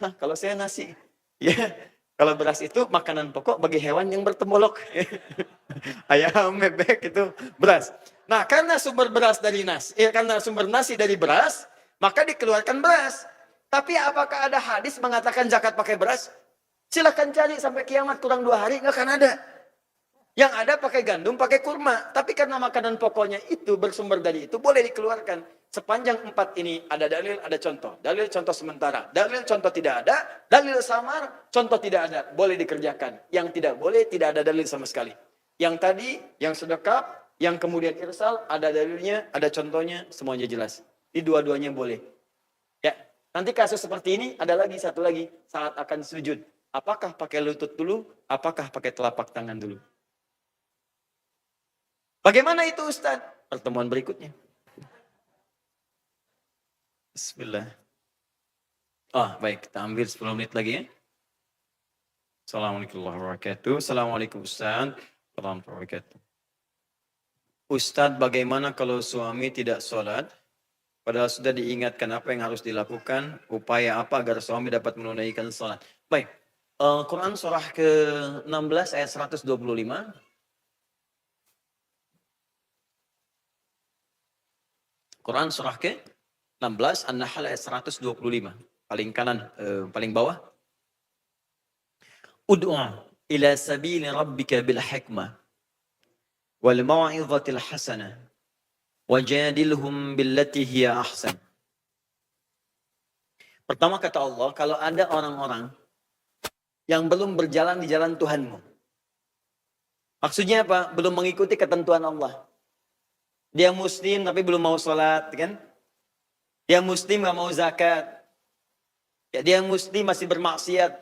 Hah, kalau saya nasi. Ya. Kalau beras itu makanan pokok bagi hewan yang bertembolok. Ayam, bebek itu beras. Nah, karena sumber beras dari nasi, karena sumber nasi dari beras, maka dikeluarkan beras. Tapi apakah ada hadis mengatakan zakat pakai beras? Silahkan cari sampai kiamat kurang 2 hari, nggak akan ada. Yang ada pakai gandum, pakai kurma. Tapi karena makanan pokoknya itu bersumber dari itu, boleh dikeluarkan. Sepanjang 4 ini ada dalil, ada contoh. Dalil contoh sementara. Dalil contoh tidak ada. Dalil samar, contoh tidak ada. Boleh dikerjakan. Yang tidak boleh, tidak ada dalil sama sekali. Yang tadi, yang sedekap, yang kemudian irsal, ada dalilnya, ada contohnya, semuanya jelas. Di dua-duanya boleh. Ya, nanti kasus seperti ini, ada lagi, satu lagi. Saat akan sujud. Apakah pakai lutut dulu, apakah pakai telapak tangan dulu? Bagaimana itu Ustaz? Pertemuan berikutnya. Bismillah. Baik, kita ambil 10 menit lagi ya. Assalamualaikum warahmatullahi wabarakatuh. Assalamualaikum Ustaz. Warahmatullahi wabarakatuh. Ustaz, bagaimana kalau suami tidak sholat, padahal sudah diingatkan apa yang harus dilakukan, upaya apa agar suami dapat menunaikan sholat? Baik, Quran surah ke-16 ayat 125. Quran surah ke-16, An-Nahl ayat 125. Paling kanan, paling bawah. Ud'a ila sabili rabbika bil hikmah wal mau'izatil hasanah wajadilhum billati hiya ahsan. Pertama kata Allah, kalau ada orang-orang yang belum berjalan di jalan Tuhanmu. Maksudnya apa? Belum mengikuti ketentuan Allah. Dia muslim tapi belum mau sholat, kan? Dia muslim gak mau zakat. Ya, dia muslim masih bermaksiat.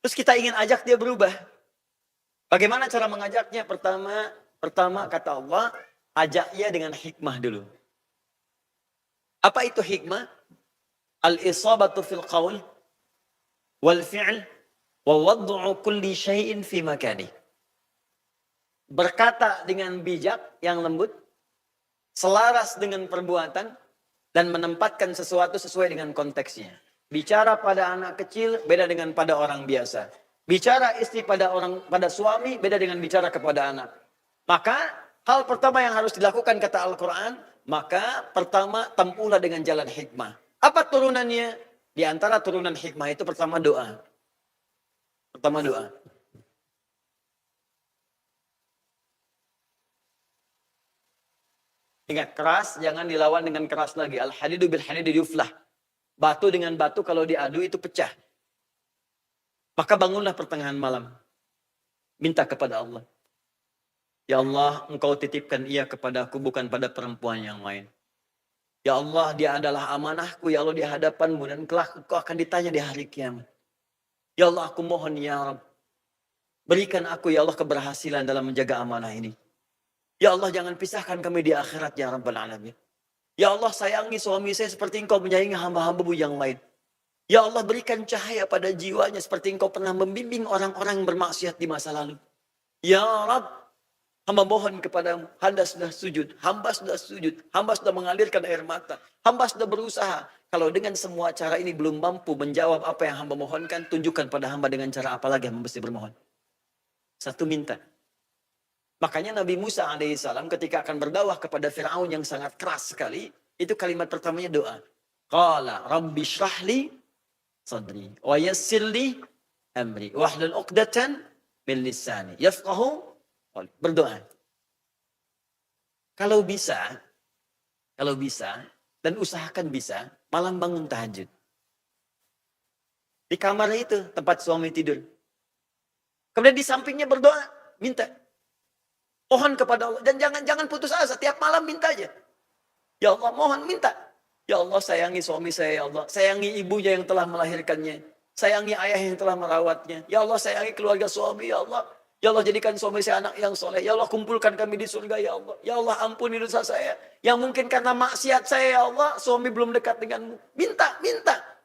Terus kita ingin ajak dia berubah. Bagaimana cara mengajaknya? Pertama kata Allah, ajak ia dengan hikmah dulu. Apa itu hikmah? Al-isabatu fil qawl wal fi'l wa wad'u kulli syai'in fi makani. Berkata dengan bijak yang lembut, selaras dengan perbuatan, dan menempatkan sesuatu sesuai dengan konteksnya. Bicara pada anak kecil beda dengan pada orang biasa. Bicara istri pada suami beda dengan bicara kepada anak. Maka hal pertama yang harus dilakukan kata Al-Quran, maka pertama tempuhlah dengan jalan hikmah. Apa turunannya? Di antara turunan hikmah itu pertama doa. Pertama doa. Ingat, keras jangan dilawan dengan keras lagi. Al-hadidu bil hadidi yuflah. Batu dengan batu kalau diadu itu pecah. Maka bangunlah pertengahan malam. Minta kepada Allah. Ya Allah, engkau titipkan ia kepadaku bukan pada perempuan yang lain. Ya Allah, dia adalah amanahku. Ya Allah, di hadapanmu. Dan kelak engkau akan ditanya di hari kiamat. Ya Allah, aku mohon ya Rabb. Berikan aku ya Allah keberhasilan dalam menjaga amanah ini. Ya Allah, jangan pisahkan kami di akhirat ya Rabbal Alamin. Ya Allah, sayangi suami saya seperti engkau menyayangi hamba-hambamu yang lain. Ya Allah, berikan cahaya pada jiwanya seperti engkau pernah membimbing orang-orang yang bermaksiat di masa lalu. Ya Rabb, hamba mohon kepadamu, hamba sudah sujud, hamba sudah mengalirkan air mata, hamba sudah berusaha. Kalau dengan semua cara ini belum mampu menjawab apa yang hamba mohonkan, tunjukkan pada hamba dengan cara apa lagi hamba mesti bermohon. Satu, minta. Makanya Nabi Musa alaihissalam ketika akan berdakwah kepada Fir'aun yang sangat keras sekali, itu kalimat pertamanya doa. Qala rabbi shrahli sadri wa yassirli amri wahlul 'uqdatan min lisani yafqahu qawli. Berdoa. Kalau bisa dan usahakan bisa, malam bangun tahajud. Di kamar itu tempat suami tidur. Kemudian di sampingnya berdoa, minta. Mohon kepada Allah. Dan jangan putus asa. Tiap malam minta aja. Ya Allah, mohon minta. Ya Allah, sayangi suami saya, ya Allah. Sayangi ibunya yang telah melahirkannya. Sayangi ayah yang telah merawatnya. Ya Allah, sayangi keluarga suami, ya Allah. Ya Allah, jadikan suami saya anak yang soleh. Ya Allah, kumpulkan kami di surga, ya Allah. Ya Allah, ampuni dosa saya. Yang mungkin karena maksiat saya, ya Allah, suami belum dekat denganmu. Minta.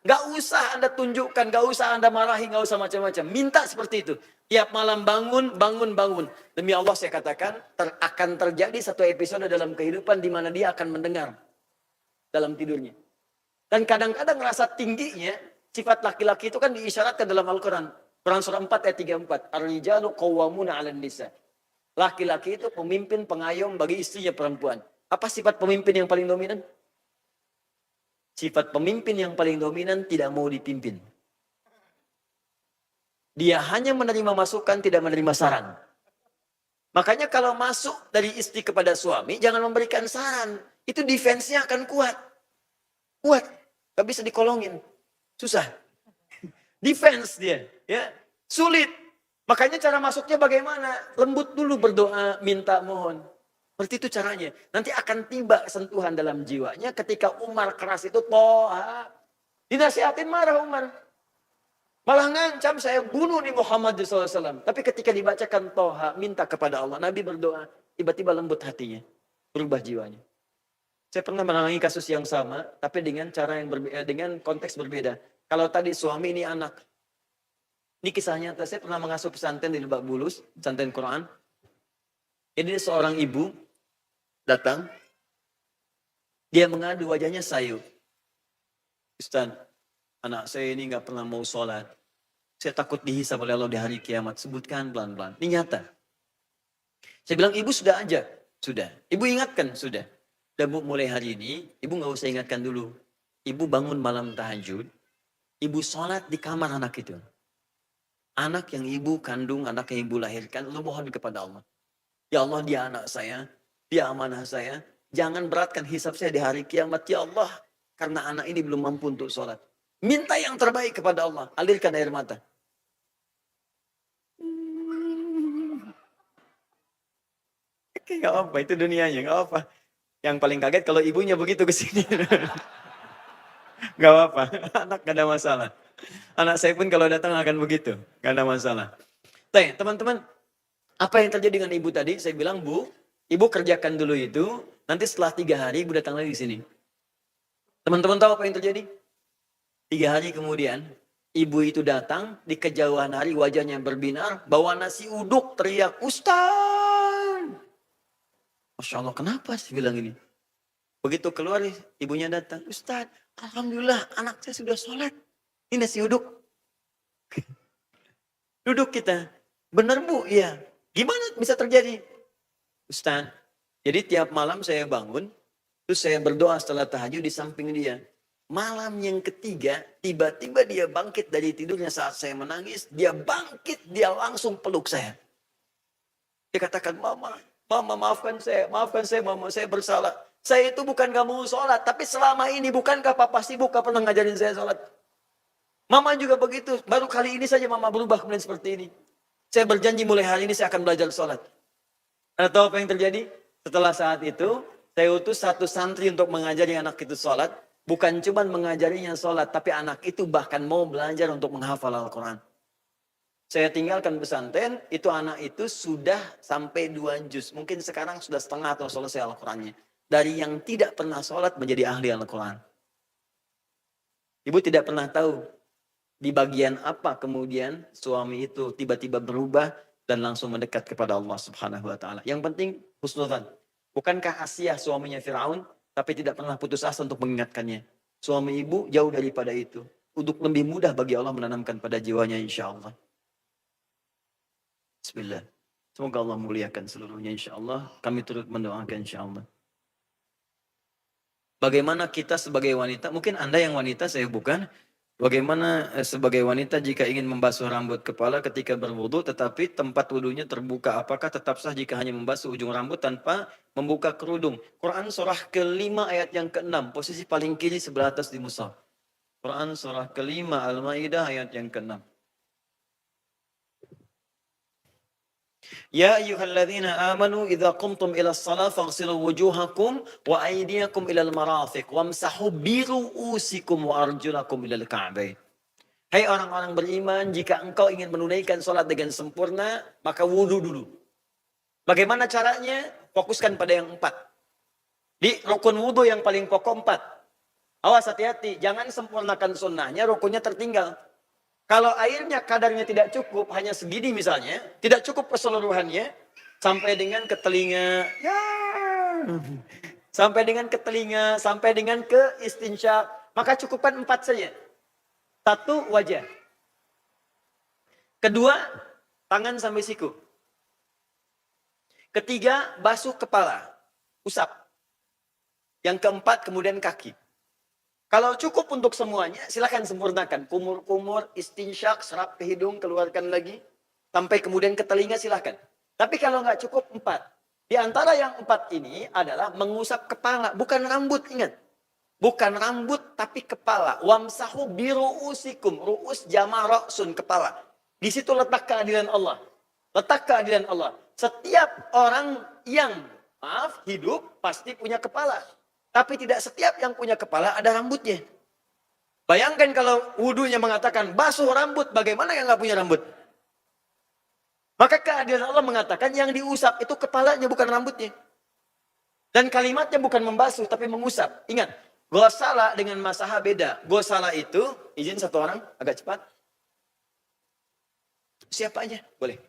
Gak usah Anda tunjukkan, gak usah Anda marahi, gak usah macam-macam. Minta seperti itu. Tiap malam bangun. Demi Allah saya katakan, akan terjadi satu episode dalam kehidupan di mana dia akan mendengar dalam tidurnya. Dan kadang-kadang rasa tingginya, sifat laki-laki itu kan diisyaratkan dalam Al-Quran. Quran surah 4 ayat 34. Ar-rijalu qawwamuna 'alan nisa. Laki-laki itu pemimpin pengayom bagi istrinya perempuan. Apa sifat pemimpin yang paling dominan? Sifat pemimpin yang paling dominan tidak mau dipimpin. Dia hanya menerima masukan, tidak menerima saran. Makanya kalau masuk dari istri kepada suami, jangan memberikan saran. Itu defense-nya akan kuat. Gak bisa dikolongin. Susah. Defense dia. Ya, sulit. Makanya cara masuknya bagaimana? Lembut dulu berdoa, minta, mohon. Seperti itu caranya. Nanti akan tiba sentuhan dalam jiwanya ketika Umar keras itu, Toha. Dinasihatin marah Umar. Malah ngancam saya bunuh nih Muhammad SAW. Tapi ketika dibacakan Toha, minta kepada Allah. Nabi berdoa, tiba-tiba lembut hatinya. Berubah jiwanya. Saya pernah menangani kasus yang sama, tapi dengan cara yang berbeda, dengan konteks berbeda. Kalau tadi suami ini anak. Ini kisah nyata, saya pernah mengasuh pesantren di Lebak Bulus, pesantren Quran. Ini seorang ibu datang, dia mengadu wajahnya sayu. Ustaz, anak saya ini nggak pernah mau sholat. Saya takut dihisab oleh Allah di hari kiamat. Sebutkan pelan-pelan. Ini nyata. Saya bilang, ibu sudah aja. Sudah. Ibu ingatkan, sudah. Dan bu, mulai hari ini, ibu nggak usah ingatkan dulu. Ibu bangun malam tahajud. Ibu sholat di kamar anak itu. Anak yang ibu kandung, anak yang ibu lahirkan, lu mohon kepada Allah. Ya Allah, dia anak saya. Dia amanah saya. Jangan beratkan hisab saya di hari kiamat. Ya Allah, karena anak ini belum mampu untuk sholat. Minta yang terbaik kepada Allah. Alirkan air mata. Gak apa, itu dunianya. Gak apa. Yang paling kaget kalau ibunya begitu ke sini. Gak apa, anak gak ada masalah. Anak saya pun kalau datang akan begitu. Gak ada masalah. Teman-teman, apa yang terjadi dengan ibu tadi? Saya bilang, Bu, ibu kerjakan dulu itu. Nanti setelah 3 hari ibu datang lagi di sini. Teman-teman tahu apa yang terjadi? 3 hari kemudian, ibu itu datang. Di kejauhan hari wajahnya berbinar. Bawa nasi uduk, teriak, Ustaz. Masya Allah, kenapa sih bilang ini? Begitu keluar, ibunya datang. Ustaz, alhamdulillah anak saya sudah sholat. Ini nasi uduk. Duduk kita. Benar Bu? Iya. Gimana bisa terjadi? Ustaz, jadi tiap malam saya bangun, terus saya berdoa setelah tahajud di samping dia. Malam yang ketiga, tiba-tiba dia bangkit dari tidurnya saat saya menangis. Dia bangkit, dia langsung peluk saya. Dia katakan, mama maafkan saya, mama, saya bersalah. Saya itu bukan gak mau sholat, tapi selama ini bukankah papa sibuk gak pernah ngajarin saya sholat. Mama juga begitu, baru kali ini saja mama berubah kemudian seperti ini. Saya berjanji mulai hari ini saya akan belajar sholat. Anda tahu apa yang terjadi? Setelah saat itu, saya utus satu santri untuk mengajari anak itu sholat. Bukan cuma mengajarinya sholat, tapi anak itu bahkan mau belajar untuk menghafal Al-Quran. Saya tinggalkan pesantren, itu anak itu sudah sampai 2 juz. Mungkin sekarang sudah setengah atau selesai Al-Qurannya. Dari yang tidak pernah sholat menjadi ahli Al-Quran. Ibu tidak pernah tahu di bagian apa kemudian suami itu tiba-tiba berubah dan langsung mendekat kepada Allah Subhanahu wa taala. Yang penting husnudzan. Bukankah Asia suaminya Firaun tapi tidak pernah putus asa untuk mengingatkannya. Suami ibu jauh daripada itu. Untuk lebih mudah bagi Allah menanamkan pada jiwanya insya Allah. Bismillah. Semoga Allah muliakan seluruhnya insya Allah. Kami turut mendoakan insya Allah. Bagaimana kita sebagai wanita, mungkin Anda yang wanita, saya bukan. Bagaimana sebagai wanita jika ingin membasuh rambut kepala ketika berwudu tetapi tempat wudunya terbuka, apakah tetap sah jika hanya membasuh ujung rambut tanpa membuka kerudung? Quran surah ke-5 ayat yang ke-6, posisi paling kiri sebelah atas di mushaf. Quran surah ke-5 Al-Maidah ayat yang ke-6. Ya ayyuhalladzina amanu idza qumtum ila shalah faghsilu wujuhakum wa aydiyakum ilal marafiq wamsahu bi ru'usikum wa arjulakum ilal ka'bain. Hai orang-orang beriman, jika engkau ingin menunaikan salat dengan sempurna, maka wudu dulu. Bagaimana caranya? Fokuskan pada yang 4. Di rukun wudu yang paling pokok 4. Awas hati-hati, jangan sempurnakan sunnahnya, rukunnya tertinggal. Kalau airnya kadarnya tidak cukup, hanya segini misalnya, tidak cukup keseluruhannya, sampai dengan ke telinga, ya, sampai dengan ke telinga, sampai dengan ke istinsyak, maka cukupkan 4 saja. 1, wajah. 2, tangan sampai siku. 3, basuh kepala, usap. Yang 4, kemudian kaki. Kalau cukup untuk semuanya, silakan sempurnakan. Kumur-kumur, istinsyak, serap ke hidung, keluarkan lagi. Sampai kemudian ke telinga, silakan. Tapi kalau nggak cukup 4. Di antara yang 4 ini adalah mengusap kepala. Bukan rambut, ingat. Bukan rambut, tapi kepala. Wamsahu biru'usikum. Ru'us jama' ra'sun, kepala. Di situ letak keadilan Allah. Letak keadilan Allah. Setiap orang yang, hidup, pasti punya kepala. Tapi tidak setiap yang punya kepala ada rambutnya. Bayangkan kalau wudunya mengatakan basuh rambut, bagaimana yang nggak punya rambut? Maka keadilan Allah mengatakan yang diusap itu kepalanya bukan rambutnya. Dan kalimatnya bukan membasuh tapi mengusap. Ingat, gosala dengan masaha beda. Gosala itu, izin satu orang agak cepat. Siapa aja, boleh.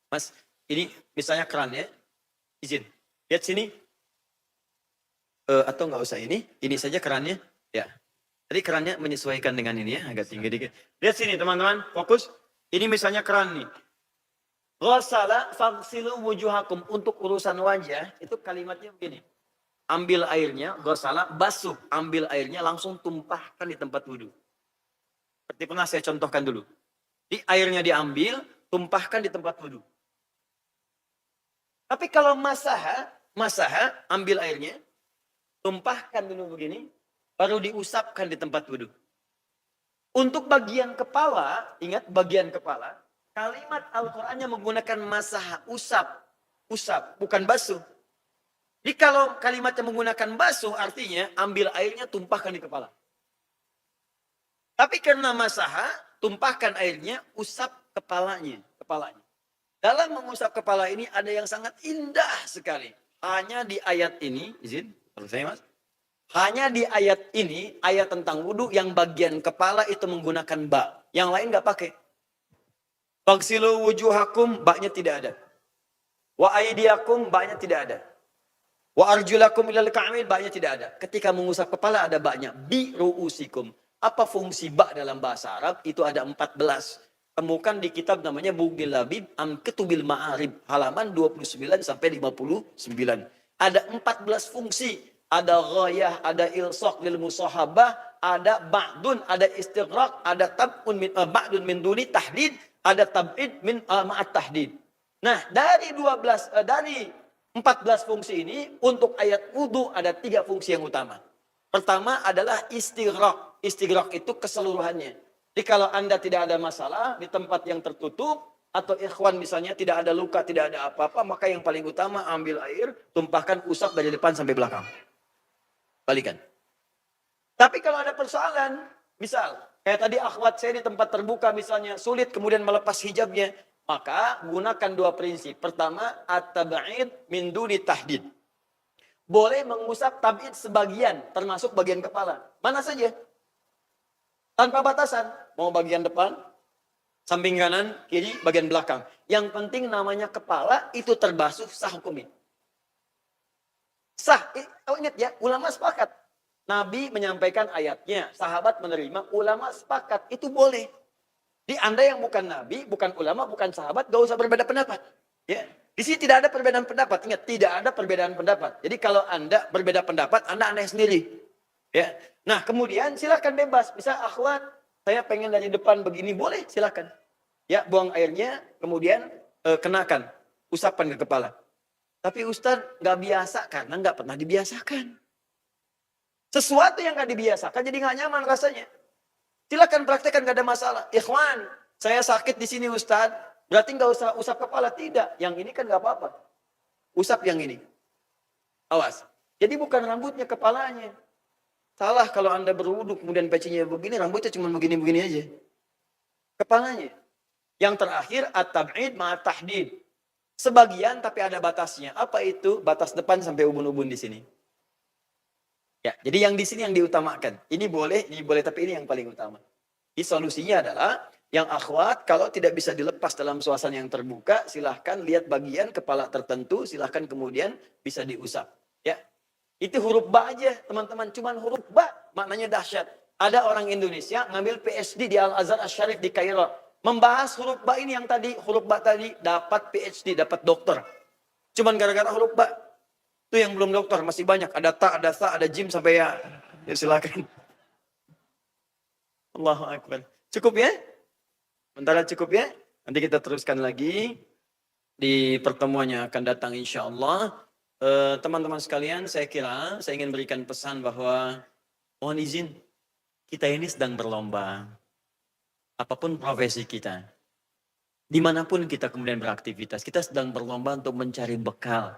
Mas, ini misalnya keran ya. Izin, lihat sini. Atau nggak usah ini saja kerannya, ya. Tadi kerannya menyesuaikan dengan ini ya, agak tinggi dikit. Lihat sini teman-teman, fokus. Ini misalnya keran nih. Ghasala faghsilu wujuhakum, untuk urusan wajah, itu kalimatnya begini. Ambil airnya, ghasala, basuh, ambil airnya langsung tumpahkan di tempat wudhu. Seperti pernah saya contohkan dulu. Di airnya diambil, tumpahkan di tempat wudhu. Tapi kalau masaha, ambil airnya, tumpahkan dulu begini, baru diusapkan di tempat wudhu. Untuk bagian kepala, ingat bagian kepala, kalimat Al-Qur'annya menggunakan masaha, usap, bukan basuh. Jadi kalau kalimatnya menggunakan basuh, artinya ambil airnya, tumpahkan di kepala. Tapi karena masaha, tumpahkan airnya, usap kepalanya. Dalam mengusap kepala ini ada yang sangat indah sekali. Hanya di ayat ini, izin. Mas. Hanya di ayat ini, ayat tentang wudhu yang bagian kepala itu menggunakan ba. Yang lain nggak pakai. Faghsilu wujuhakum, ba-nya tidak ada. Wa aydiyakum, ba-nya tidak ada. Wa arjulakum ilal ka'bain, ba-nya tidak ada. Ketika mengusap kepala ada ba-nya. Bi ru'usikum. Apa fungsi ba dalam bahasa Arab? Itu ada 14. Temukan di kitab namanya Bughdil Labib Am Kutubil Ma'arib, halaman 29 sampai 59. Ada 14 fungsi ada ghayah, ada ilsaq lil musahabah, ada ba'dun, ada istighraq, ada tab'un min ba'dun min duni tahdid, ada tab'id min ma'at tahdid. Nah, dari 14 fungsi ini untuk ayat wudu ada 3 fungsi yang utama. Pertama adalah istighraq. Istighraq itu keseluruhannya. Jadi kalau Anda tidak ada masalah di tempat yang tertutup, atau ikhwan misalnya tidak ada luka, tidak ada apa-apa, maka yang paling utama ambil air, tumpahkan, usap dari depan sampai belakang. Balikan. Tapi kalau ada persoalan, misal kayak tadi akhwat saya di tempat terbuka misalnya sulit kemudian melepas hijabnya, maka gunakan 2 prinsip. Pertama, at-tab'id min duni tahdid. Boleh mengusap tab'id sebagian, termasuk bagian kepala. Mana saja. Tanpa batasan. Mau bagian depan, samping kanan, kiri, bagian belakang. Yang penting namanya kepala itu terbasuh, sah hukumnya. Sah. Ingat ya, ulama sepakat. Nabi menyampaikan ayatnya, sahabat menerima, ulama sepakat. Itu boleh. Di Anda yang bukan Nabi, bukan ulama, bukan sahabat, gak usah berbeda pendapat. Ya. Di sini tidak ada perbedaan pendapat. Ingat, tidak ada perbedaan pendapat. Jadi kalau Anda berbeda pendapat, Anda aneh sendiri. Ya. Nah, kemudian silakan bebas. Bisa akhwat, saya pengen dari depan begini, boleh, silakan. Ya, buang airnya, kemudian kenakan, usapan ke kepala. Tapi Ustadz nggak biasa karena nggak pernah dibiasakan. Sesuatu yang nggak dibiasakan jadi nggak nyaman rasanya. Silakan praktekkan, nggak ada masalah. Ikhwan, saya sakit di sini Ustadz, berarti nggak usah usap kepala, tidak. Yang ini kan nggak apa-apa. Usap yang ini. Awas. Jadi bukan rambutnya, kepalanya. Salah kalau Anda berwudu kemudian pecinya begini, rambutnya cuma begini-begini aja. Kepalanya. Yang terakhir at-tab'id ma'at tahdid. Sebagian tapi ada batasnya. Apa itu? Batas depan sampai ubun-ubun di sini. Ya, jadi yang di sini yang diutamakan. Ini boleh, tapi ini yang paling utama. Jadi solusinya adalah yang akhwat kalau tidak bisa dilepas dalam suasana yang terbuka, silahkan lihat bagian kepala tertentu, silahkan kemudian bisa diusap. Ya, itu huruf ba aja teman-teman, cuman huruf ba maknanya dahsyat. Ada orang Indonesia ngambil PhD di Al-Azhar Asy-Syarif di Kairo, membahas huruf ba ini yang tadi, huruf ba tadi dapat PhD, dapat dokter. Cuman gara-gara huruf ba. Itu yang belum dokter, masih banyak. Ada ta, ada sa, ada jim sampai ya. Ya silakan. Allahu Akbar. Cukup ya? Sementara cukup ya? Nanti kita teruskan lagi di pertemuan yang akan datang insya Allah. Teman-teman sekalian, saya kira saya ingin berikan pesan bahwa mohon izin, kita ini sedang berlomba. Apapun profesi kita. Dimanapun kita kemudian beraktivitas, kita sedang berlomba untuk mencari bekal.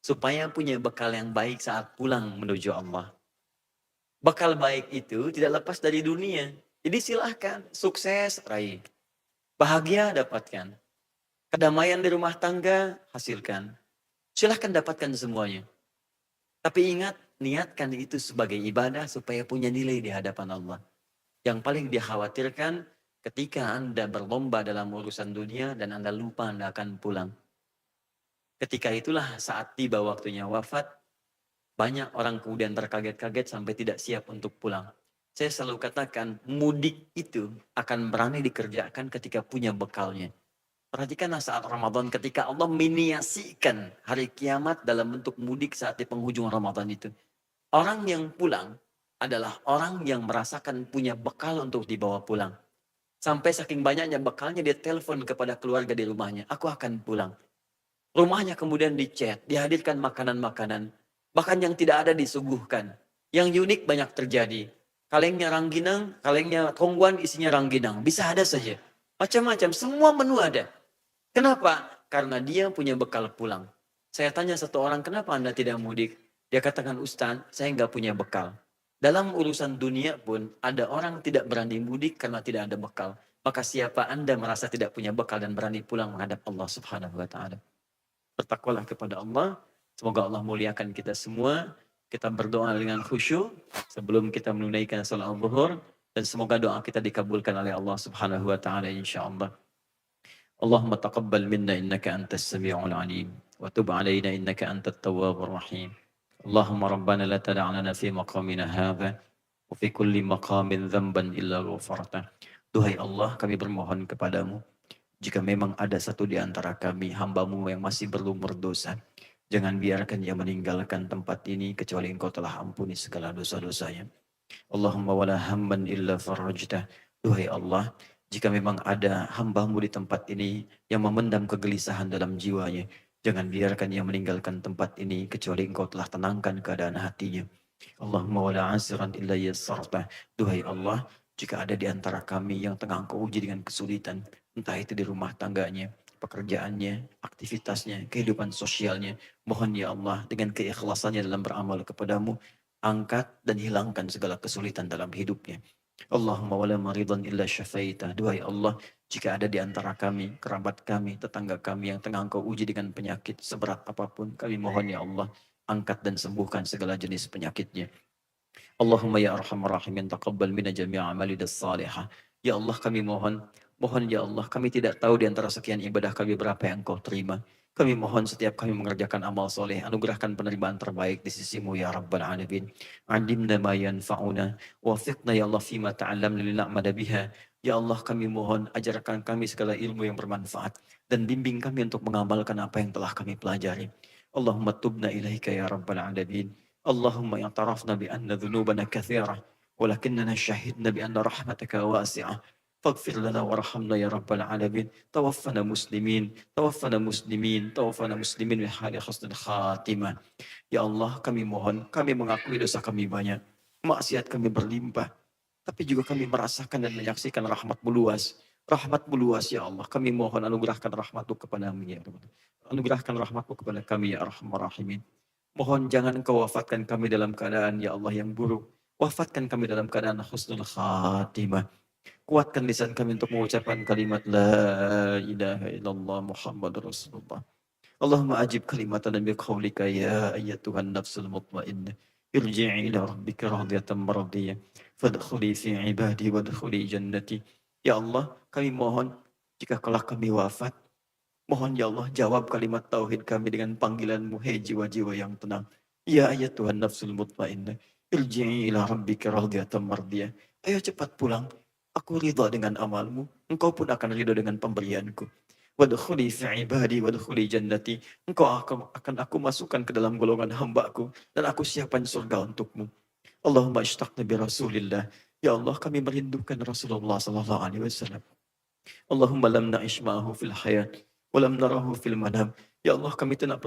Supaya punya bekal yang baik saat pulang menuju Allah. Bekal baik itu tidak lepas dari dunia. Jadi silahkan, sukses raih. Bahagia dapatkan. Kedamaian di rumah tangga hasilkan. Silahkan dapatkan semuanya. Tapi ingat, niatkan itu sebagai ibadah supaya punya nilai di hadapan Allah. Yang paling dikhawatirkan ketika Anda berlomba dalam urusan dunia dan Anda lupa Anda akan pulang. Ketika itulah saat tiba waktunya wafat, banyak orang kemudian terkaget-kaget sampai tidak siap untuk pulang. Saya selalu katakan, mudik itu akan berani dikerjakan ketika punya bekalnya. Perhatikanlah saat Ramadan ketika Allah miniasikan hari kiamat dalam bentuk mudik saat di penghujung Ramadan itu. Orang yang pulang adalah orang yang merasakan punya bekal untuk dibawa pulang. Sampai saking banyaknya bekalnya dia telepon kepada keluarga di rumahnya, aku akan pulang. Rumahnya kemudian dicet, dihadirkan makanan-makanan. Bahkan yang tidak ada disuguhkan. Yang unik banyak terjadi. Kalengnya rangginang, kalengnya tongguan isinya rangginang. Bisa ada saja. Macam-macam, semua menu ada. Kenapa? Karena dia punya bekal pulang. Saya tanya satu orang, kenapa Anda tidak mudik? Dia katakan, Ustaz, saya nggak punya bekal. Dalam urusan dunia pun, ada orang tidak berani mudik karena tidak ada bekal. Maka siapa Anda merasa tidak punya bekal dan berani pulang menghadap Allah Subhanahu wa Ta'ala? Bertakwalah kepada Allah. Semoga Allah muliakan kita semua. Kita berdoa dengan khusyuk sebelum kita menunaikan salat zuhur. Dan semoga doa kita dikabulkan oleh Allah Subhanahu wa Ta'ala insyaAllah. Allahumma taqabbal minna innaka antas sami'ul alim. Wa tub alaina innaka antat tawwabur rahim. Allahumma rabbana la tada'lana fi maqamina hadha. Wa fi kulli maqamin dhanban illa ghafartah. Duhai Allah, kami bermohon kepadamu. Jika memang ada satu di antara kami, hamba-Mu yang masih berlumur dosa. Jangan biarkan ia meninggalkan tempat ini kecuali engkau telah ampuni segala dosa-dosanya. Allahumma wala hamman illa farajtah. Duhai Allah, jika memang ada hambamu di tempat ini yang memendam kegelisahan dalam jiwanya, jangan biarkan ia meninggalkan tempat ini kecuali engkau telah tenangkan keadaan hatinya. Allahumma wala asiran illa yassartah. Duhai Allah, jika ada di antara kami yang tengah engkau uji dengan kesulitan, entah itu di rumah tangganya, pekerjaannya, aktivitasnya, kehidupan sosialnya, mohon ya Allah dengan keikhlasannya dalam beramal kepadamu, angkat dan hilangkan segala kesulitan dalam hidupnya. Allahumma wala maridan illa syafaitah. Duhai Allah, jika ada di antara kami, kerabat kami, tetangga kami yang tengah engkau uji dengan penyakit seberat apapun, kami mohon ya Allah, angkat dan sembuhkan segala jenis penyakitnya. Allahumma ya arhamar rahimin taqabbal minna jami'a amalidas salihah. Ya Allah kami mohon ya Allah, kami tidak tahu di antara sekian ibadah kami berapa yang Engkau terima. Kami mohon setiap kami mengerjakan amal soleh, anugerahkan penerimaan terbaik di sisimu ya Rabbal Alamin. Alimna ma yanfa'una, wafiqna ya Allah fima ta'allamna lina'mada biha. Ya Allah kami mohon ajarkan kami segala ilmu yang bermanfaat dan bimbing kami untuk mengamalkan apa yang telah kami pelajari. Allahumma tubna ilaika ya Rabbal Alamin. اللهم اعترفنا بأن ذنوبنا كثيرة ولكننا شهدنا بأن رحمتك واسعة فاغفر لنا وارحمنا يا رب العالمين توفنا مسلمين توفنا مسلمين توفنا مسلمين بحال حسن الخاتمة. Ya Allah, kami mohon, kami mengakui dosa kami banyak, maksiat kami berlimpah, tapi juga kami merasakan dan menyaksikan rahmat-Mu luas. Rahmat-Mu luas ya Allah, kami mohon anugerahkan rahmat-Mu kepada-Mu ya Allah. Anugerahkan rahmat-Mu kepada kami ya Arhamar Rahimin. Mohon jangan Engkau wafatkan kami dalam keadaan ya Allah yang buruk. Wafatkan kami dalam keadaan husnul khatimah. Kuatkan lisan kami untuk mengucapkan kalimat La ilaha illallah Muhammad Rasulullah. Allahumma ajib kalimatana biqaulika ya ayyatuhan nafsul mutmainnah. Irji'i ila rabbika radiyatan maradiyah. Fadkhuli fi ibadi wadkhuli jannati. Ya Allah, kami mohon jika kelak kami wafat, mohon ya Allah jawab kalimat tauhid kami dengan panggilan-Mu, hei jiwa-jiwa yang tenang. Ya ayat Tuhan nafsul mutmainnah, irji'i ila rabbika radiyatan mardiyah. Ayo cepat pulang, aku ridha dengan amalmu, engkau pun akan ridha dengan pemberianku. Wadkhuli fi ibadi wadkhuli jannati. Engkau akan aku masukkan ke dalam golongan hamba-Ku dan aku siapkan surga untukmu. Allahumma ishtaqna bi Rasulillah. Ya Allah, kami merindukan Rasulullah sallallahu alaihi wasallam. Allahumma lam na'ish ma'ahu fil hayat walam narahu fil manam. Ya Allah, kami tidak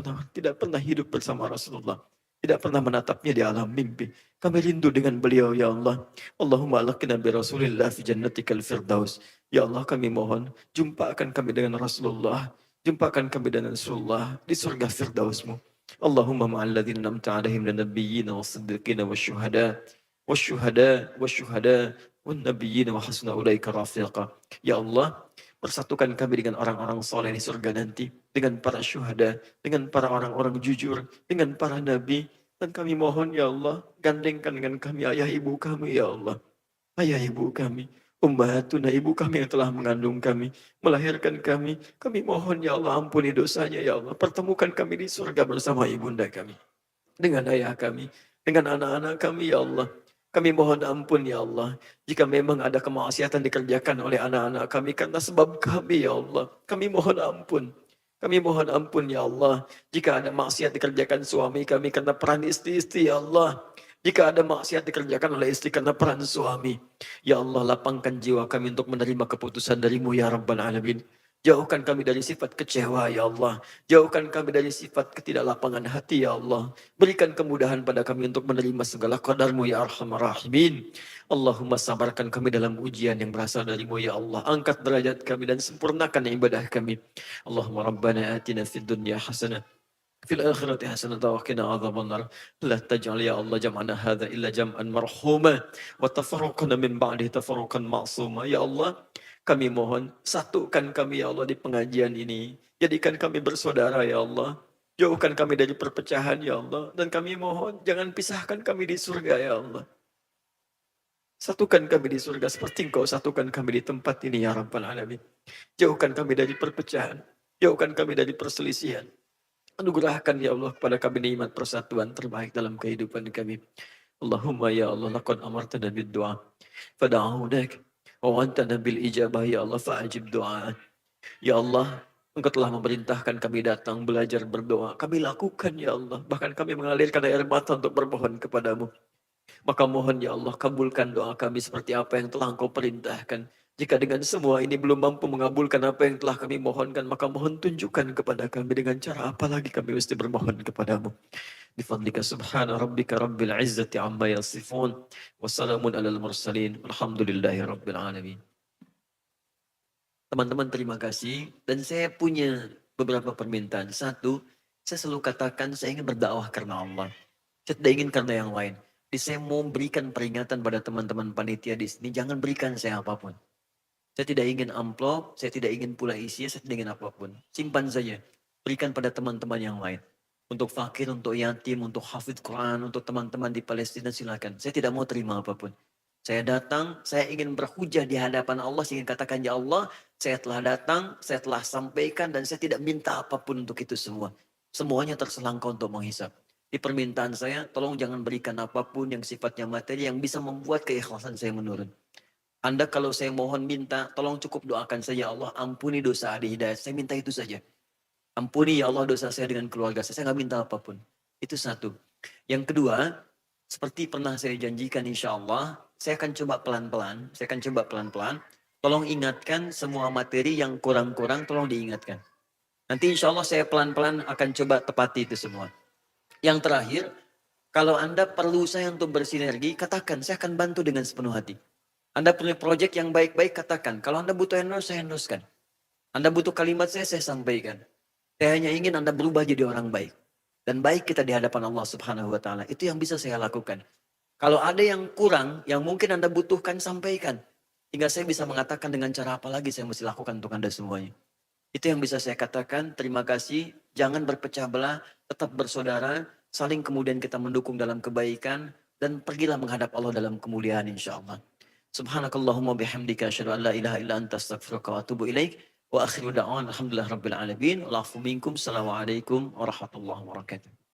pernah hidup bersama Rasulullah. Tidak pernah menatapnya di alam mimpi. Kami rindu dengan beliau, ya Allah. Allahumma alaqina bi Rasulillah fi jannatikal firdaus. Ya Allah, kami mohon, jumpakan kami dengan Rasulullah. Jumpakan kami dengan Rasulullah di surga firdaus-Mu. Allahumma ma'alladzina namta alaihim dan nabiyyina wa siddiqina wa syuhada. Wa syuhada, wa syuhada, wa nabiyyina wa hasuna ulaika rafiqa. Ya Allah, persatukan kami dengan orang-orang soleh di surga nanti, dengan para syuhada, dengan para orang-orang jujur, dengan para nabi. Dan kami mohon ya Allah, gandengkan dengan kami ayah ibu kami ya Allah. Ayah ibu kami, ummahatuna, ibu kami yang telah mengandung kami, melahirkan kami. Kami mohon ya Allah, ampuni dosanya ya Allah. Pertemukan kami di surga bersama ibunda kami, dengan ayah kami, dengan anak-anak kami ya Allah. Kami mohon ampun ya Allah, jika memang ada kemaksiatan dikerjakan oleh anak-anak kami karena sebab kami ya Allah. Kami mohon ampun. Kami mohon ampun ya Allah, jika ada maksiat dikerjakan suami kami karena peran istri-istri ya Allah. Jika ada maksiat dikerjakan oleh istri karena peran suami. Ya Allah, lapangkan jiwa kami untuk menerima keputusan dari-Mu ya Rabbal Alamin. Jauhkan kami dari sifat kecewa ya Allah. Jauhkan kami dari sifat ketidaklapangan hati ya Allah. Berikan kemudahan pada kami untuk menerima segala qadar-Mu ya Arhamar Rahimin. Allahumma sabarkan kami dalam ujian yang berasal dari-Mu ya Allah. Angkat derajat kami dan sempurnakan ibadah kami. Allahumma rabbana atina fid dunya hasanah. في الآخرة حسنة وقنا عذاب النار لا تجعل يا الله جمعنا هذا إلا جمعا مرحوما وتفرقنا من بعده تفرقا معصوما. Ya Allah, kami mohon satukan kami ya Allah di pengajian ini. Jadikan kami bersaudara ya Allah. Jauhkan kami dari perpecahan ya Allah. Dan kami mohon jangan pisahkan kami di surga ya Allah. Satukan kami di surga seperti Engkau satukan kami di tempat ini ya Rabbal Alamin. Jauhkan kami dari perpecahan. Jauhkan kami dari perselisihan. Anugerahkan ya Allah kepada kami nikmat persatuan terbaik dalam kehidupan kami. Allahumma ya Allah laqad amartana bid du'a fada'unak wa antana bil ijabah ya Allah fa'ajib du'a. Ya Allah, Engkau telah memerintahkan kami datang belajar berdoa. Kami lakukan ya Allah. Bahkan kami mengalirkan air mata untuk bermohon kepadamu. Maka mohon ya Allah kabulkan doa kami seperti apa yang telah Engkau perintahkan. Jika dengan semua ini belum mampu mengabulkan apa yang telah kami mohonkan, maka mohon tunjukkan kepada kami dengan cara apa lagi kami mesti bermohon kepadamu. Bifadlika subhana rabbika rabbil izzati amma yasifun. Wassalamun alal mursalin. Alhamdulillahi rabbil alamin. Teman-teman terima kasih. Dan saya punya beberapa permintaan. Satu, saya selalu katakan saya ingin berdakwah karena Allah. Saya tidak ingin karena yang lain. Jadi saya mau berikan peringatan pada teman-teman panitia di sini. Jangan berikan saya apapun. Saya tidak ingin amplop, saya tidak ingin pula isi, saya tidak ingin apapun. Simpan saja. Berikan pada teman-teman yang lain. Untuk fakir, untuk yatim, untuk hafidh Quran, untuk teman-teman di Palestina silakan. Saya tidak mau terima apapun. Saya datang, saya ingin berhujah di hadapan Allah. Saya ingin katakan, ya Allah, saya telah datang, saya telah sampaikan, dan saya tidak minta apapun untuk itu semua. Semuanya terserah Engkau untuk menghisap. Di permintaan saya, tolong jangan berikan apapun yang sifatnya materi yang bisa membuat keikhlasan saya menurun. Anda kalau saya mohon minta, tolong cukup doakan saja, Allah ampuni dosa adik hidayat. Saya minta itu saja. Ampuni ya Allah dosa saya dengan keluarga saya. Saya nggak minta apapun. Itu satu. Yang kedua, seperti pernah saya janjikan insya Allah, saya akan coba pelan-pelan. Tolong ingatkan semua materi yang kurang-kurang, tolong diingatkan. Nanti insya Allah saya pelan-pelan akan coba tepati itu semua. Yang terakhir, kalau Anda perlu saya untuk bersinergi, katakan saya akan bantu dengan sepenuh hati. Anda punya proyek yang baik-baik, katakan. Kalau Anda butuh endorse, saya endorsekan. Anda butuh kalimat saya sampaikan. Saya hanya ingin Anda berubah jadi orang baik. Dan baik kita di hadapan Allah Subhanahu wa Ta'ala. Itu yang bisa saya lakukan. Kalau ada yang kurang, yang mungkin Anda butuhkan, sampaikan. Hingga saya bisa mengatakan dengan cara apa lagi saya mesti lakukan untuk Anda semuanya. Itu yang bisa saya katakan. Terima kasih. Jangan berpecah belah. Tetap bersaudara. Saling kemudian kita mendukung dalam kebaikan. Dan pergilah menghadap Allah dalam kemuliaan insya Allah. Subhanakallahumma bihamdika asyhadu an la ilaha illa anta astaghfiruka wa atubu ilaik. Wa akhiru da'wan alhamdulillah rabbil alamin. Wal afu minkum. Assalamualaikum warahmatullahi wabarakatuh.